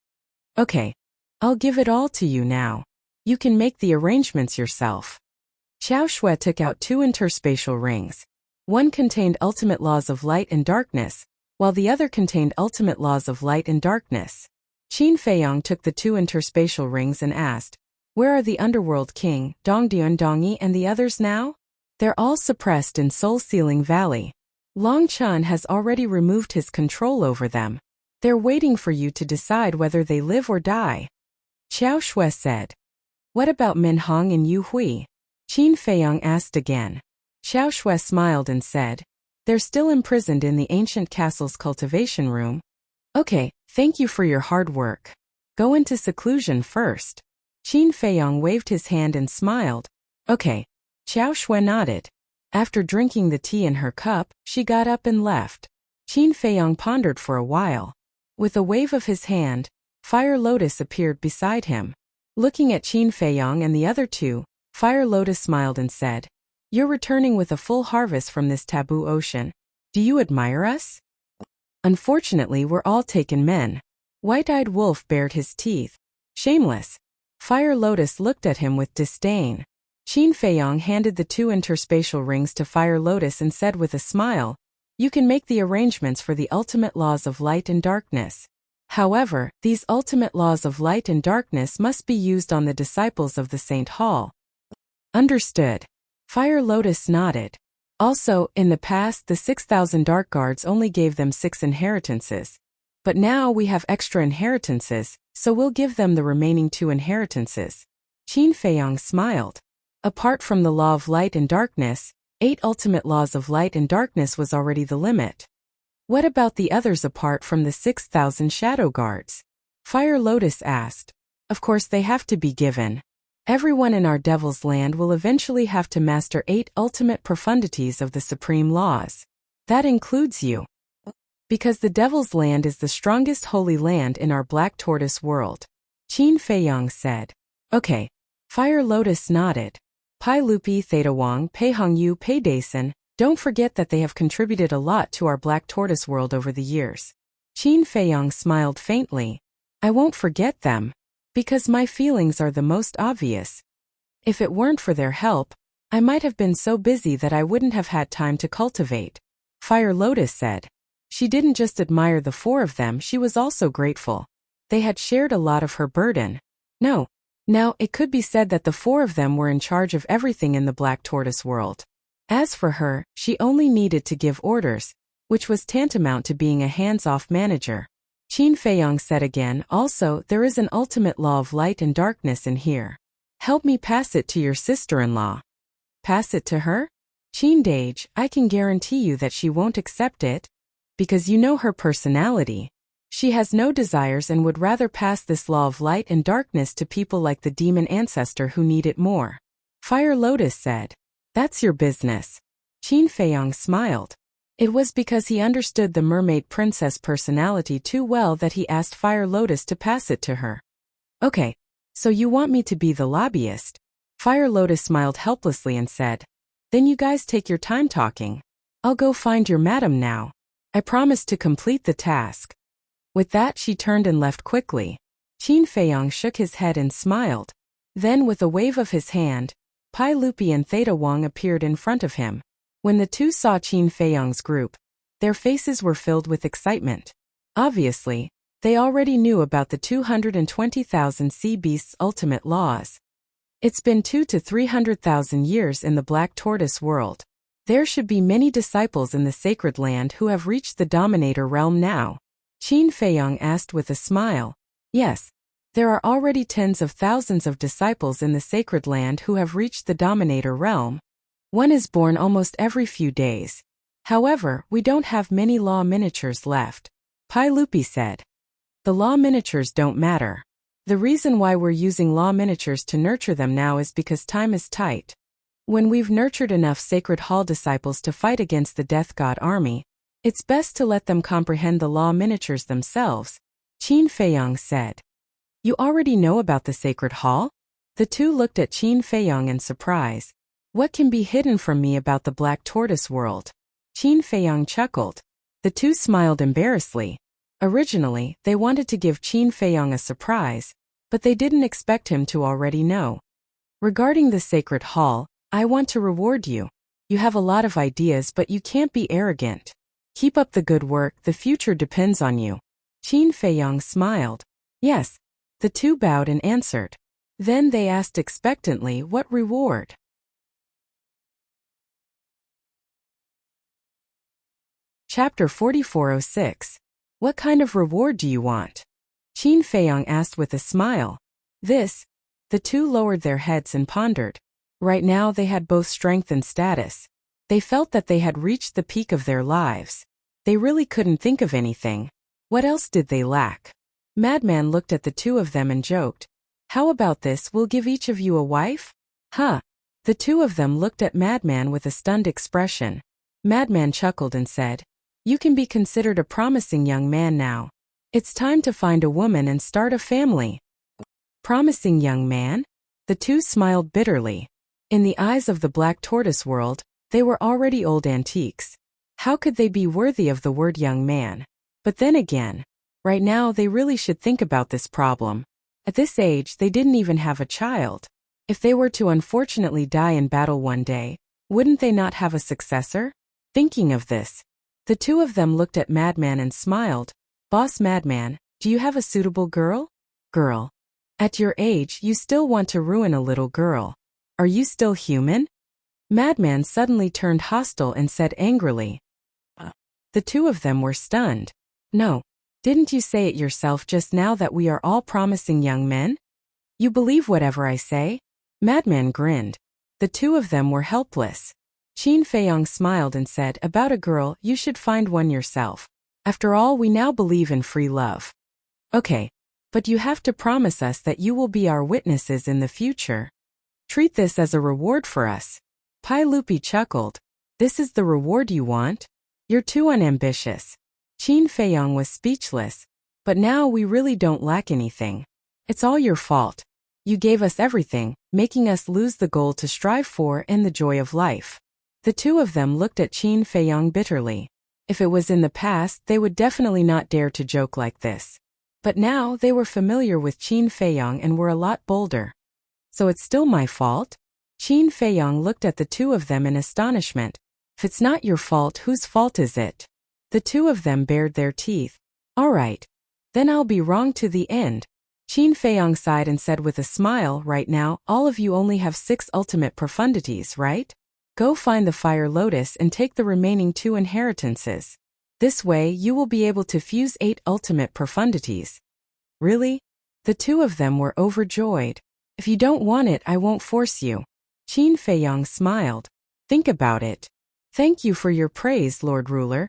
"Okay, I'll give it all to you now. You can make the arrangements yourself." Xiao Shui took out 2 interspatial rings. One contained ultimate laws of light and darkness, while the other contained ultimate laws of light and darkness. Qin Feiyang took the 2 interspatial rings and asked, "Where are the Underworld King, Dongdian Dongyi, and the others now?" "They're all suppressed in Soul Sealing Valley. Long Chan has already removed his control over them. They're waiting for you to decide whether they live or die." Xiao Shui said. "What about Min Hong and Yu Hui?" Qin Feiyang asked again. Xiao Shui smiled and said, "They're still imprisoned in the ancient castle's cultivation room." "Okay, thank you for your hard work. Go into seclusion first." Qin Feiyang waved his hand and smiled. "Okay." Xiao Shui nodded. After drinking the tea in her cup, she got up and left. Qin Feiyang pondered for a while. With a wave of his hand, Fire Lotus appeared beside him. Looking at Qin Feiyang and the other 2, Fire Lotus smiled and said, "You're returning with a full harvest from this taboo ocean. Do you admire us?" "Unfortunately, we're all taken men." White-Eyed Wolf bared his teeth. "Shameless." Fire Lotus looked at him with disdain. Qin Feiyang handed the 2 interspatial rings to Fire Lotus and said with a smile, "You can make the arrangements for the ultimate laws of light and darkness. However, these ultimate laws of light and darkness must be used on the disciples of the Saint Hall." "Understood." Fire Lotus nodded. "Also, in the past, the 6,000 Dark Guards only gave them 6 inheritances. But now we have extra inheritances, so we'll give them the remaining 2 inheritances." Qin Feiyang smiled. Apart from the law of light and darkness, 8 ultimate laws of light and darkness was already the limit. What about the others apart from the 6,000 Shadow Guards? Fire Lotus asked. Of course they have to be given. Everyone in our Devil's Land will eventually have to master 8 ultimate profundities of the supreme laws. That includes you. Because the Devil's Land is the strongest holy land in our Black Tortoise world. Qin Feiyang said. Okay. Fire Lotus nodded. Pai Lupi, Theta Wang, Pei Hongyu, Pei Dason, don't forget that they have contributed a lot to our Black Tortoise world over the years. Qin Feiyang smiled faintly. I won't forget them. Because my feelings are the most obvious. If it weren't for their help, I might have been so busy that I wouldn't have had time to cultivate. Fire Lotus said. She didn't just admire the four of them, she was also grateful. They had shared a lot of her burden. No. Now, it could be said that the four of them were in charge of everything in the Black Tortoise world. As for her, she only needed to give orders, which was tantamount to being a hands-off manager. Qin Feiyong said again, also, there is an ultimate law of light and darkness in here. Help me pass it to your sister-in-law. Pass it to her? Qin Dage, I can guarantee you that she won't accept it. Because you know her personality. She has no desires and would rather pass this law of light and darkness to people like the demon ancestor who need it more. Fire Lotus said. That's your business. Qin Feiyong smiled. It was because he understood the mermaid princess personality too well that he asked Fire Lotus to pass it to her. Okay, so you want me to be the lobbyist? Fire Lotus smiled helplessly and said, then you guys take your time talking. I'll go find your madam now. I promise to complete the task. With that she turned and left quickly. Qin Feiyong shook his head and smiled. Then with a wave of his hand, Pai Lupi and Theta Wang appeared in front of him. When the two saw Qin Feiyong's group, their faces were filled with excitement. Obviously, they already knew about the 220,000 sea beasts' ultimate laws. It's been 200,000 to 300,000 years in the Black Tortoise world. There should be many disciples in the sacred land who have reached the Dominator realm now. Qin Feiyong asked with a smile. Yes, there are already tens of thousands of disciples in the sacred land who have reached the Dominator realm. One is born almost every few days. However, we don't have many law miniatures left. Pai Lupi said. The law miniatures don't matter. The reason why we're using law miniatures to nurture them now is because time is tight. When we've nurtured enough Sacred Hall disciples to fight against the Death God army, it's best to let them comprehend the law miniatures themselves, Qin Feiyong said. You already know about the Sacred Hall? The two looked at Qin Feiyong in surprise. What can be hidden from me about the Black Tortoise world? Qin Feiyong chuckled. The two smiled embarrassedly. Originally, they wanted to give Qin Feiyong a surprise, but they didn't expect him to already know. Regarding the Sacred Hall, I want to reward you. You have a lot of ideas, but you can't be arrogant. Keep up the good work, the future depends on you. Qin Feiyong smiled. Yes. The two bowed and answered. Then they asked expectantly, what reward? Chapter 4406. What kind of reward do you want? Qin Feiyong asked with a smile. This. The two lowered their heads and pondered. Right now they had both strength and status. They felt that they had reached the peak of their lives. They really couldn't think of anything. What else did they lack? Madman looked at the two of them and joked. How about this, we'll give each of you a wife? Huh. The two of them looked at Madman with a stunned expression. Madman chuckled and said, you can be considered a promising young man now. It's time to find a woman and start a family. Promising young man? The two smiled bitterly. In the eyes of the Black Tortoise world, they were already old antiques. How could they be worthy of the word young man? But then again, right now they really should think about this problem. At this age they didn't even have a child. If they were to unfortunately die in battle one day, wouldn't they not have a successor? Thinking of this, the two of them looked at Madman and smiled. Boss Madman, do you have a suitable girl? Girl. At your age you still want to ruin a little girl. Are you still human? Madman suddenly turned hostile and said angrily. The two of them were stunned. No. Didn't you say it yourself just now that we are all promising young men? You believe whatever I say? Madman grinned. The two of them were helpless. Qin Feiyong smiled and said, about a girl, you should find one yourself. After all, we now believe in free love. Okay. But you have to promise us that you will be our witnesses in the future. Treat this as a reward for us. Pai Lupi chuckled. This is the reward you want? You're too unambitious. Qin Feiyong was speechless. But now we really don't lack anything. It's all your fault. You gave us everything, making us lose the goal to strive for and the joy of life. The two of them looked at Qin Feiyong bitterly. If it was in the past, they would definitely not dare to joke like this. But now they were familiar with Qin Feiyong and were a lot bolder. So it's still my fault? Qin Feiyong looked at the two of them in astonishment. If it's not your fault, whose fault is it? The two of them bared their teeth. All right. Then I'll be wrong to the end. Qin Feiyong sighed and said with a smile, right now, all of you only have 6 ultimate profundities, right? Go find the fire lotus and take the remaining 2 inheritances. This way you will be able to fuse 8 ultimate profundities. Really? The two of them were overjoyed. If you don't want it, I won't force you. Qin Feiyong smiled. Think about it. Thank you for your praise, Lord Ruler.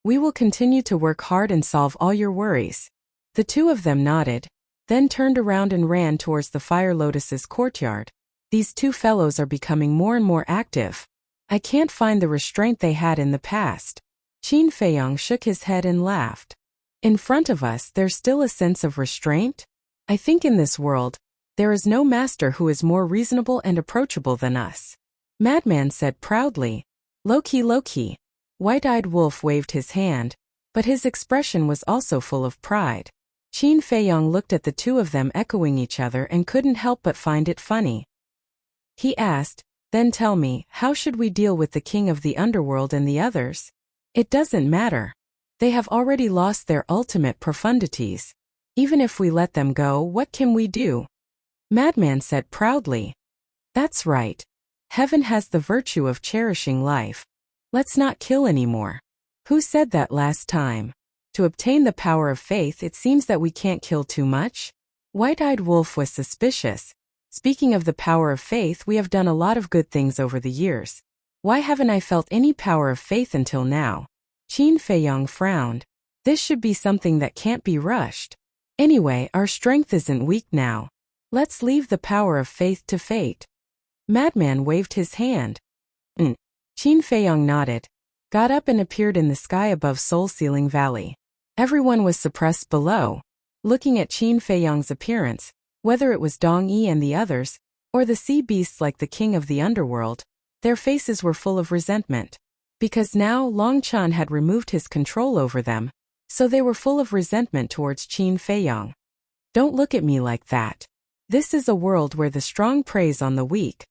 We will continue to work hard and solve all your worries. The two of them nodded, then turned around and ran towards the Fire Lotus's courtyard. These two fellows are becoming more and more active. I can't find the restraint they had in the past. Qin Feiyong shook his head and laughed. In front of us, there's still a sense of restraint? I think in this world, there is no master who is more reasonable and approachable than us. Madman said proudly. Low-key, low-key. White-eyed Wolf waved his hand, but his expression was also full of pride. Qin Feiyong looked at the two of them echoing each other and couldn't help but find it funny. He asked, then tell me, how should we deal with the king of the underworld and the others? It doesn't matter. They have already lost their ultimate profundities. Even if we let them go, what can we do? Madman said proudly. That's right. Heaven has the virtue of cherishing life. Let's not kill anymore. Who said that last time? To obtain the power of faith, it seems that we can't kill too much. White-eyed Wolf was suspicious. Speaking of the power of faith, we have done a lot of good things over the years. Why haven't I felt any power of faith until now? Qin Feiyong frowned. This should be something that can't be rushed. Anyway, our strength isn't weak now. Let's leave the power of faith to fate. Madman waved his hand. Qin Feiyong nodded, got up and appeared in the sky above Soul Ceiling Valley. Everyone was suppressed below, looking at Qin Feiyong's appearance, whether it was Dong Yi and the others, or the sea beasts like the king of the underworld. Their faces were full of resentment. Because now Long Chan had removed his control over them, so they were full of resentment towards Qin Feiyong. Don't look at me like that. This is a world where the strong preys on the weak.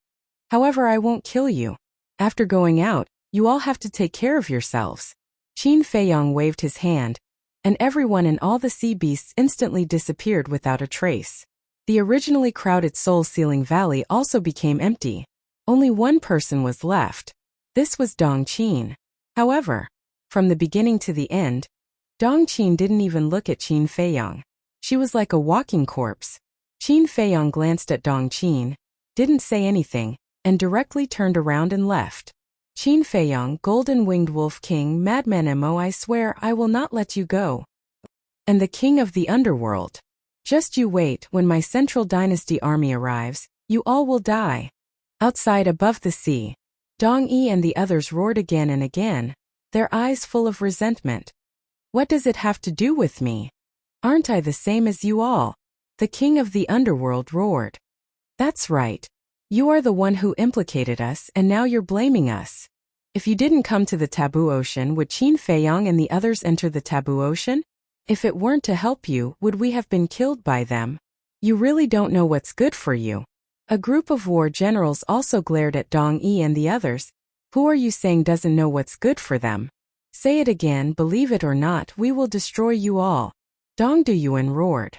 However, I won't kill you. After going out, you all have to take care of yourselves. Qin Feiyong waved his hand, and everyone and all the sea beasts instantly disappeared without a trace. The originally crowded Soul Ceiling Valley also became empty. Only one person was left. This was Dong Qin. However, from the beginning to the end, Dong Qin didn't even look at Qin Feiyong. She was like a walking corpse. Qin Feiyong glanced at Dong Qin, didn't say anything, and directly turned around and left. Qin Feiyong, Golden-Winged Wolf King, Madman Mo, I swear I will not let you go. And the king of the underworld. Just you wait, when my Central Dynasty army arrives, you all will die. Outside above the sea, Dong Yi and the others roared again and again, their eyes full of resentment. What does it have to do with me? Aren't I the same as you all? The king of the underworld roared. That's right. You are the one who implicated us and now you're blaming us. If you didn't come to the Taboo Ocean, would Qin Feiyong and the others enter the Taboo Ocean? If it weren't to help you, would we have been killed by them? You really don't know what's good for you. A group of war generals also glared at Dong Yi and the others. Who are you saying doesn't know what's good for them? Say it again, believe it or not, we will destroy you all. Dong Duyuan roared.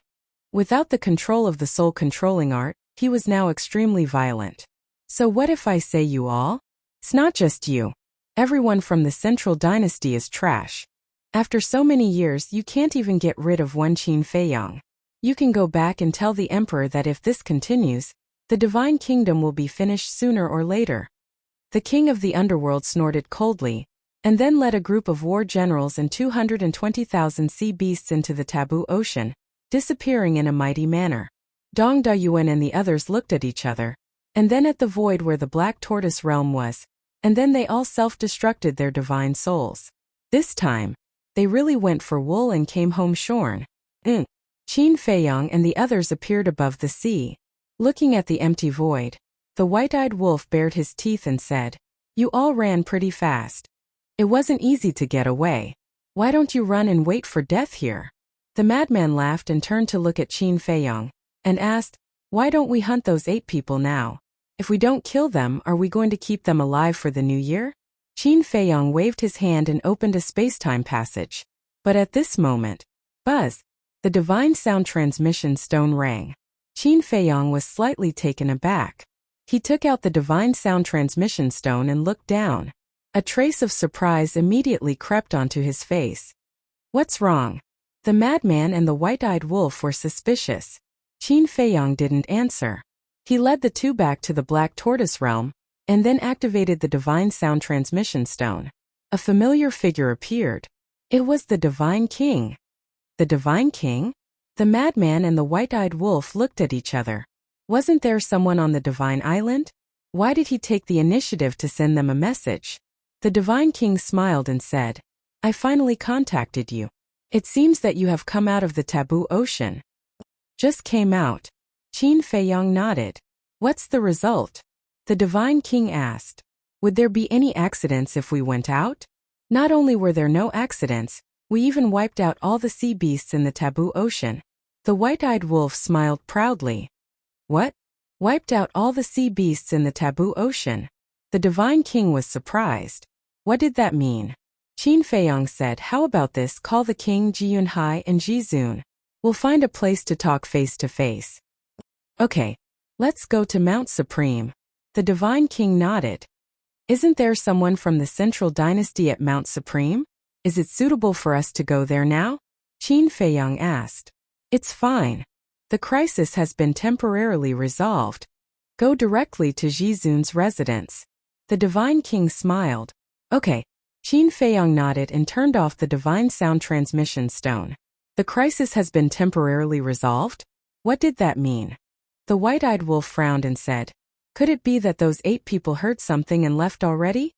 Without the control of the soul controlling art, he was now extremely violent. So what if I say you all? It's not just you. Everyone from the Central Dynasty is trash. After so many years, you can't even get rid of one Qin Feiyong. You can go back and tell the emperor that if this continues, the divine kingdom will be finished sooner or later. The king of the underworld snorted coldly, and then led a group of war generals and 220,000 sea beasts into the Taboo Ocean, disappearing in a mighty manner. Dong Dayuan and the others looked at each other, and then at the void where the Black Tortoise realm was, and then they all self-destructed their divine souls. This time, they really went for wool and came home shorn. Qin Feiyong and the others appeared above the sea. Looking at the empty void, the white-eyed wolf bared his teeth and said, "You all ran pretty fast. It wasn't easy to get away. Why don't you run and wait for death here?" The madman laughed and turned to look at Qin Feiyong, and asked, "Why don't we hunt those 8 people now? If we don't kill them, are we going to keep them alive for the new year?" Qin Feiyong waved his hand and opened a space-time passage. But at this moment, buzz! The divine sound transmission stone rang. Qin Feiyong was slightly taken aback. He took out the divine sound transmission stone and looked down. A trace of surprise immediately crept onto his face. What's wrong? The madman and the white-eyed wolf were suspicious. Qin Feiyong didn't answer. He led the two back to the Black Tortoise realm, and then activated the divine sound transmission stone. A familiar figure appeared. It was the Divine King. The Divine King? The madman and the white-eyed wolf looked at each other. Wasn't there someone on the Divine Island? Why did he take the initiative to send them a message? The Divine King smiled and said, I finally contacted you. It seems that you have come out of the taboo ocean. Just came out. Qin Feiyong nodded. What's the result? The Divine King asked. Would there be any accidents if we went out? Not only were there no accidents, we even wiped out all the sea beasts in the taboo ocean. The white-eyed wolf smiled proudly. What? Wiped out all the sea beasts in the taboo ocean? The Divine King was surprised. What did that mean? Qin Feiyong said, how about this, call the king Jiyunhai and Jizun. We'll find a place to talk face to face. Okay. Let's go to Mount Supreme. The Divine King nodded. Isn't there someone from the Central Dynasty at Mount Supreme? Is it suitable for us to go there now? Qin Feiyong asked. It's fine. The crisis has been temporarily resolved. Go directly to Jizun's residence. The Divine King smiled. Okay. Qin Feiyong nodded and turned off the divine sound transmission stone. The crisis has been temporarily resolved? What did that mean? The white-eyed wolf frowned and said, could it be that those 8 people heard something and left already?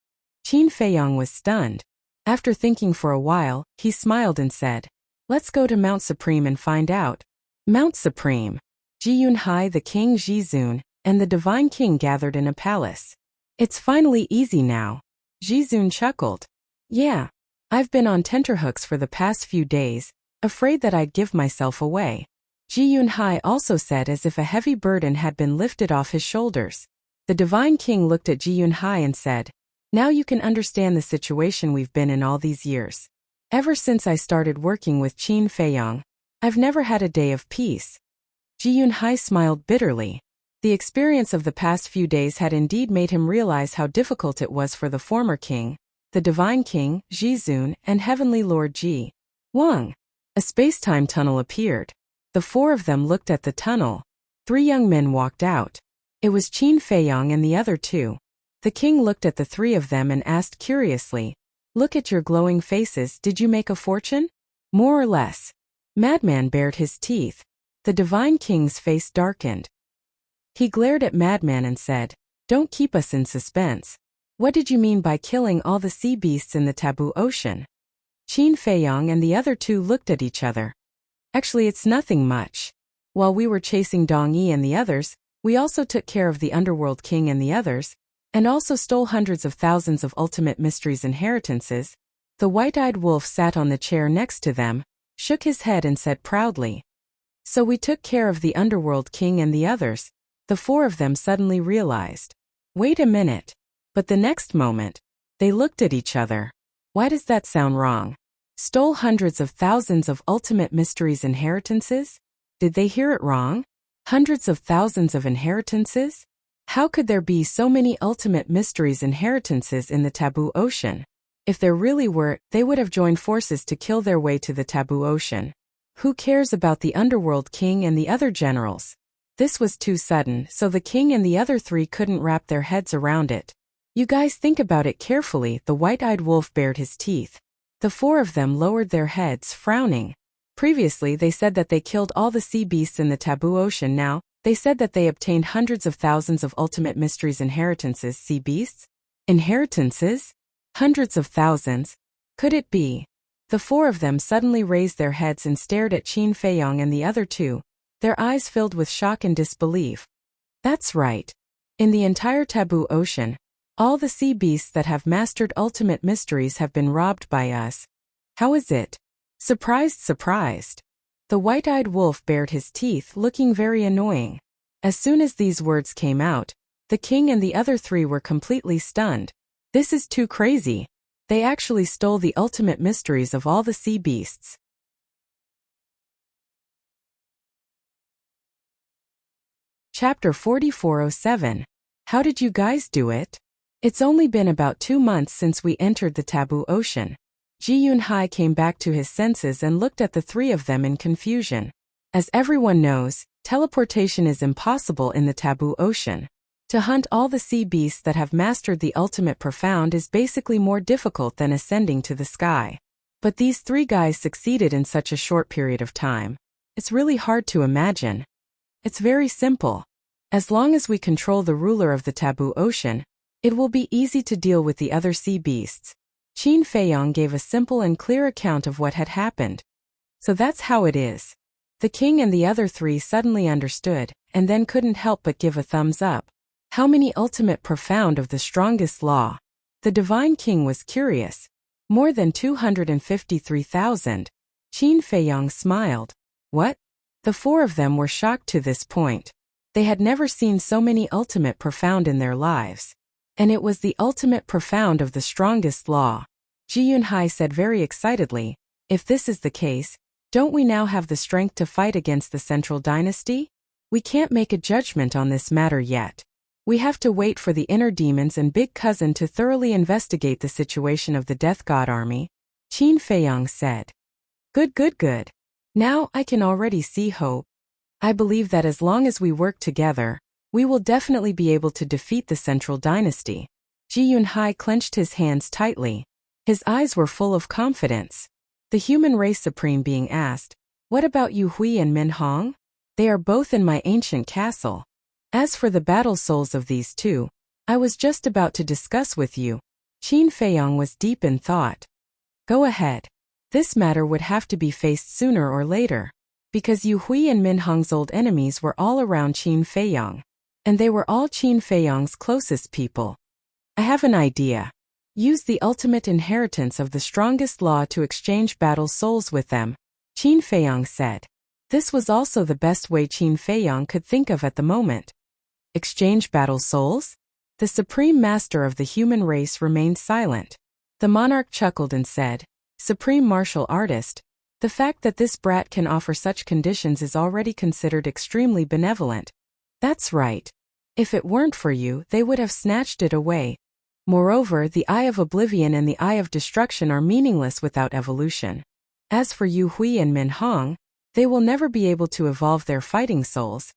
Qin Feiyong was stunned. After thinking for a while, he smiled and said, let's go to Mount Supreme and find out. Mount Supreme. Jiyunhai, the king Jizun, and the Divine King gathered in a palace. It's finally easy now. Jizun chuckled. Yeah. I've been on tenterhooks for the past few days, afraid that I'd give myself away. Jiyunhai also said as if a heavy burden had been lifted off his shoulders. The Divine King looked at Jiyunhai and said, now you can understand the situation we've been in all these years. Ever since I started working with Qin Feiyong, I've never had a day of peace. Jiyunhai smiled bitterly. The experience of the past few days had indeed made him realize how difficult it was for the former king, the Divine King, Jizun, and Heavenly Lord Ji. Wang. A space-time tunnel appeared. The 4 of them looked at the tunnel. 3 young men walked out. It was Qin Feiyong and the other 2. The king looked at the 3 of them and asked curiously, look at your glowing faces, did you make a fortune? More or less. Madman bared his teeth. The Divine King's face darkened. He glared at Madman and said, don't keep us in suspense. What did you mean by killing all the sea beasts in the taboo ocean? Qin Feiyong and the other 2 looked at each other. Actually, it's nothing much. While we were chasing Dong Yi and the others, we also took care of the Underworld King and the others, and also stole hundreds of thousands of Ultimate Mysteries inheritances. The white-eyed wolf sat on the chair next to them, shook his head and said proudly. So we took care of the Underworld King and the others. The 4 of them suddenly realized. Wait a minute. But the next moment, they looked at each other. Why does that sound wrong? Stole hundreds of thousands of Ultimate Mysteries inheritances? Did they hear it wrong? Hundreds of thousands of inheritances? How could there be so many Ultimate Mysteries inheritances in the taboo ocean? If there really were, they would have joined forces to kill their way to the taboo ocean. Who cares about the Underworld King and the other generals? This was too sudden, so the king and the other 3 couldn't wrap their heads around it. You guys think about it carefully, the white-eyed wolf bared his teeth. The 4 of them lowered their heads, frowning. Previously they said that they killed all the sea beasts in the taboo ocean. Now, they said that they obtained hundreds of thousands of Ultimate Mysteries inheritances. Sea beasts? Inheritances? Hundreds of thousands? Could it be? The 4 of them suddenly raised their heads and stared at Qin Feiyong and the other 2, their eyes filled with shock and disbelief. That's right. In the entire taboo ocean, all the sea beasts that have mastered Ultimate Mysteries have been robbed by us. How is it? Surprised. The white-eyed wolf bared his teeth, looking very annoying. As soon as these words came out, the king and the other 3 were completely stunned. This is too crazy. They actually stole the ultimate mysteries of all the sea beasts. Chapter 4407. How did you guys do it? It's only been about 2 months since we entered the taboo ocean. Ji Yunhai came back to his senses and looked at the three of them in confusion. As everyone knows, teleportation is impossible in the taboo ocean. To hunt all the sea beasts that have mastered the ultimate profound is basically more difficult than ascending to the sky. But these three guys succeeded in such a short period of time. It's really hard to imagine. It's very simple. As long as we control the ruler of the taboo ocean, it will be easy to deal with the other sea beasts. Qin Feiyong gave a simple and clear account of what had happened. So that's how it is. The king and the other three suddenly understood, and then couldn't help but give a thumbs up. How many ultimate profound of the strongest law? The divine king was curious. More than 253,000. Qin Feiyong smiled. What? The four of them were shocked to this point. They had never seen so many ultimate profound in their lives. And it was the ultimate profound of the strongest law. Ji Yunhai said very excitedly, if this is the case, don't we now have the strength to fight against the central dynasty? We can't make a judgment on this matter yet. We have to wait for the inner demons and big cousin to thoroughly investigate the situation of the Death God army. Qin Feiyong said. Good. Now I can already see hope. I believe that as long as we work together, we will definitely be able to defeat the central dynasty. Ji Yunhai clenched his hands tightly. His eyes were full of confidence. The human race supreme being asked, what about Yu Hui and Min Hong? They are both in my ancient castle. As for the battle souls of these two, I was just about to discuss with you. Qin Feiyong was deep in thought. Go ahead. This matter would have to be faced sooner or later. Because Yu Hui and Min Hong's old enemies were all around Qin Feiyong. And they were all Qin Feiyong's closest people. I have an idea. Use the ultimate inheritance of the strongest law to exchange battle souls with them, Qin Feiyong said. This was also the best way Qin Feiyong could think of at the moment. Exchange battle souls? The supreme master of the human race remained silent. The monarch chuckled and said, Supreme martial artist, the fact that this brat can offer such conditions is already considered extremely benevolent. That's right. If it weren't for you, they would have snatched it away. Moreover, the Eye of Oblivion and the Eye of Destruction are meaningless without evolution. As for Yu Hui and Min Hong, they will never be able to evolve their fighting souls.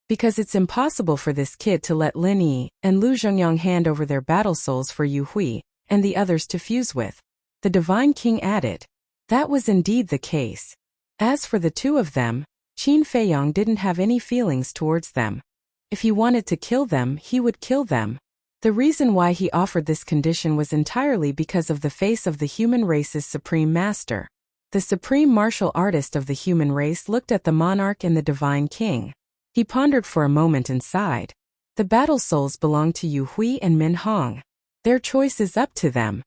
Because it's impossible for this kid to let Lin Yi and Lu Zhongyang hand over their battle souls for Yu Hui and the others to fuse with. The Divine King added. That was indeed the case. As for the two of them, Qin Feiyong didn't have any feelings towards them. If he wanted to kill them, he would kill them. The reason why he offered this condition was entirely because of the face of the human race's supreme master. The supreme martial artist of the human race looked at the monarch and the divine king. He pondered for a moment and sighed. The battle souls belong to Yu Hui and Min Hong. Their choice is up to them.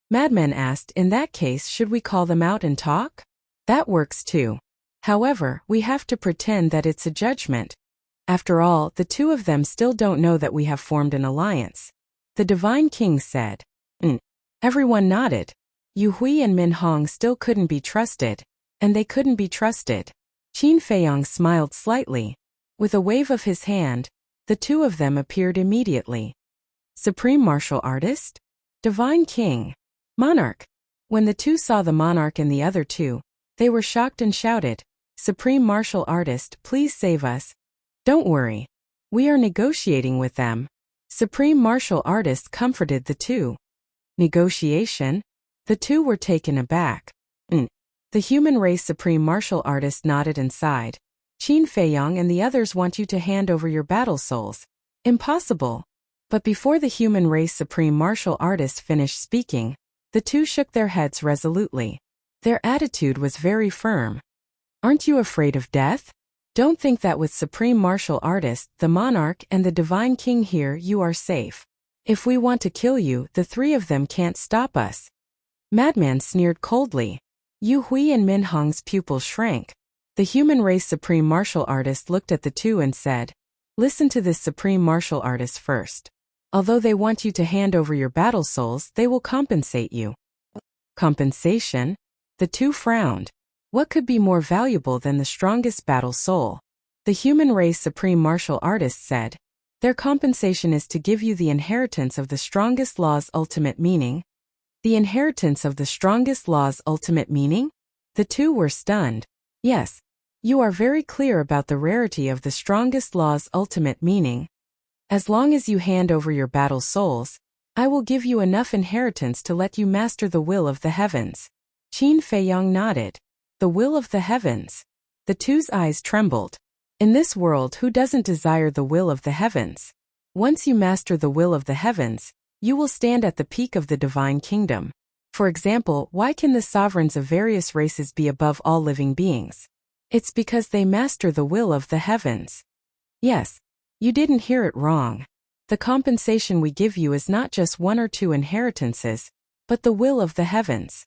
Madman asked, in that case, should we call them out and talk? That works too. However, we have to pretend that it's a judgment. After all, the two of them still don't know that we have formed an alliance. The Divine King said. Everyone nodded. Yu Hui and Min Hong still couldn't be trusted. And they couldn't be trusted. Qin Feiyong smiled slightly. With a wave of his hand, the two of them appeared immediately. Supreme Martial Artist? Divine King. Monarch. When the two saw the monarch and the other two, they were shocked and shouted, Supreme Martial Artist, please save us. Don't worry. We are negotiating with them. Supreme Martial Artist comforted the two. Negotiation? The two were taken aback. The human race Supreme Martial Artist nodded and sighed. Qin Feiyong and the others want you to hand over your battle souls. Impossible. But before the human race Supreme Martial Artist finished speaking, the two shook their heads resolutely. Their attitude was very firm. Aren't you afraid of death? Don't think that with Supreme Martial Artist, the Monarch, and the Divine King here you are safe. If we want to kill you, the three of them can't stop us. Madman sneered coldly. Yu Hui and Min Hong's pupils shrank. The human race Supreme Martial Artist looked at the two and said, Listen to this Supreme Martial Artist first. Although they want you to hand over your battle souls, they will compensate you. Compensation? The two frowned. What could be more valuable than the strongest battle soul? The human race supreme martial artist said, their compensation is to give you the inheritance of the strongest law's ultimate meaning. The inheritance of the strongest law's ultimate meaning? The two were stunned. Yes, you are very clear about the rarity of the strongest law's ultimate meaning. As long as you hand over your battle souls, I will give you enough inheritance to let you master the will of the heavens. Qin Feiyang nodded. The will of the heavens. The two's eyes trembled. In this world, who doesn't desire the will of the heavens? Once you master the will of the heavens, you will stand at the peak of the divine kingdom. For example, why can the sovereigns of various races be above all living beings? It's because they master the will of the heavens. Yes, you didn't hear it wrong. The compensation we give you is not just one or two inheritances, but the will of the heavens.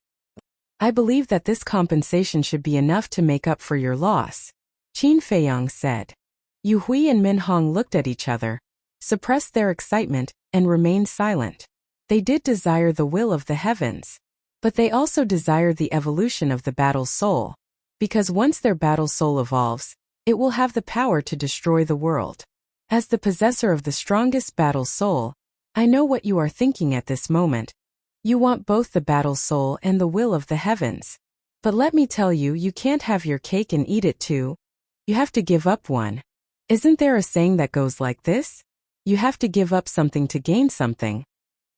I believe that this compensation should be enough to make up for your loss, Qin Feiyang said. Yu Hui and Min Hong looked at each other, suppressed their excitement, and remained silent. They did desire the will of the heavens, but they also desired the evolution of the battle soul, because once their battle soul evolves, it will have the power to destroy the world. As the possessor of the strongest battle soul, I know what you are thinking at this moment. You want both the battle soul and the will of the heavens. But let me tell you, you can't have your cake and eat it too. You have to give up one. Isn't there a saying that goes like this? You have to give up something to gain something.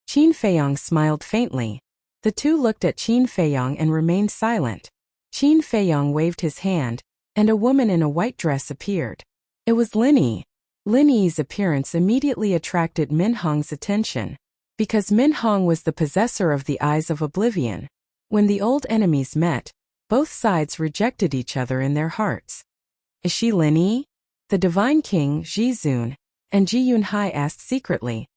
Qin Feiyang smiled faintly. The two looked at Qin Feiyang and remained silent. Qin Feiyang waved his hand, and a woman in a white dress appeared. It was Lin Yi. Lin Yi's appearance immediately attracted Min Hong's attention, because Min Hong was the possessor of the Eyes of Oblivion. When the old enemies met, both sides rejected each other in their hearts. Is she Lin Yi? The divine king, Zhizun, and Ji Yunhai asked secretly.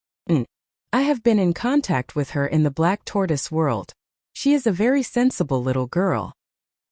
I have been in contact with her in the Black Tortoise world. She is a very sensible little girl.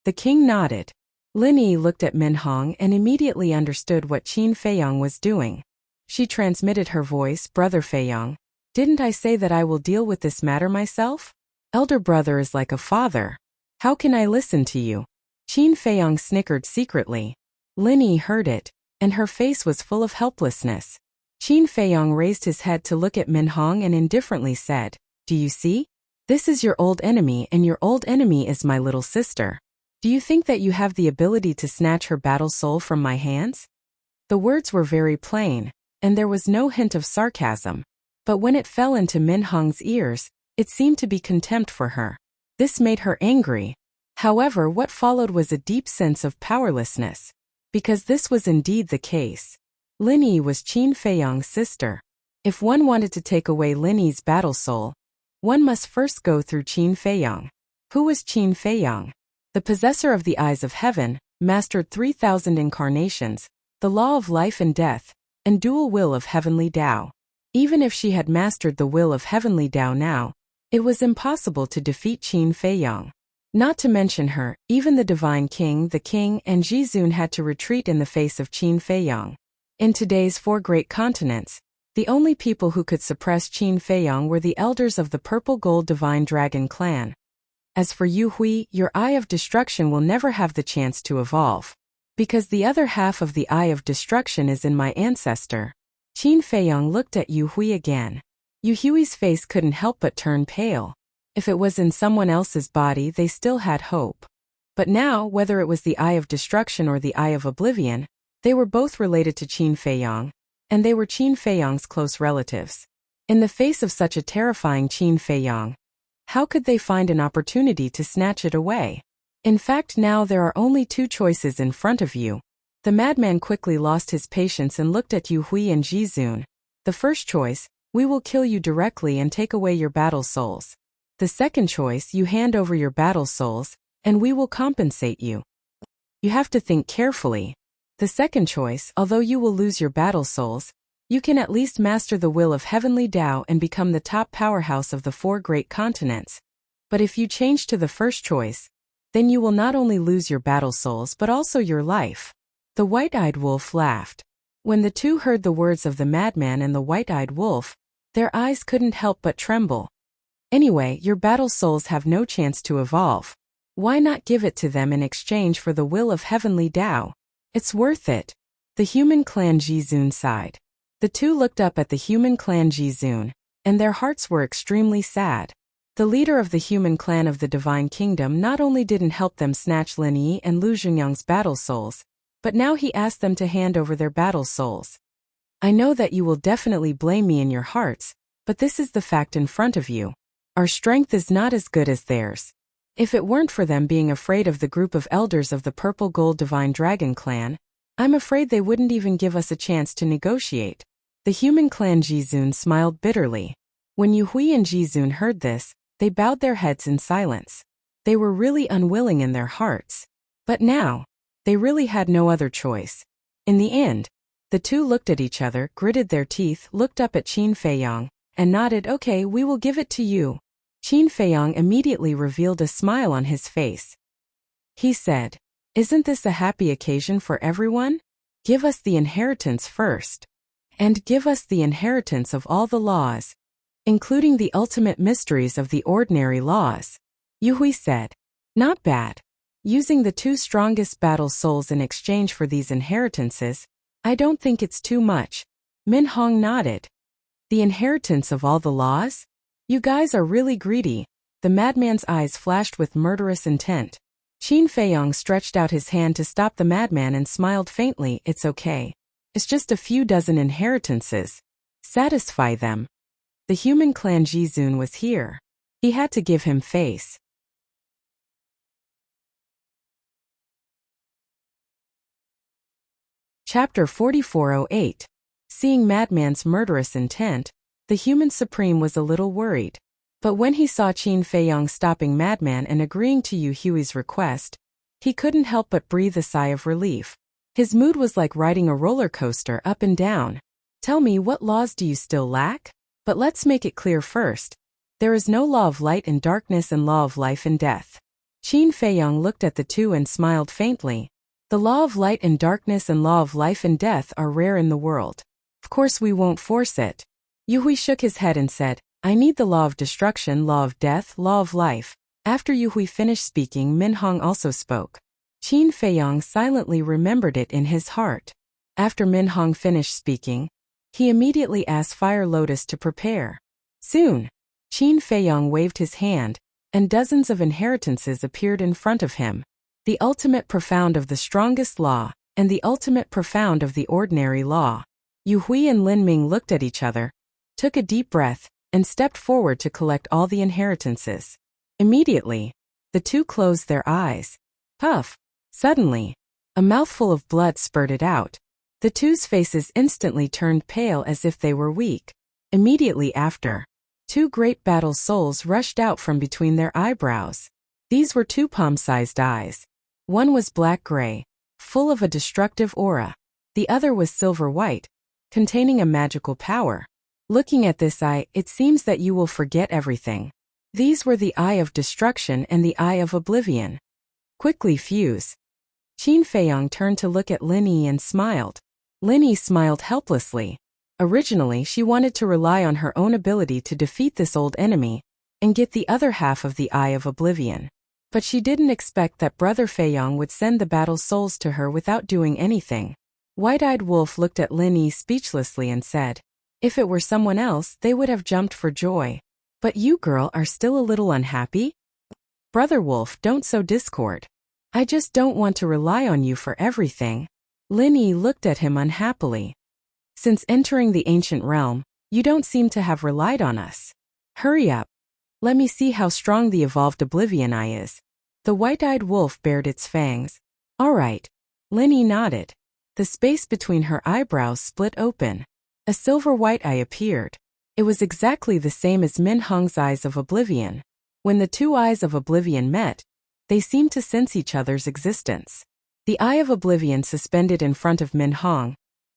The king nodded. Lin Yi looked at Min Hong and immediately understood what Qin Feiyang was doing. She transmitted her voice, Brother Feiyang. Didn't I say that I will deal with this matter myself? Elder brother is like a father. How can I listen to you? Qin Feiyang snickered secretly. Lin Yi heard it, and her face was full of helplessness. Qin Feiyang raised his head to look at Min Hong and indifferently said, Do you see? This is your old enemy, and your old enemy is my little sister. Do you think that you have the ability to snatch her battle soul from my hands? The words were very plain, and there was no hint of sarcasm. But when it fell into Min Hong's ears, it seemed to be contempt for her. This made her angry. However, what followed was a deep sense of powerlessness. Because this was indeed the case. Lin Yi was Qin Feiyang's sister. If one wanted to take away Lin Yi's battle soul, one must first go through Qin Feiyang. Who was Qin Feiyang? The possessor of the Eyes of Heaven, mastered 3,000 incarnations, the law of life and death, and dual will of heavenly Tao. Even if she had mastered the will of heavenly Tao now, it was impossible to defeat Qin Feiyang. Not to mention her, even the divine king, the king, and Zhizun had to retreat in the face of Qin Feiyang. In today's 4 great continents, the only people who could suppress Qin Feiyang were the elders of the Purple Gold Divine Dragon clan. As for Yu Hui, your Eye of Destruction will never have the chance to evolve. Because the other half of the Eye of Destruction is in my ancestor. Qin Feiyang looked at Yu Hui again. Yu Hui's face couldn't help but turn pale. If it was in someone else's body, they still had hope. But now, whether it was the Eye of Destruction or the Eye of Oblivion, they were both related to Qin Feiyang, and they were Qin Feiyang's close relatives. In the face of such a terrifying Qin Feiyang, how could they find an opportunity to snatch it away? In fact, now there are only 2 choices in front of you. The madman quickly lost his patience and looked at Yu Hui and Zhizun. The first choice, we will kill you directly and take away your battle souls. The second choice, you hand over your battle souls, and we will compensate you. You have to think carefully. The second choice, although you will lose your battle souls, you can at least master the will of heavenly Tao and become the top powerhouse of the 4 great continents. But if you change to the first choice, then you will not only lose your battle souls but also your life. The white-eyed wolf laughed. When the two heard the words of the madman and the white-eyed wolf, Their eyes couldn't help but tremble. Anyway, your battle souls have no chance to evolve. Why not give it to them in exchange for the will of heavenly Tao? It's worth it. The human clan Jizun sighed. The two looked up at the human clan Jizun, and their hearts were extremely sad. The leader of the human clan of the Divine Kingdom not only didn't help them snatch Lin Yi and Lu Zhengyang's battle souls, but now he asked them to hand over their battle souls. I know that you will definitely blame me in your hearts, but this is the fact in front of you. Our strength is not as good as theirs. If it weren't for them being afraid of the group of elders of the Purple Gold Divine Dragon clan, I'm afraid they wouldn't even give us a chance to negotiate. The human clan Jizun smiled bitterly. When Yuhui and Jizun heard this, they bowed their heads in silence. They were really unwilling in their hearts. But now, they really had no other choice. In the end, the two looked at each other, gritted their teeth, looked up at Qin Feiyang, and nodded, "Okay, we will give it to you." Qin Feiyang immediately revealed a smile on his face. He said, "Isn't this a happy occasion for everyone? Give us the inheritance first. And give us the inheritance of all the laws, including the ultimate mysteries of the ordinary laws." Yuhui said, "Not bad. Using the two strongest battle souls in exchange for these inheritances, I don't think it's too much." Min Hong nodded. "The inheritance of all the laws? You guys are really greedy." The madman's eyes flashed with murderous intent. Qin Feiyang stretched out his hand to stop the madman and smiled faintly. "It's okay. It's just a few dozen inheritances. Satisfy them." The human clan Jizun was here. He had to give him face. Chapter 4408. Seeing Madman's murderous intent, the human supreme was a little worried. But when he saw Qin Feiyang stopping Madman and agreeing to Yu Hui's request, he couldn't help but breathe a sigh of relief. His mood was like riding a roller coaster up and down. "Tell me, what laws do you still lack? But let's make it clear first. There is no law of light and darkness and law of life and death." Qin Feiyang looked at the two and smiled faintly. "The law of light and darkness and law of life and death are rare in the world. Of course we won't force it." Yuhui shook his head and said, "I need the law of destruction, law of death, law of life." After Yuhui finished speaking, Min Hong also spoke. Qin Feiyang silently remembered it in his heart. After Min Hong finished speaking, he immediately asked Fire Lotus to prepare. Soon, Qin Feiyang waved his hand, and dozens of inheritances appeared in front of him. The ultimate profound of the strongest law, and the ultimate profound of the ordinary law. Yu Hui and Lin Ming looked at each other, took a deep breath, and stepped forward to collect all the inheritances. Immediately, the two closed their eyes. Puff! Suddenly, a mouthful of blood spurted out. The two's faces instantly turned pale as if they were weak. Immediately after, two great battle souls rushed out from between their eyebrows. These were two palm-sized eyes. One was black-gray, full of a destructive aura. The other was silver-white, containing a magical power. Looking at this eye, it seems that you will forget everything. These were the Eye of Destruction and the Eye of Oblivion. Quickly fuse. Qin Feiyang turned to look at Lin Yi and smiled. Lin Yi smiled helplessly. Originally, she wanted to rely on her own ability to defeat this old enemy and get the other half of the Eye of Oblivion. But she didn't expect that Brother Feiyang would send the battle souls to her without doing anything. White-eyed Wolf looked at Lin Yi speechlessly and said, "If it were someone else, they would have jumped for joy. But you, girl, are still a little unhappy? Brother Wolf, don't sow discord. I just don't want to rely on you for everything." Lin Yi looked at him unhappily. "Since entering the ancient realm, you don't seem to have relied on us. Hurry up. Let me see how strong the evolved Oblivion Eye is." The white-eyed wolf bared its fangs. "All right." Lin Yi nodded. The space between her eyebrows split open. A silver-white eye appeared. It was exactly the same as Min Hong's Eyes of Oblivion. When the two Eyes of Oblivion met, they seemed to sense each other's existence. The Eye of Oblivion suspended in front of Min Hong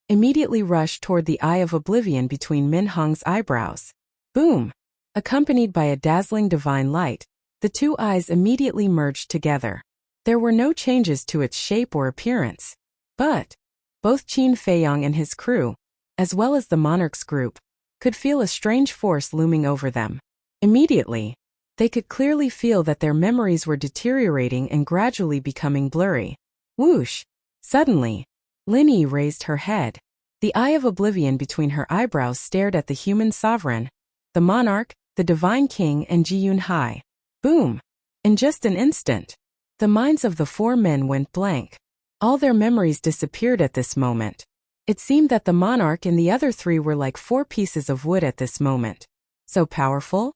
immediately rushed toward the Eye of Oblivion between Min Hong's eyebrows. Boom! Accompanied by a dazzling divine light, the two eyes immediately merged together. There were no changes to its shape or appearance. But both Qin Feiyang and his crew, as well as the monarch's group, could feel a strange force looming over them. Immediately, they could clearly feel that their memories were deteriorating and gradually becoming blurry. Whoosh! Suddenly, Linny raised her head. The eye of oblivion between her eyebrows stared at the human sovereign, the monarch, the divine king, and Ji-Yun-hai. Boom! In just an instant, the minds of the four men went blank. All their memories disappeared at this moment. It seemed that the monarch and the other three were like four pieces of wood at this moment. So powerful?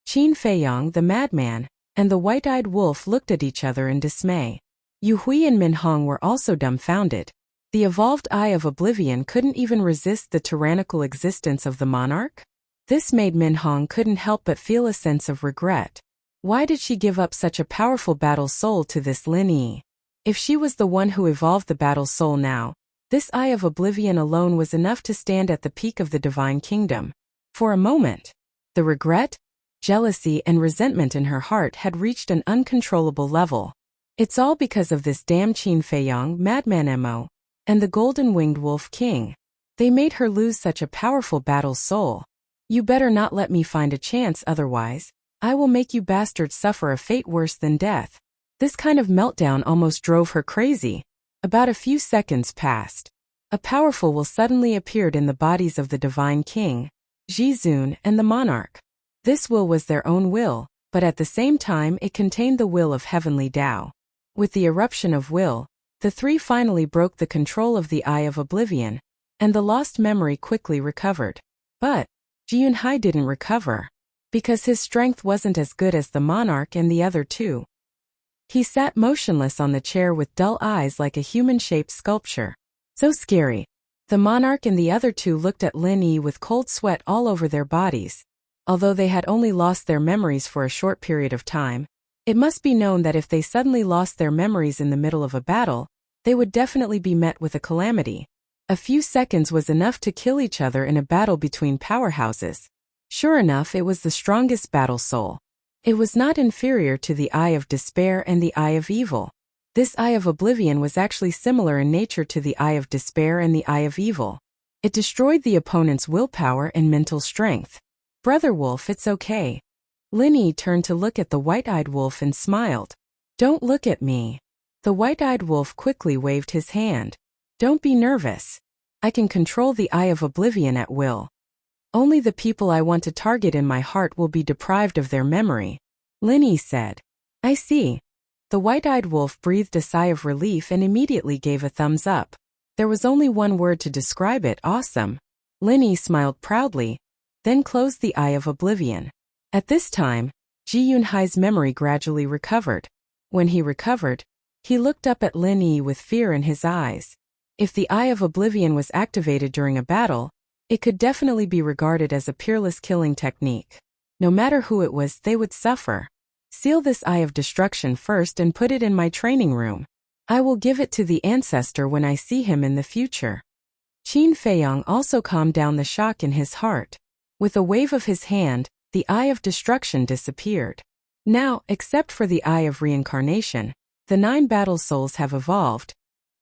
Qin Feiyang, the madman, and the white-eyed wolf looked at each other in dismay. Yu Hui and Min Hong were also dumbfounded. The evolved eye of oblivion couldn't even resist the tyrannical existence of the monarch? This made Min Hong couldn't help but feel a sense of regret. Why did she give up such a powerful battle soul to this Lin Yi? If she was the one who evolved the battle soul now, this eye of oblivion alone was enough to stand at the peak of the divine kingdom. For a moment, the regret, jealousy, and resentment in her heart had reached an uncontrollable level. It's all because of this damn Qin Feiyang, madman Mo, and the golden-winged wolf king. They made her lose such a powerful battle soul. You better not let me find a chance, otherwise I will make you bastards suffer a fate worse than death. This kind of meltdown almost drove her crazy. About a few seconds passed. A powerful will suddenly appeared in the bodies of the divine king, Ji-Zun, and the monarch. This will was their own will, but at the same time it contained the will of heavenly Tao. With the eruption of will, the three finally broke the control of the eye of oblivion, and the lost memory quickly recovered. But Ji-Yun-hai didn't recover, because his strength wasn't as good as the monarch and the other two. He sat motionless on the chair with dull eyes like a human-shaped sculpture. So scary. The monarch and the other two looked at Lin Yi with cold sweat all over their bodies. Although they had only lost their memories for a short period of time, it must be known that if they suddenly lost their memories in the middle of a battle, they would definitely be met with a calamity. A few seconds was enough to kill each other in a battle between powerhouses. Sure enough, it was the strongest battle soul. It was not inferior to the eye of despair and the eye of evil. This eye of oblivion was actually similar in nature to the eye of despair and the eye of evil. It destroyed the opponent's willpower and mental strength. Brother Wolf, it's okay. Lin Yi turned to look at the white-eyed wolf and smiled. Don't look at me. The white-eyed wolf quickly waved his hand. Don't be nervous. I can control the eye of oblivion at will. Only the people I want to target in my heart will be deprived of their memory. Lin Yi said. I see. The white-eyed wolf breathed a sigh of relief and immediately gave a thumbs up. There was only one word to describe it: awesome. Lin Yi smiled proudly, then closed the eye of oblivion. At this time, Ji-Yun-hai's memory gradually recovered. When he recovered, he looked up at Lin Yi with fear in his eyes. If the eye of oblivion was activated during a battle, it could definitely be regarded as a peerless killing technique. No matter who it was, they would suffer. Seal this eye of destruction first and put it in my training room. I will give it to the ancestor when I see him in the future. Qin Feiyang also calmed down the shock in his heart. With a wave of his hand, the eye of destruction disappeared. Now, except for the eye of reincarnation, the 9 battle souls have evolved.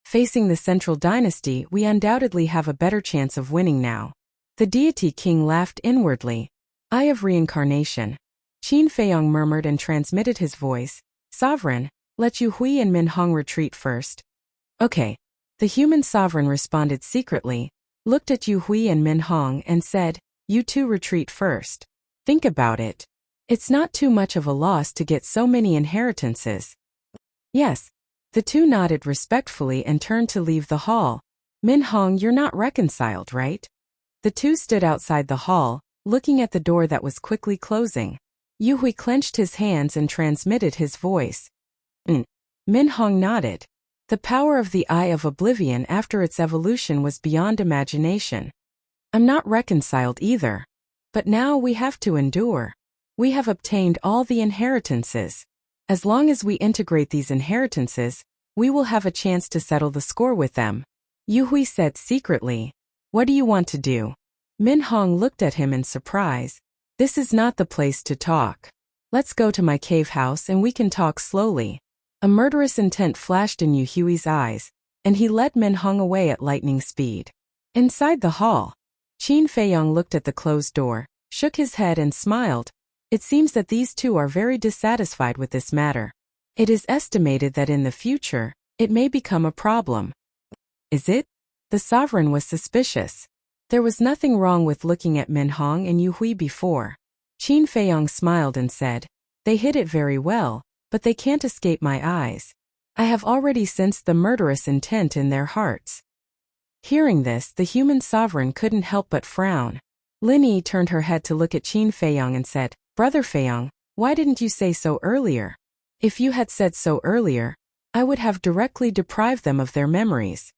Facing the central dynasty, we undoubtedly have a better chance of winning now. The deity king laughed inwardly. Eye of reincarnation. Qin Feiyang murmured and transmitted his voice. Sovereign, let Yu Hui and Min Hong retreat first. Okay. The human sovereign responded secretly, looked at Yu Hui and Min Hong and said, you two retreat first. Think about it. It's not too much of a loss to get so many inheritances. Yes. The two nodded respectfully and turned to leave the hall. Min Hong, you're not reconciled, right? The two stood outside the hall, looking at the door that was quickly closing. Yu Hui clenched his hands and transmitted his voice. Min Hong nodded. The power of the Eye of Oblivion after its evolution was beyond imagination. I'm not reconciled either. But now we have to endure. We have obtained all the inheritances. As long as we integrate these inheritances, we will have a chance to settle the score with them. Yu Hui said secretly. What do you want to do? Min Hong looked at him in surprise. This is not the place to talk. Let's go to my cave house and we can talk slowly. A murderous intent flashed in Yu Hui's eyes, and he led Min Hong away at lightning speed. Inside the hall, Qin Feiyong looked at the closed door, shook his head and smiled. It seems that these two are very dissatisfied with this matter. It is estimated that in the future, it may become a problem. Is it? The sovereign was suspicious. There was nothing wrong with looking at Min Hong and Yu Hui before. Qin Feiyong smiled and said, "They hid it very well, but they can't escape my eyes. I have already sensed the murderous intent in their hearts." Hearing this, the human sovereign couldn't help but frown. Lin Yi turned her head to look at Qin Feiyong and said, "Brother Feiyong, why didn't you say so earlier? If you had said so earlier, I would have directly deprived them of their memories."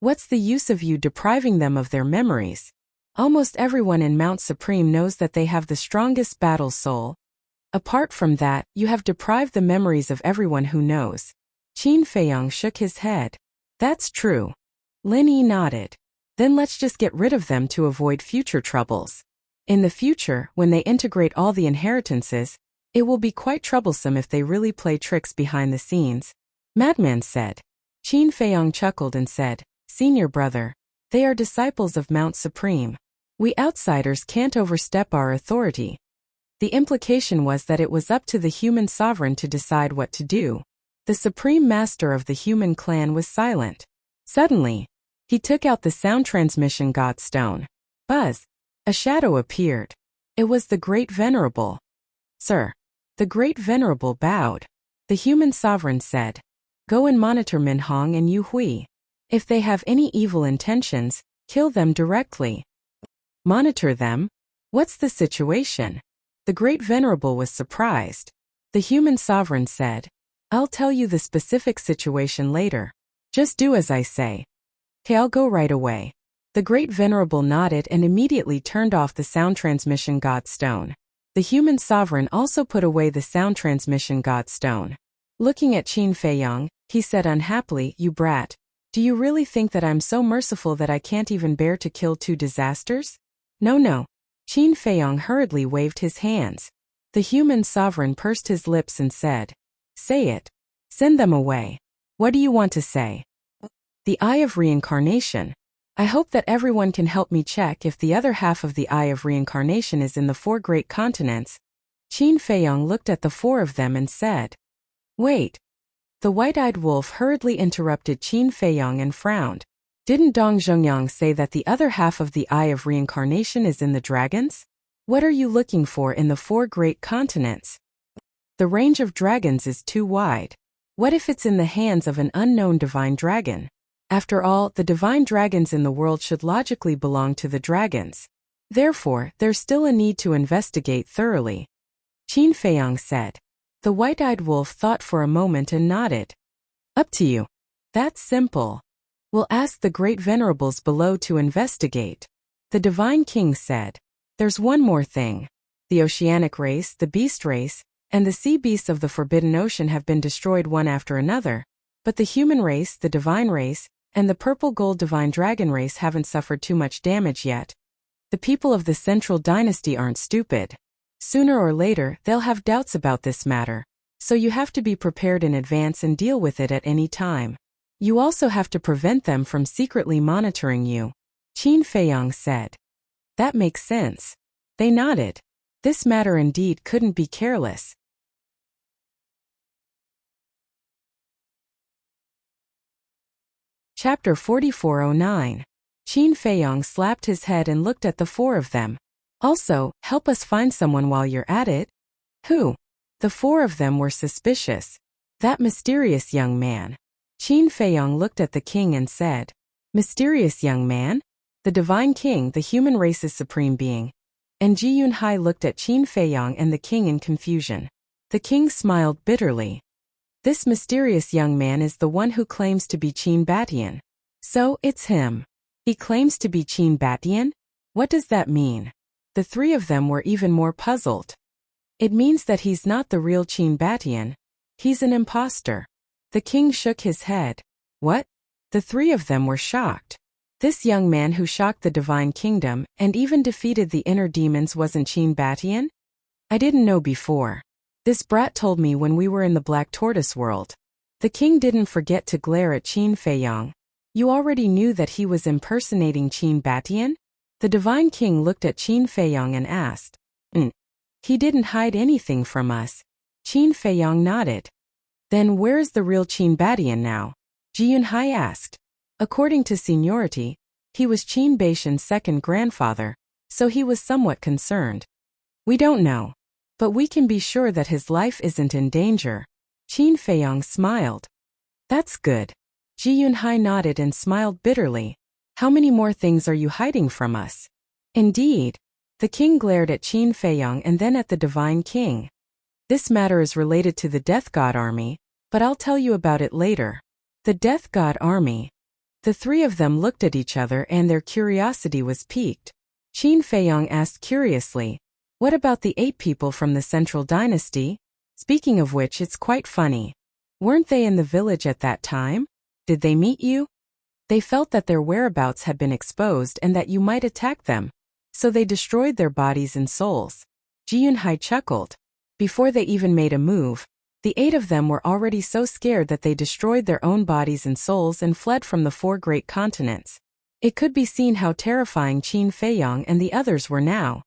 "What's the use of you depriving them of their memories? Almost everyone in Mount Supreme knows that they have the strongest battle soul. Apart from that, you have deprived the memories of everyone who knows." Qin Feiyong shook his head. "That's true." Lin Yi nodded. "Then let's just get rid of them to avoid future troubles. In the future, when they integrate all the inheritances, it will be quite troublesome if they really play tricks behind the scenes," Madman said. Qin Feiyong chuckled and said, "Senior brother, they are disciples of Mount Supreme. We outsiders can't overstep our authority." The implication was that it was up to the human sovereign to decide what to do. The supreme master of the human clan was silent. Suddenly, he took out the sound transmission god stone. Buzz! A shadow appeared. It was the Great Venerable. "Sir." The Great Venerable bowed. The human sovereign said, "Go and monitor Min Hong and Yu Hui. If they have any evil intentions, kill them directly." "Monitor them? What's the situation?" The Great Venerable was surprised. The human sovereign said, "I'll tell you the specific situation later. Just do as I say." "Okay, I'll go right away." The Great Venerable nodded and immediately turned off the sound transmission god stone. The human sovereign also put away the sound transmission god stone. Looking at Qin Feiyong, he said unhappily, "You brat. Do you really think that I'm so merciful that I can't even bear to kill two disasters? No. Qin Feiyong hurriedly waved his hands. The human sovereign pursed his lips and said, "Say it. Send them away. What do you want to say?" "The Eye of Reincarnation. I hope that everyone can help me check if the other half of the Eye of Reincarnation is in the 4 great continents." Qin Feiyong looked at the 4 of them and said, "Wait." The white-eyed wolf hurriedly interrupted Qin Feiyong and frowned. "Didn't Dong Zhongyang say that the other half of the Eye of Reincarnation is in the dragons? What are you looking for in the 4 great continents? The range of dragons is too wide. What if it's in the hands of an unknown divine dragon? After all, the divine dragons in the world should logically belong to the dragons. Therefore, there's still a need to investigate thoroughly." Qin Feiyong said. The white-eyed wolf thought for a moment and nodded. "Up to you. That's simple. We'll ask the great venerables below to investigate." The divine king said, "There's one more thing. The oceanic race, the beast race, and the sea beasts of the Forbidden Ocean have been destroyed one after another, but the human race, the divine race, and the purple gold divine dragon race haven't suffered too much damage yet. The people of the Central Dynasty aren't stupid. Sooner or later, they'll have doubts about this matter, so you have to be prepared in advance and deal with it at any time. You also have to prevent them from secretly monitoring you." Qin Feiyong said. "That makes sense." They nodded. This matter indeed couldn't be careless. Chapter 4409. Qin Feiyong slapped his head and looked at the 4 of them. "Also, help us find someone while you're at it." "Who?" The 4 of them were suspicious. "That mysterious young man." Qin Feiyong looked at the king and said, "Mysterious young man?" The divine king, the human race's supreme being. And Ji Yunhai looked at Qin Feiyong and the king in confusion. The king smiled bitterly. "This mysterious young man is the one who claims to be Qin Batian. So, it's him. He claims to be Qin Batian? What does that mean?" The 3 of them were even more puzzled. "It means that he's not the real Qin Batian. He's an imposter." The king shook his head. "What?" The 3 of them were shocked. This young man who shocked the divine kingdom and even defeated the inner demons wasn't Qin Batian? "I didn't know before. This brat told me when we were in the Black Tortoise world." The king didn't forget to glare at Qin Feiyong. "You already knew that he was impersonating Qin Batian?" The divine king looked at Qin Feiyang and asked. He didn't hide anything from us. Qin Feiyang nodded. Then where is the real Qin Badian now? Ji Yunhai asked. According to seniority, he was Qin Baishan's second grandfather, so he was somewhat concerned. We don't know. But we can be sure that his life isn't in danger. Qin Feiyang smiled. That's good. Ji Yunhai nodded and smiled bitterly. How many more things are you hiding from us? Indeed. The king glared at Qin Feiyang and then at the divine king. This matter is related to the Death God army, but I'll tell you about it later. The Death God army. The three of them looked at each other and their curiosity was piqued. Qin Feiyang asked curiously, what about the 8 people from the Central Dynasty? Speaking of which, it's quite funny. Weren't they in the village at that time? Did they meet you? They felt that their whereabouts had been exposed and that you might attack them, so they destroyed their bodies and souls. Ji Yunhai chuckled. Before they even made a move, the 8 of them were already so scared that they destroyed their own bodies and souls and fled from the 4 great continents. It could be seen how terrifying Qin Feiyang and the others were now.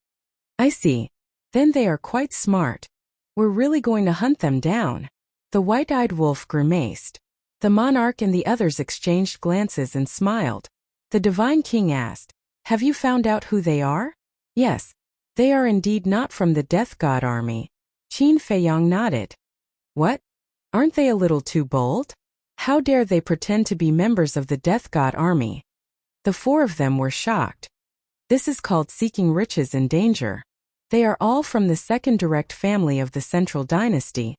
I see. Then they are quite smart. We're really going to hunt them down. The white-eyed wolf grimaced. The monarch and the others exchanged glances and smiled. The divine king asked, have you found out who they are? Yes. They are indeed not from the Death God army. Qin Feiyang nodded. What? Aren't they a little too bold? How dare they pretend to be members of the Death God army? The 4 of them were shocked. This is called seeking riches in danger. They are all from the second direct family of the Central Dynasty.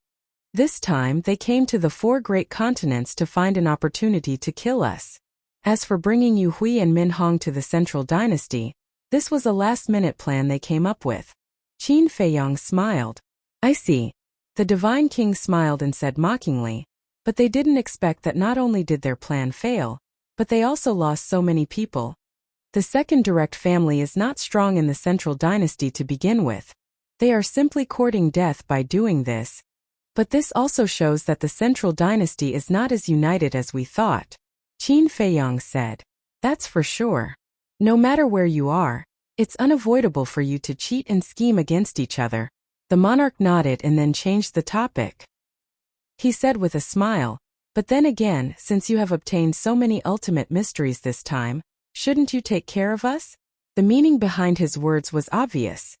This time they came to the 4 great continents to find an opportunity to kill us. As for bringing Yu Hui and Min Hong to the Central Dynasty, this was a last-minute plan they came up with. Qin Feiyang smiled. I see. The divine king smiled and said mockingly, but they didn't expect that not only did their plan fail, but they also lost so many people. The second direct family is not strong in the Central Dynasty to begin with. They are simply courting death by doing this. But this also shows that the Central Dynasty is not as united as we thought. Qin Feiyang said. That's for sure. No matter where you are, it's unavoidable for you to cheat and scheme against each other. The monarch nodded and then changed the topic. He said with a smile, but then again, since you have obtained so many ultimate mysteries this time, shouldn't you take care of us? The meaning behind his words was obvious.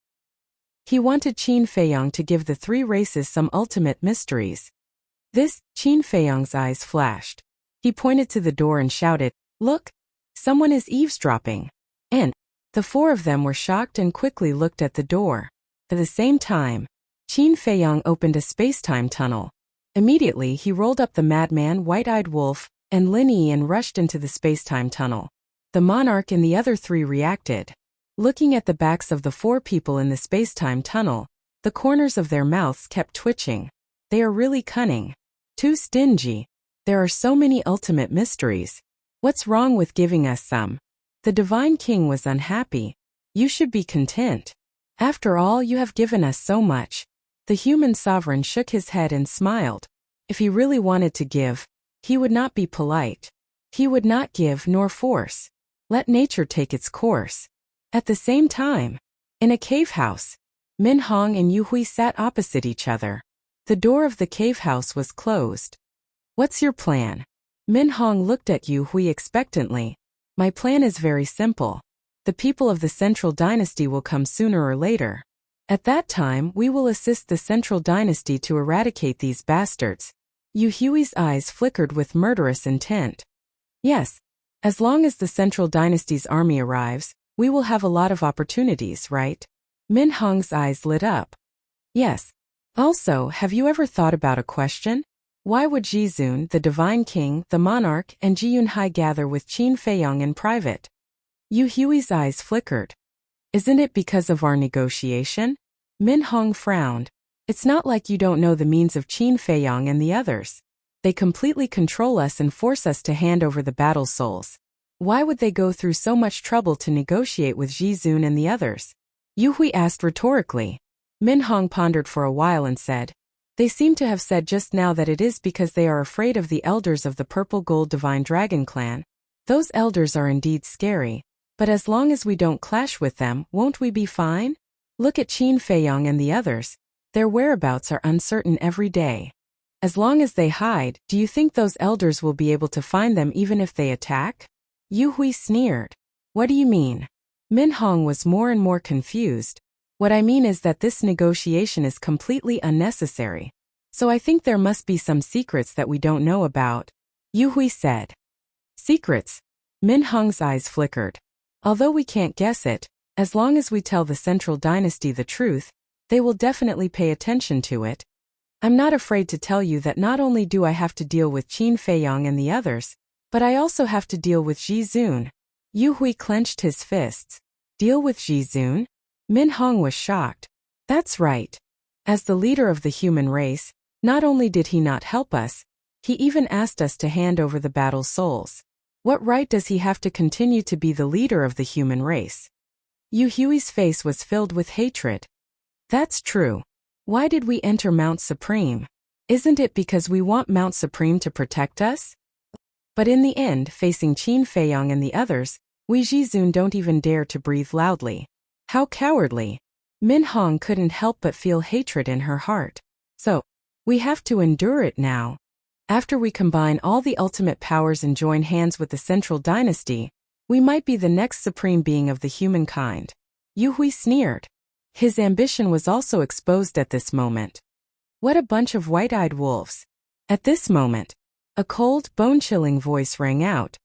He wanted Qin Feiyang to give the 3 races some ultimate mysteries. This, Qin Feiyang's eyes flashed. He pointed to the door and shouted, Look! Someone is eavesdropping. And the 4 of them were shocked and quickly looked at the door. At the same time, Qin Feiyang opened a space-time tunnel. Immediately he rolled up the madman White-Eyed Wolf and Lin Yi and rushed into the space-time tunnel. The monarch and the other 3 reacted. Looking at the backs of the 4 people in the space-time tunnel, the corners of their mouths kept twitching. They are really cunning. Too stingy. There are so many ultimate mysteries. What's wrong with giving us some? The divine king was unhappy. You should be content. After all, you have given us so much. The human sovereign shook his head and smiled. If he really wanted to give, he would not be polite. He would not give nor force. Let nature take its course. At the same time, in a cave house, Min Hong and Yu Hui sat opposite each other. The door of the cave house was closed. What's your plan? Min Hong looked at Yu Hui expectantly. My plan is very simple. The people of the Central Dynasty will come sooner or later. At that time, we will assist the Central Dynasty to eradicate these bastards. Yu Hui's eyes flickered with murderous intent. Yes, as long as the Central Dynasty's army arrives, we will have a lot of opportunities, right? Min Hong's eyes lit up. Yes. Also, have you ever thought about a question? Why would Jizun, the Divine King, the Monarch, and Ji Yunhai gather with Qin Feiyang in private? Yu Hui's eyes flickered. Isn't it because of our negotiation? Min Hong frowned. It's not like you don't know the means of Qin Feiyang and the others. They completely control us and force us to hand over the battle souls. Why would they go through so much trouble to negotiate with Jizun and the others? Yu Hui asked rhetorically. Min Hong pondered for a while and said, They seem to have said just now that it is because they are afraid of the elders of the Purple Gold Divine Dragon clan. Those elders are indeed scary. But as long as we don't clash with them, won't we be fine? Look at Qin Feiyong and the others. Their whereabouts are uncertain every day. As long as they hide, do you think those elders will be able to find them even if they attack? Yu Hui sneered. What do you mean? Min Hong was more and more confused. What I mean is that this negotiation is completely unnecessary. So I think there must be some secrets that we don't know about. Yu Hui said. Secrets? Min Hong's eyes flickered. Although we can't guess it, as long as we tell the Central Dynasty the truth, they will definitely pay attention to it. I'm not afraid to tell you that not only do I have to deal with Qin Feiyong and the others, but I also have to deal with Ji Zun. Yu Hui clenched his fists. Deal with Ji Zun? Min Hong was shocked. That's right. As the leader of the human race, not only did he not help us, he even asked us to hand over the battle souls. What right does he have to continue to be the leader of the human race? Yu Hui's face was filled with hatred. That's true. Why did we enter Mount Supreme? Isn't it because we want Mount Supreme to protect us? But in the end, facing Qin Feiyong and the others, we Ji Zun don't even dare to breathe loudly. How cowardly. Min Hong couldn't help but feel hatred in her heart. So, we have to endure it now. After we combine all the ultimate powers and join hands with the Central Dynasty, we might be the next supreme being of the humankind. Yu Hui sneered. His ambition was also exposed at this moment. What a bunch of white-eyed wolves. At this moment, a cold, bone-chilling voice rang out.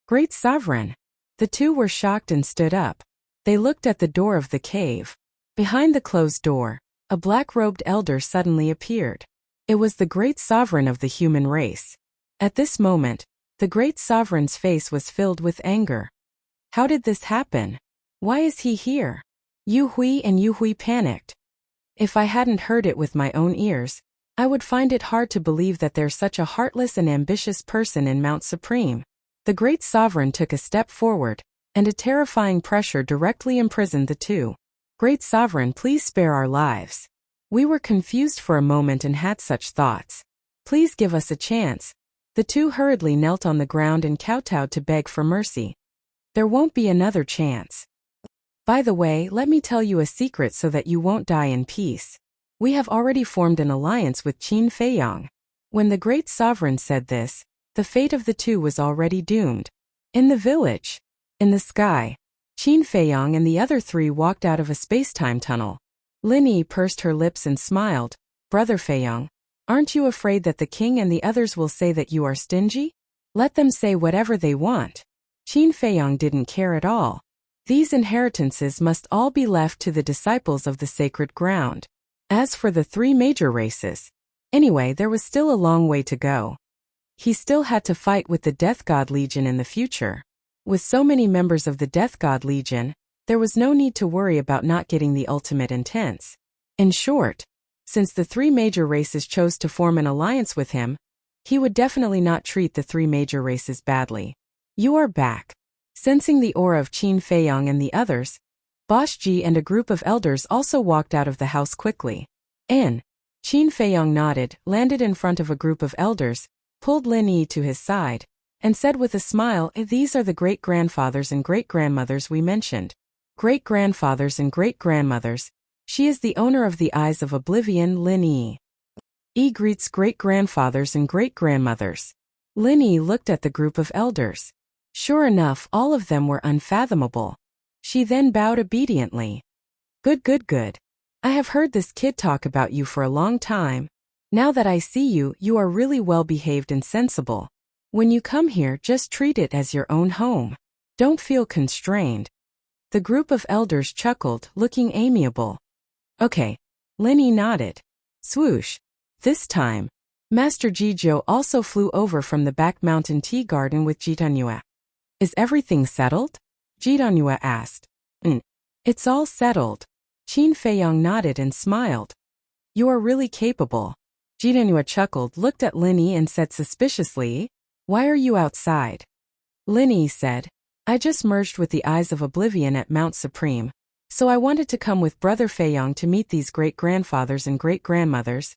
Great Sovereign. The two were shocked and stood up. They looked at the door of the cave. Behind the closed door, a black-robed elder suddenly appeared. It was the great sovereign of the human race. At this moment, the great sovereign's face was filled with anger. How did this happen? Why is he here? Yu Hui panicked. If I hadn't heard it with my own ears, I would find it hard to believe that there's such a heartless and ambitious person in Mount Supreme. The great sovereign took a step forward, and a terrifying pressure directly imprisoned the two. Great sovereign, please spare our lives. We were confused for a moment and had such thoughts. Please give us a chance. The two hurriedly knelt on the ground and kowtowed to beg for mercy. There won't be another chance. By the way, let me tell you a secret so that you won't die in peace. We have already formed an alliance with Qin Feiyong. When the great sovereign said this, the fate of the two was already doomed. In the village, in the sky, Qin Feiyong and the other three walked out of a space-time tunnel. Lin Yi pursed her lips and smiled. Brother Feiyong, aren't you afraid that the king and the others will say that you are stingy? Let them say whatever they want. Qin Feiyong didn't care at all. These inheritances must all be left to the disciples of the sacred ground. As for the three major races, anyway, there was still a long way to go. He still had to fight with the Death God Legion in the future. With so many members of the Death God Legion, there was no need to worry about not getting the ultimate intense. In short, since the three major races chose to form an alliance with him, he would definitely not treat the three major races badly. You are back. Sensing the aura of Qin Feiyong and the others, Boss Ji and a group of elders also walked out of the house quickly. Qin Feiyong nodded, landed in front of a group of elders, pulled Lin Yi to his side, and said with a smile, these are the great-grandfathers and great-grandmothers we mentioned. Great-grandfathers and great-grandmothers. She is the owner of the Eyes of Oblivion, Lin Yi. Greets great-grandfathers and great-grandmothers. Lin Yi looked at the group of elders. Sure enough, all of them were unfathomable. She then bowed obediently. Good. I have heard this kid talk about you for a long time. Now that I see you, you are really well-behaved and sensible. When you come here, just treat it as your own home. Don't feel constrained. The group of elders chuckled, looking amiable. Okay. Lin Yi nodded. Swoosh. This time, Master Jizhou also flew over from the back mountain tea garden with Jitanyue. Is everything settled? Jitanyue asked. It's all settled. Qin Feiyong nodded and smiled. You are really capable. Jitanyue chuckled, looked at Lin Yi and said suspiciously, why are you outside? Lin Yi said, I just merged with the Eyes of Oblivion at Mount Supreme, so I wanted to come with Brother Feiyong to meet these great-grandfathers and great-grandmothers.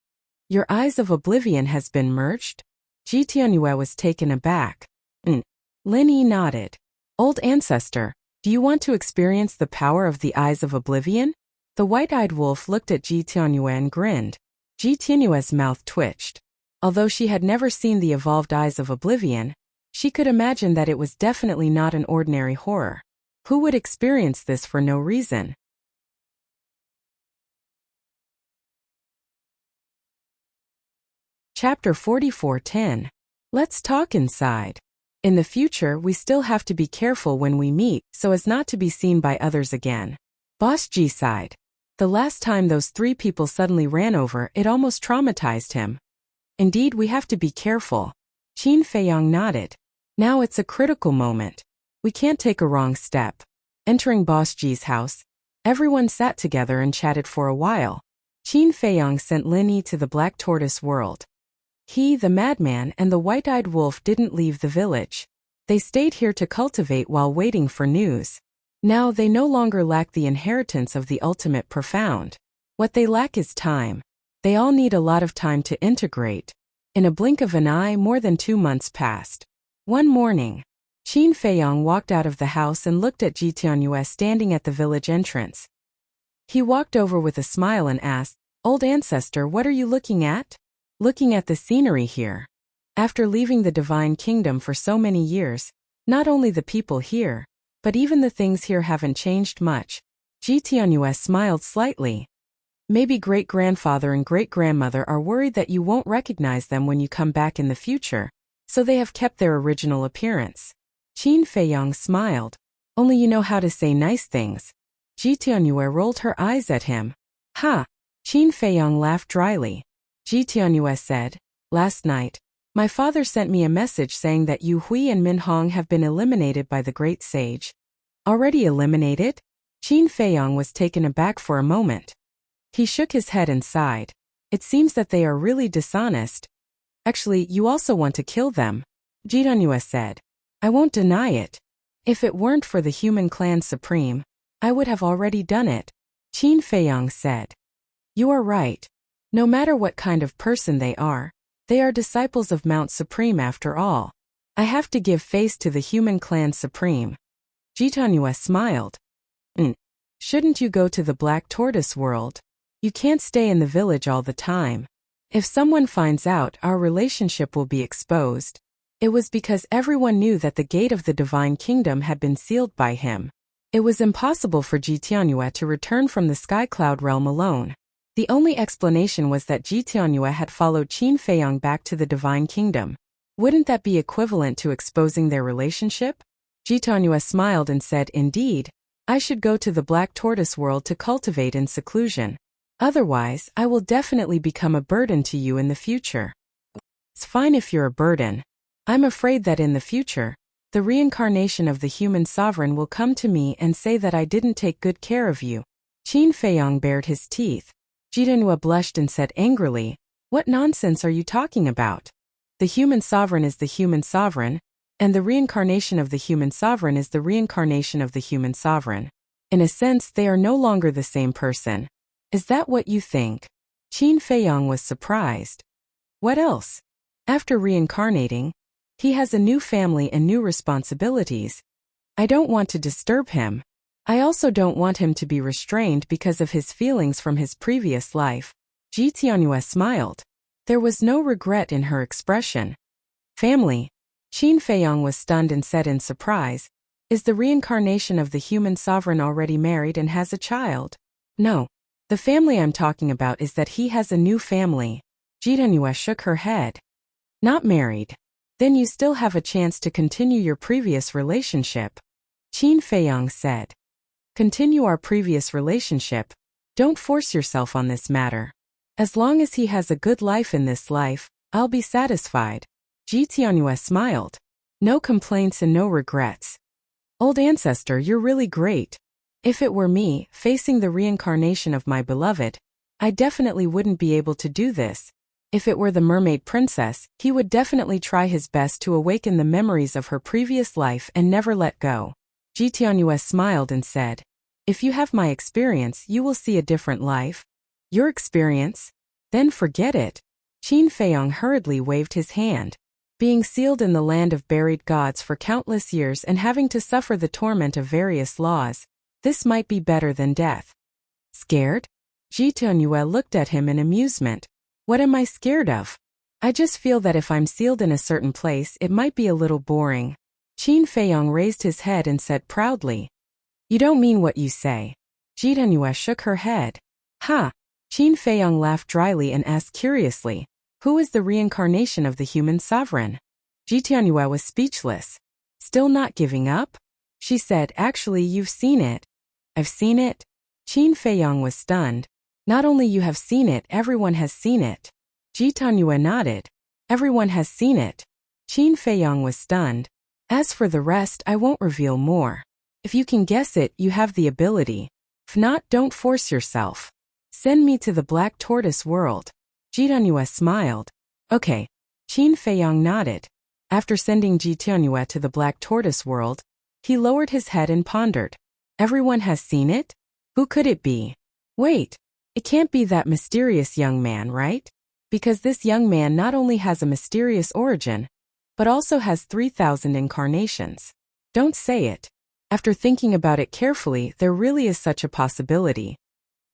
Your Eyes of Oblivion has been merged? Jitanyue was taken aback. Lin Yi nodded. Old ancestor, Do you want to experience the power of the eyes of oblivion? The white-eyed wolf looked at Ji Tianyue and grinned. Ji Tianyue's mouth twitched. Although she had never seen the evolved eyes of oblivion, she could imagine that it was definitely not an ordinary horror. Who would experience this for no reason? Chapter 44:10. Let's talk inside. In the future, we still have to be careful when we meet so as not to be seen by others again. Boss Ji sighed. The last time those 3 people suddenly ran over, it almost traumatized him. Indeed, we have to be careful. Qin Feiyang nodded. Now it's a critical moment. We can't take a wrong step. Entering Boss Ji's house, everyone sat together and chatted for a while. Qin Feiyang sent Lin Yi to the Black Tortoise world. He, the madman, and the white-eyed wolf didn't leave the village. They stayed here to cultivate while waiting for news. Now they no longer lack the inheritance of the ultimate profound. What they lack is time. They all need a lot of time to integrate. In a blink of an eye, more than 2 months passed. One morning, Qin Feiyang walked out of the house and looked at Ji Tianyue standing at the village entrance. He walked over with a smile and asked, "Old ancestor, what are you looking at?" "Looking at the scenery here. After leaving the divine kingdom for so many years, not only the people here, but even the things here haven't changed much." Ji Tianyue smiled slightly. Maybe great-grandfather and great-grandmother are worried that you won't recognize them when you come back in the future, so they have kept their original appearance. Qin Feiyang smiled. Only you know how to say nice things. Ji Tianyue rolled her eyes at him. Ha! Qin Feiyang laughed dryly. Ji Tianyue said, "Last night, my father sent me a message saying that Yu Hui and Min Hong have been eliminated by the great sage." Already eliminated? Qin Feiyang was taken aback for a moment. He shook his head and sighed. It seems that they are really dishonest. Actually, you also want to kill them, Ji Tianyue said. I won't deny it. If it weren't for the human clan supreme, I would have already done it, Qin Feiyang said. You are right. No matter what kind of person they are disciples of Mount Supreme after all. I have to give face to the human clan supreme. Ji Tianyue smiled. Shouldn't you go to the Black Tortoise world? You can't stay in the village all the time. If someone finds out, our relationship will be exposed. It was because everyone knew that the gate of the divine kingdom had been sealed by him. It was impossible for Ji Tianyue to return from the Sky Cloud realm alone. The only explanation was that Ji Tianyue had followed Qin Feiyang back to the divine kingdom. Wouldn't that be equivalent to exposing their relationship? Ji Tianyue smiled and said, Indeed, I should go to the Black Tortoise world to cultivate in seclusion. Otherwise, I will definitely become a burden to you in the future. It's fine if you're a burden. I'm afraid that in the future, the reincarnation of the human sovereign will come to me and say that I didn't take good care of you. Qin Feiyang bared his teeth. Ji Tianyue blushed and said angrily, What nonsense are you talking about? The human sovereign is the human sovereign, and the reincarnation of the human sovereign is the reincarnation of the human sovereign. In a sense, they are no longer the same person. Is that what you think? Qin Feiyang was surprised. What else? After reincarnating, he has a new family and new responsibilities. I don't want to disturb him. I also don't want him to be restrained because of his feelings from his previous life. Ji Tianyue smiled. There was no regret in her expression. Family. Qin Feiyang was stunned and said in surprise, Is the reincarnation of the human sovereign already married and has a child? No. The family I'm talking about is that he has a new family. Ji Tianyue shook her head. Not married. Then you still have a chance to continue your previous relationship. Qin Feiyang said. Continue our previous relationship. Don't force yourself on this matter. As long as he has a good life in this life, I'll be satisfied. Ji Tianyue smiled. No complaints and no regrets. Old ancestor, you're really great. If it were me, facing the reincarnation of my beloved, I definitely wouldn't be able to do this. If it were the mermaid princess, he would definitely try his best to awaken the memories of her previous life and never let go. Ji Tianyue smiled and said, If you have my experience, you will see a different life. Your experience? Then forget it. Qin Feiyang hurriedly waved his hand. Being sealed in the land of buried gods for countless years and having to suffer the torment of various laws, this might be better than death. Scared? Ji Tianyue looked at him in amusement. What am I scared of? I just feel that if I'm sealed in a certain place it might be a little boring. Qin Feiyong raised his head and said proudly. You don't mean what you say. Ji Tianyue shook her head. Ha! Qin Feiyong laughed dryly and asked curiously, who is the reincarnation of the human sovereign? Ji Tianyue was speechless. Still not giving up? She said, actually you've seen it. I've seen it? Qin Feiyong was stunned. Not only you have seen it, everyone has seen it. Ji Tianyue nodded. Everyone has seen it. Qin Feiyong was stunned. As for the rest, I won't reveal more. If you can guess it, you have the ability. If not, don't force yourself. Send me to the Black Tortoise world. Ji Tianyue smiled. Okay. Qin Feiyong nodded. After sending Ji Tianyue to the Black Tortoise world, he lowered his head and pondered. Everyone has seen it? Who could it be? Wait. It can't be that mysterious young man, right? Because this young man not only has a mysterious origin, but also has 3,000 incarnations. Don't say it. After thinking about it carefully, there really is such a possibility.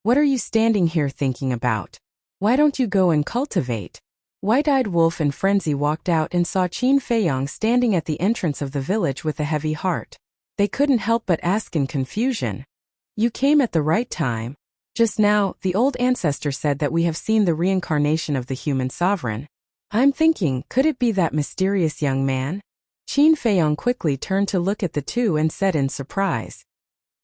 What are you standing here thinking about? Why don't you go and cultivate? White-eyed Wolf and Frenzy walked out and saw Qin Feiyong standing at the entrance of the village with a heavy heart. They couldn't help but ask in confusion. You came at the right time. Just now, the old ancestor said that we have seen the reincarnation of the human sovereign. I'm thinking, could it be that mysterious young man? Qin Feiyong quickly turned to look at the two and said in surprise.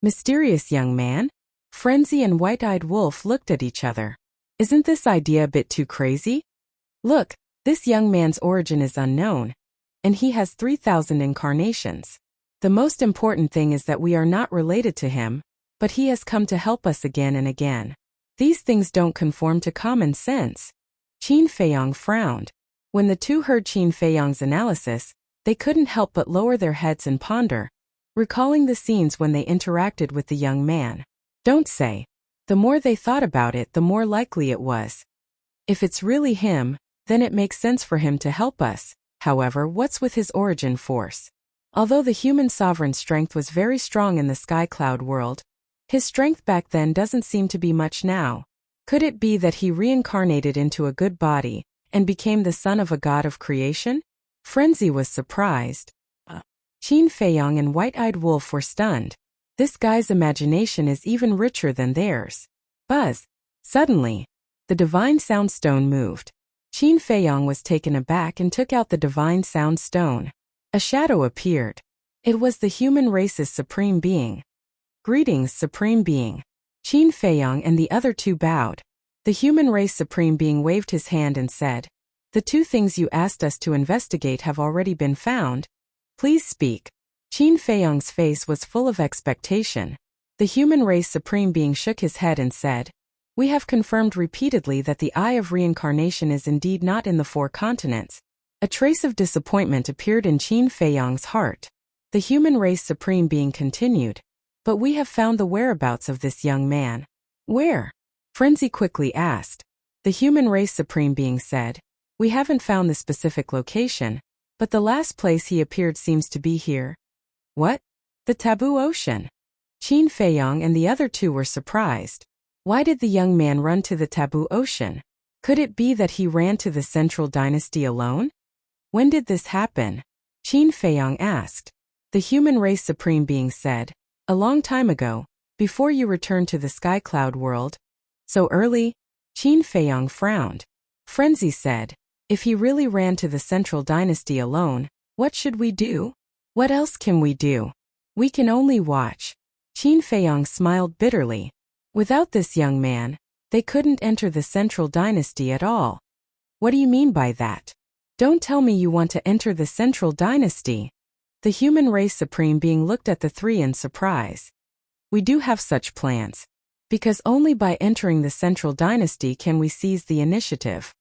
Mysterious young man? Frenzy and White-eyed Wolf looked at each other. Isn't this idea a bit too crazy? Look, this young man's origin is unknown, and he has 3,000 incarnations. The most important thing is that we are not related to him, but he has come to help us again and again. These things don't conform to common sense. Qin Feiyong frowned. When the two heard Qin Feiyong's analysis, they couldn't help but lower their heads and ponder, recalling the scenes when they interacted with the young man. Don't say. The more they thought about it, the more likely it was. If it's really him, then it makes sense for him to help us. However, what's with his origin force? Although the human sovereign's strength was very strong in the Sky Cloud world, his strength back then doesn't seem to be much now. Could it be that he reincarnated into a good body and became the son of a god of creation? Frenzy was surprised. Qin Feiyong and White-eyed Wolf were stunned. This guy's imagination is even richer than theirs. Buzz! Suddenly, the Divine Sound Stone moved. Qin Feiyong was taken aback and took out the Divine Sound Stone. A shadow appeared. It was the human race's supreme being. Greetings, supreme being. Qin Feiyong and the other two bowed. The human race supreme being waved his hand and said, The two things you asked us to investigate have already been found. Please speak. Qin Feiyong's face was full of expectation. The human race supreme being shook his head and said, We have confirmed repeatedly that the eye of reincarnation is indeed not in the 4 continents. A trace of disappointment appeared in Qin Feiyong's heart. The human race supreme being continued, But we have found the whereabouts of this young man. Where? Frenzy quickly asked. The human race supreme being said, We haven't found the specific location, but the last place he appeared seems to be here. What? The Taboo Ocean. Qin Feiyong and the other two were surprised. Why did the young man run to the Taboo Ocean? Could it be that he ran to the Central Dynasty alone? When did this happen? Qin Feiyong asked. The human race supreme being said, A long time ago, before you returned to the Sky Cloud world. So early? Qin Feiyong frowned. Frenzy said, If he really ran to the Central Dynasty alone, what should we do? What else can we do? We can only watch. Qin Feiyong smiled bitterly. Without this young man, they couldn't enter the Central Dynasty at all. What do you mean by that? Don't tell me you want to enter the Central Dynasty. The human race supreme being looked at the three in surprise. We do have such plans. Because only by entering the Central Dynasty can we seize the initiative.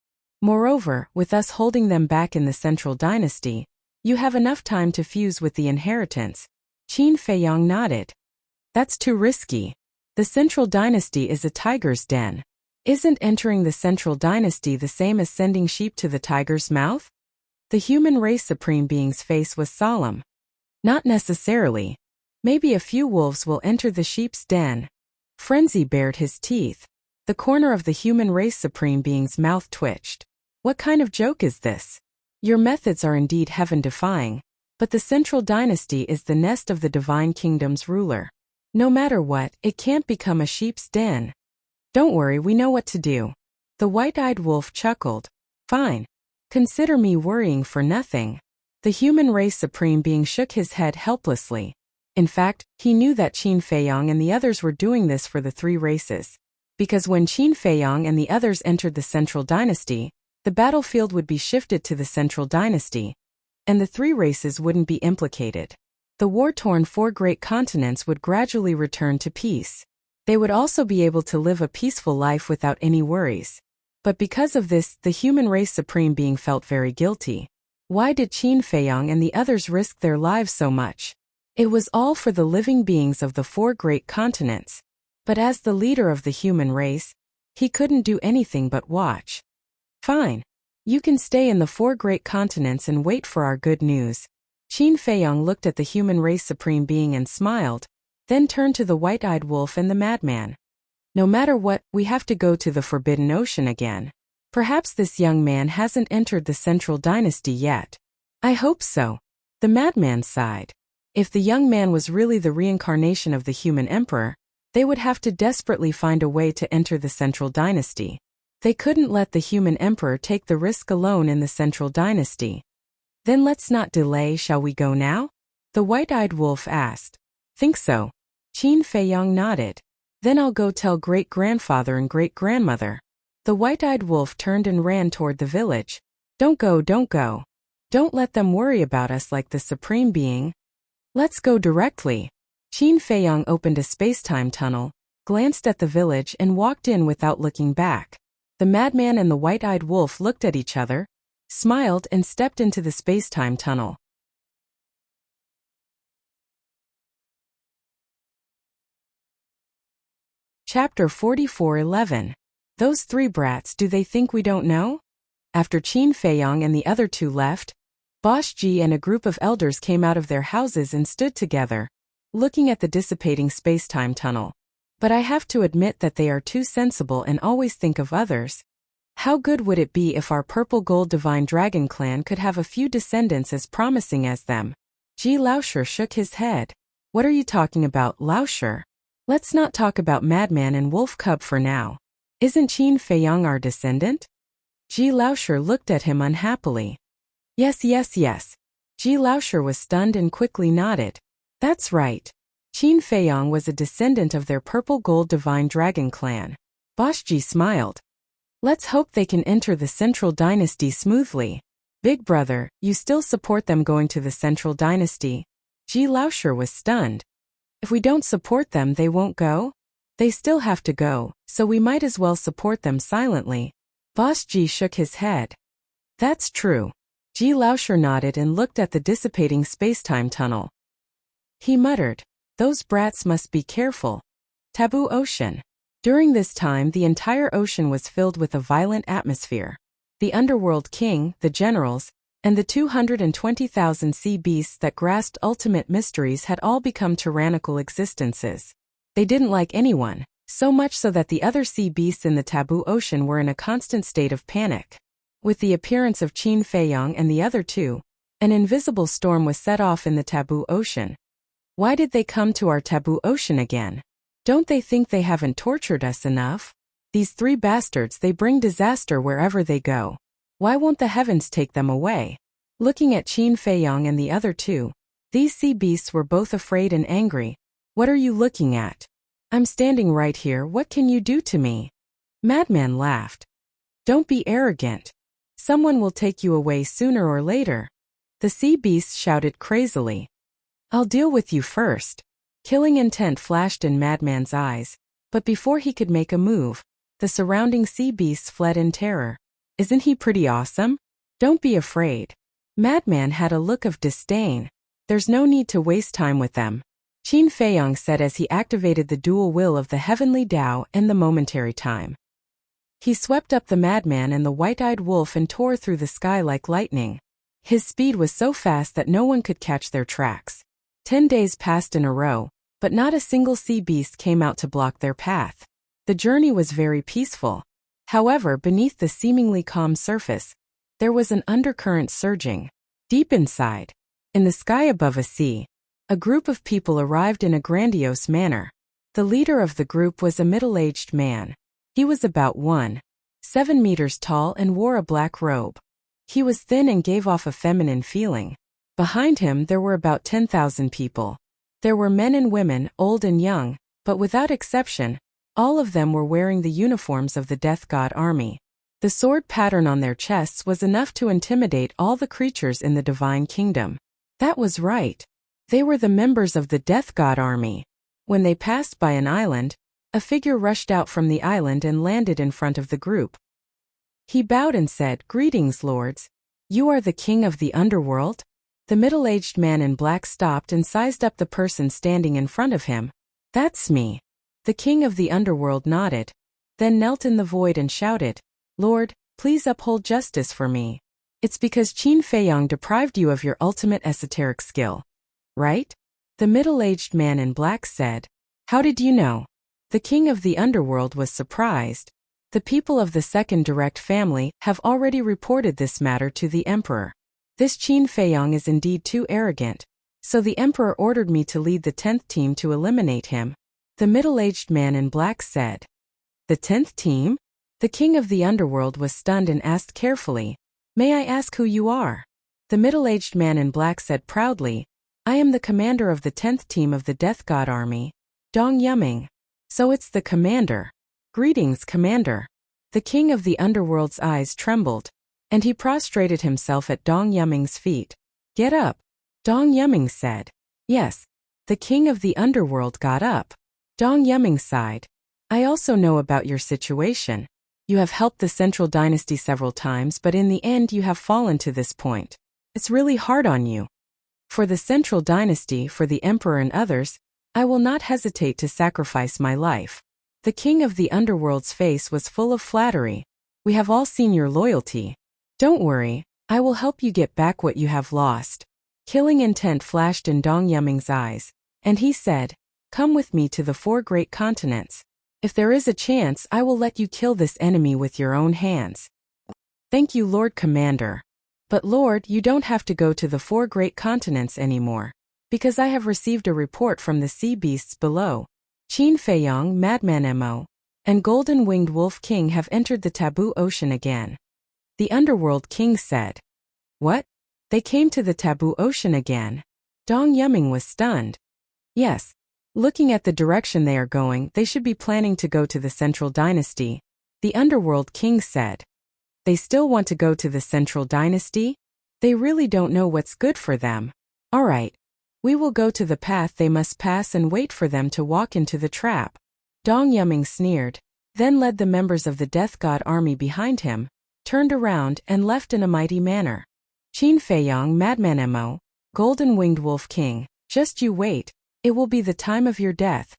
Moreover, with us holding them back in the Central Dynasty, you have enough time to fuse with the inheritance. Qin Feiyong nodded. That's too risky. The Central Dynasty is a tiger's den. Isn't entering the Central Dynasty the same as sending sheep to the tiger's mouth? The human race supreme being's face was solemn. Not necessarily. Maybe a few wolves will enter the sheep's den. Frenzy bared his teeth. The corner of the human race supreme being's mouth twitched. What kind of joke is this? Your methods are indeed heaven-defying, but the central dynasty is the nest of the divine kingdom's ruler. No matter what, it can't become a sheep's den. Don't worry, we know what to do. The white-eyed wolf chuckled. Fine. Consider me worrying for nothing. The human race supreme being shook his head helplessly. In fact, he knew that Qin Feiyong and the others were doing this for the three races. Because when Qin Feiyong and the others entered the central dynasty, the battlefield would be shifted to the central dynasty, and the three races wouldn't be implicated. The war-torn four great continents would gradually return to peace. They would also be able to live a peaceful life without any worries. But because of this, the human race supreme being felt very guilty. Why did Qin Feiyong and the others risk their lives so much? It was all for the living beings of the four great continents. But as the leader of the human race, he couldn't do anything but watch. Fine. You can stay in the four great continents and wait for our good news. Qin Feiyong looked at the human race supreme being and smiled, then turned to the white-eyed wolf and the madman. No matter what, we have to go to the Forbidden Ocean again. Perhaps this young man hasn't entered the central dynasty yet. I hope so. The madman sighed. If the young man was really the reincarnation of the human emperor, they would have to desperately find a way to enter the central dynasty. They couldn't let the human emperor take the risk alone in the central dynasty. Then let's not delay, shall we go now? The white-eyed wolf asked. Think so. Qin Feiyong nodded. Then I'll go tell great-grandfather and great-grandmother. The white-eyed wolf turned and ran toward the village. Don't go, don't go. Don't let them worry about us like the supreme being. Let's go directly. Qin Feiyong opened a space-time tunnel, glanced at the village and walked in without looking back. The madman and the white-eyed wolf looked at each other, smiled and stepped into the space-time tunnel. Chapter 44:11. Those three brats, do they think we don't know? After Qin Feiyong and the other two left, Bosch Ji and a group of elders came out of their houses and stood together, looking at the dissipating space-time tunnel. But I have to admit that they are too sensible and always think of others. How good would it be if our purple gold divine dragon clan could have a few descendants as promising as them? Ji Laosher shook his head. What are you talking about, Laosher? Let's not talk about madman and wolf cub for now. Isn't Qin Feiyong our descendant? Ji Laosher looked at him unhappily. Yes. Ji Laosher was stunned and quickly nodded. That's right. Qin Feiyong was a descendant of their purple gold divine dragon clan. Bosch Ji smiled. Let's hope they can enter the central dynasty smoothly. Big brother, you still support them going to the central dynasty? Ji Laosher was stunned. If we don't support them, they won't go? They still have to go, so we might as well support them silently. Bosch Ji shook his head. That's true. Ji Laosher nodded and looked at the dissipating space-time tunnel. He muttered, those brats must be careful. Taboo Ocean. During this time, the entire ocean was filled with a violent atmosphere. The underworld king, the generals, and the 220,000 sea beasts that grasped ultimate mysteries had all become tyrannical existences. They didn't like anyone, so much so that the other sea beasts in the Taboo Ocean were in a constant state of panic. With the appearance of Qin Feiyong and the other two, an invisible storm was set off in the Taboo Ocean. Why did they come to our Taboo Ocean again? Don't they think they haven't tortured us enough? These three bastards, they bring disaster wherever they go. Why won't the heavens take them away? Looking at Qin Feiyong and the other two, these sea beasts were both afraid and angry. What are you looking at? I'm standing right here, what can you do to me? Madman laughed. Don't be arrogant. Someone will take you away sooner or later. The sea beasts shouted crazily. I'll deal with you first. Killing intent flashed in Madman's eyes, but before he could make a move, the surrounding sea beasts fled in terror. Isn't he pretty awesome? Don't be afraid. Madman had a look of disdain. There's no need to waste time with them. Qin Feiyong said as he activated the dual will of the heavenly Tao and the momentary time. He swept up the madman and the white-eyed wolf and tore through the sky like lightning. His speed was so fast that no one could catch their tracks. 10 days passed in a row, but not a single sea beast came out to block their path. The journey was very peaceful. However, beneath the seemingly calm surface, there was an undercurrent surging. Deep inside, in the sky above a sea, a group of people arrived in a grandiose manner. The leader of the group was a middle-aged man. He was about 1.7 meters tall and wore a black robe. He was thin and gave off a feminine feeling. Behind him there were about 10,000 people. There were men and women, old and young, but without exception, all of them were wearing the uniforms of the Death God army. The sword pattern on their chests was enough to intimidate all the creatures in the divine kingdom. That was right. They were the members of the Death God army. When they passed by an island, a figure rushed out from the island and landed in front of the group. He bowed and said, "Greetings, lords. You are the king of the underworld?" The middle-aged man in black stopped and sized up the person standing in front of him. "That's me." The king of the underworld nodded, then knelt in the void and shouted, "Lord, please uphold justice for me. It's because Qin Feiyang deprived you of your ultimate esoteric skill, right?" The middle-aged man in black said, "How did you know?" The king of the underworld was surprised. The people of the second direct family have already reported this matter to the emperor. This Qin Feiyang is indeed too arrogant, so the emperor ordered me to lead the 10th team to eliminate him. The middle-aged man in black said, "The 10th team?" The king of the underworld was stunned and asked carefully, "May I ask who you are?" The middle-aged man in black said proudly, "I am the commander of the 10th team of the Death God army, Dong Yuming." "So it's the commander. Greetings, commander." The king of the underworld's eyes trembled, and he prostrated himself at Dong Yuming's feet. "Get up," Dong Yuming said. Yes, the king of the underworld got up. Dong Yuming sighed. "I also know about your situation. You have helped the Central Dynasty several times, but in the end you have fallen to this point. It's really hard on you. For the Central Dynasty, for the Emperor and others, I will not hesitate to sacrifice my life." The king of the underworld's face was full of flattery. "We have all seen your loyalty. Don't worry, I will help you get back what you have lost." Killing intent flashed in Dong Yuming's eyes, and he said, "Come with me to the 4 great continents. If there is a chance, I will let you kill this enemy with your own hands." "Thank you, Lord Commander. But Lord, you don't have to go to the 4 great continents anymore, because I have received a report from the sea beasts below. Qin Feiyang, Madman Mo, and Golden Winged Wolf King have entered the taboo ocean again." The underworld king said, "What? They came to the taboo ocean again?" Dong Yuming was stunned. "Yes. Looking at the direction they are going, they should be planning to go to the Central Dynasty," the underworld king said. "They still want to go to the Central Dynasty? They really don't know what's good for them. All right. We will go to the path they must pass and wait for them to walk into the trap." Dong Yuming sneered, then led the members of the Death God army behind him, turned around and left in a mighty manner. "Qin Feiyang, Madman Mo, Golden Winged Wolf King, just you wait, it will be the time of your death."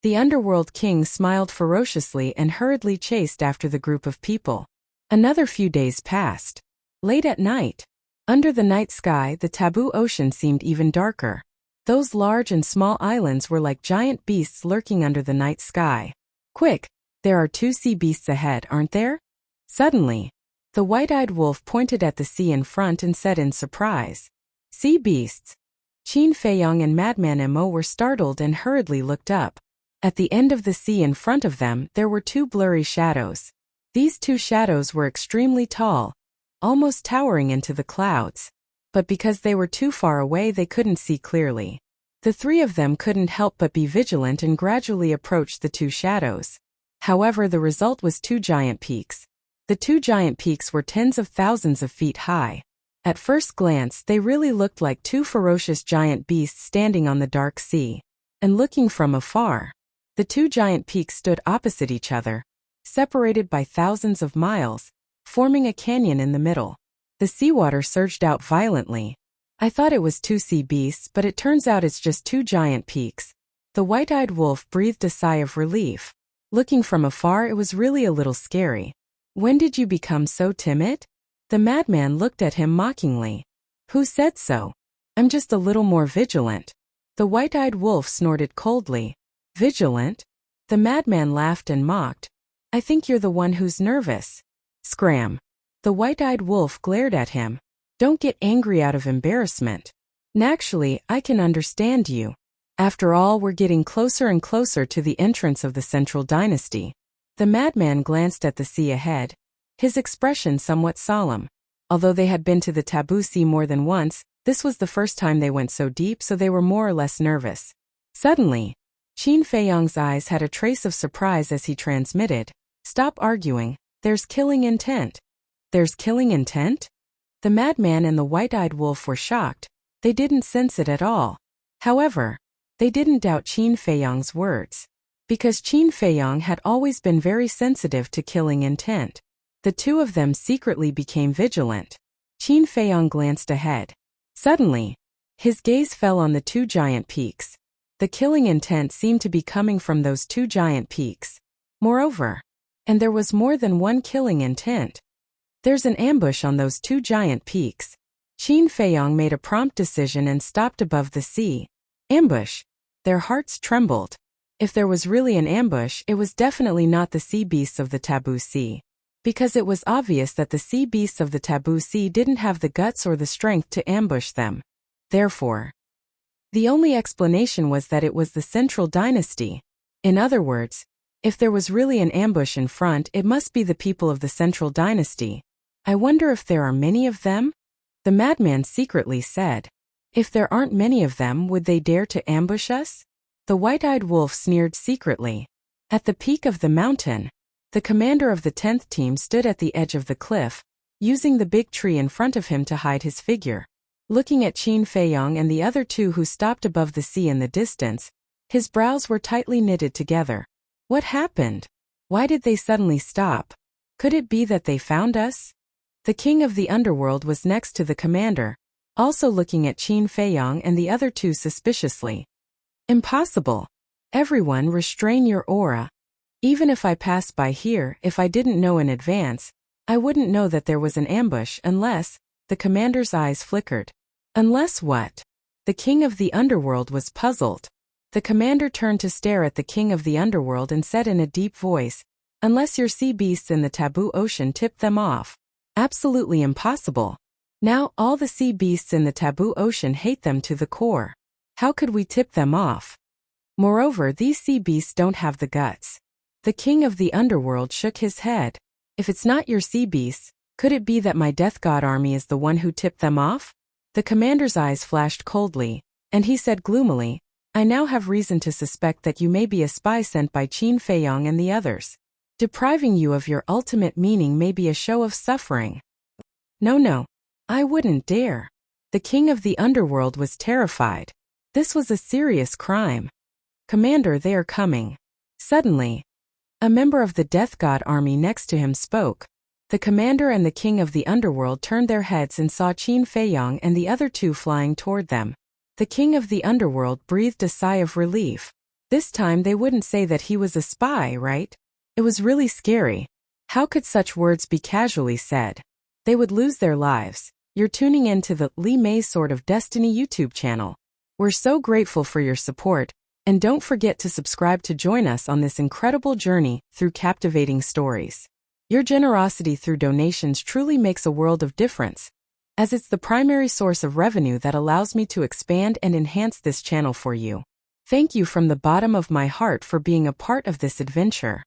The underworld king smiled ferociously and hurriedly chased after the group of people. Another few days passed. Late at night, under the night sky, the taboo ocean seemed even darker. Those large and small islands were like giant beasts lurking under the night sky. "Quick, there are 2 sea beasts ahead, aren't there?" Suddenly, the white-eyed wolf pointed at the sea in front and said in surprise, "Sea beasts." Qin Feiyang and Madman Mo were startled and hurriedly looked up. At the end of the sea in front of them, there were 2 blurry shadows. These 2 shadows were extremely tall, almost towering into the clouds. But because they were too far away, they couldn't see clearly. The 3 of them couldn't help but be vigilant and gradually approached the 2 shadows. However, the result was 2 giant peaks. The 2 giant peaks were tens of thousands of feet high. At first glance, they really looked like 2 ferocious giant beasts standing on the dark sea. And looking from afar, the 2 giant peaks stood opposite each other, separated by thousands of miles, forming a canyon in the middle. The seawater surged out violently. "I thought it was 2 sea beasts, but it turns out it's just 2 giant peaks." The white-eyed wolf breathed a sigh of relief. Looking from afar, it was really a little scary. "When did you become so timid?" The madman looked at him mockingly. Who said so? I'm just a little more vigilant. The white-eyed wolf snorted coldly. Vigilant? The madman laughed and mocked. I think you're the one who's nervous. Scram. The white-eyed wolf glared at him. Don't get angry out of embarrassment. Naturally, I can understand you. After all, we're getting closer and closer to the entrance of the central dynasty. The madman glanced at the sea ahead, his expression somewhat solemn. Although they had been to the taboo sea more than once, this was the first time they went so deep, so they were more or less nervous. Suddenly, Qin Feiyang's eyes had a trace of surprise as he transmitted, "Stop arguing, there's killing intent." There's killing intent? The madman and the white-eyed wolf were shocked. They didn't sense it at all. However, they didn't doubt Qin Feiyang's words. Because Qin Feiyang had always been very sensitive to killing intent. The two of them secretly became vigilant. Qin Feiyang glanced ahead. Suddenly, his gaze fell on the two giant peaks. The killing intent seemed to be coming from those two giant peaks. Moreover, and there was more than one killing intent. There's an ambush on those two giant peaks. Qin Feiyang made a prompt decision and stopped above the sea. Ambush. Their hearts trembled. If there was really an ambush, it was definitely not the sea beasts of the taboo sea. Because it was obvious that the sea beasts of the taboo sea didn't have the guts or the strength to ambush them. Therefore, the only explanation was that it was the central dynasty. In other words, if there was really an ambush in front, it must be the people of the central dynasty. I wonder if there are many of them? The madman secretly said. If there aren't many of them, would they dare to ambush us? The white-eyed wolf sneered secretly. At the peak of the mountain, the commander of the 10th team stood at the edge of the cliff, using the big tree in front of him to hide his figure. Looking at Qin Feiyang and the other two who stopped above the sea in the distance, his brows were tightly knitted together. What happened? Why did they suddenly stop? Could it be that they found us? The king of the underworld was next to the commander, also looking at Qin Feiyang and the other two suspiciously. Impossible. Everyone restrain your aura. Even if I passed by here, if I didn't know in advance, I wouldn't know that there was an ambush unless, the commander's eyes flickered. Unless what? The king of the underworld was puzzled. The commander turned to stare at the king of the underworld and said in a deep voice, "Unless your sea beasts in the taboo ocean tip them off. Absolutely impossible. Now all the sea beasts in the taboo ocean hate them to the core. How could we tip them off? Moreover, these sea beasts don't have the guts." The king of the underworld shook his head. If it's not your sea beasts, could it be that my death god army is the one who tipped them off? The commander's eyes flashed coldly, and he said gloomily, "I now have reason to suspect that you may be a spy sent by Qin Feiyang and the others. Depriving you of your ultimate meaning may be a show of suffering." No, I wouldn't dare. The king of the underworld was terrified. This was a serious crime. "Commander, they are coming." Suddenly, a member of the death god army next to him spoke. The commander and the king of the underworld turned their heads and saw Qin Feiyang and the other two flying toward them. The king of the underworld breathed a sigh of relief. This time they wouldn't say that he was a spy, right? It was really scary. How could such words be casually said? They would lose their lives. You're tuning in to the Li Mei Sword of Destiny YouTube channel. We're so grateful for your support, and don't forget to subscribe to join us on this incredible journey through captivating stories. Your generosity through donations truly makes a world of difference, as it's the primary source of revenue that allows me to expand and enhance this channel for you. Thank you from the bottom of my heart for being a part of this adventure.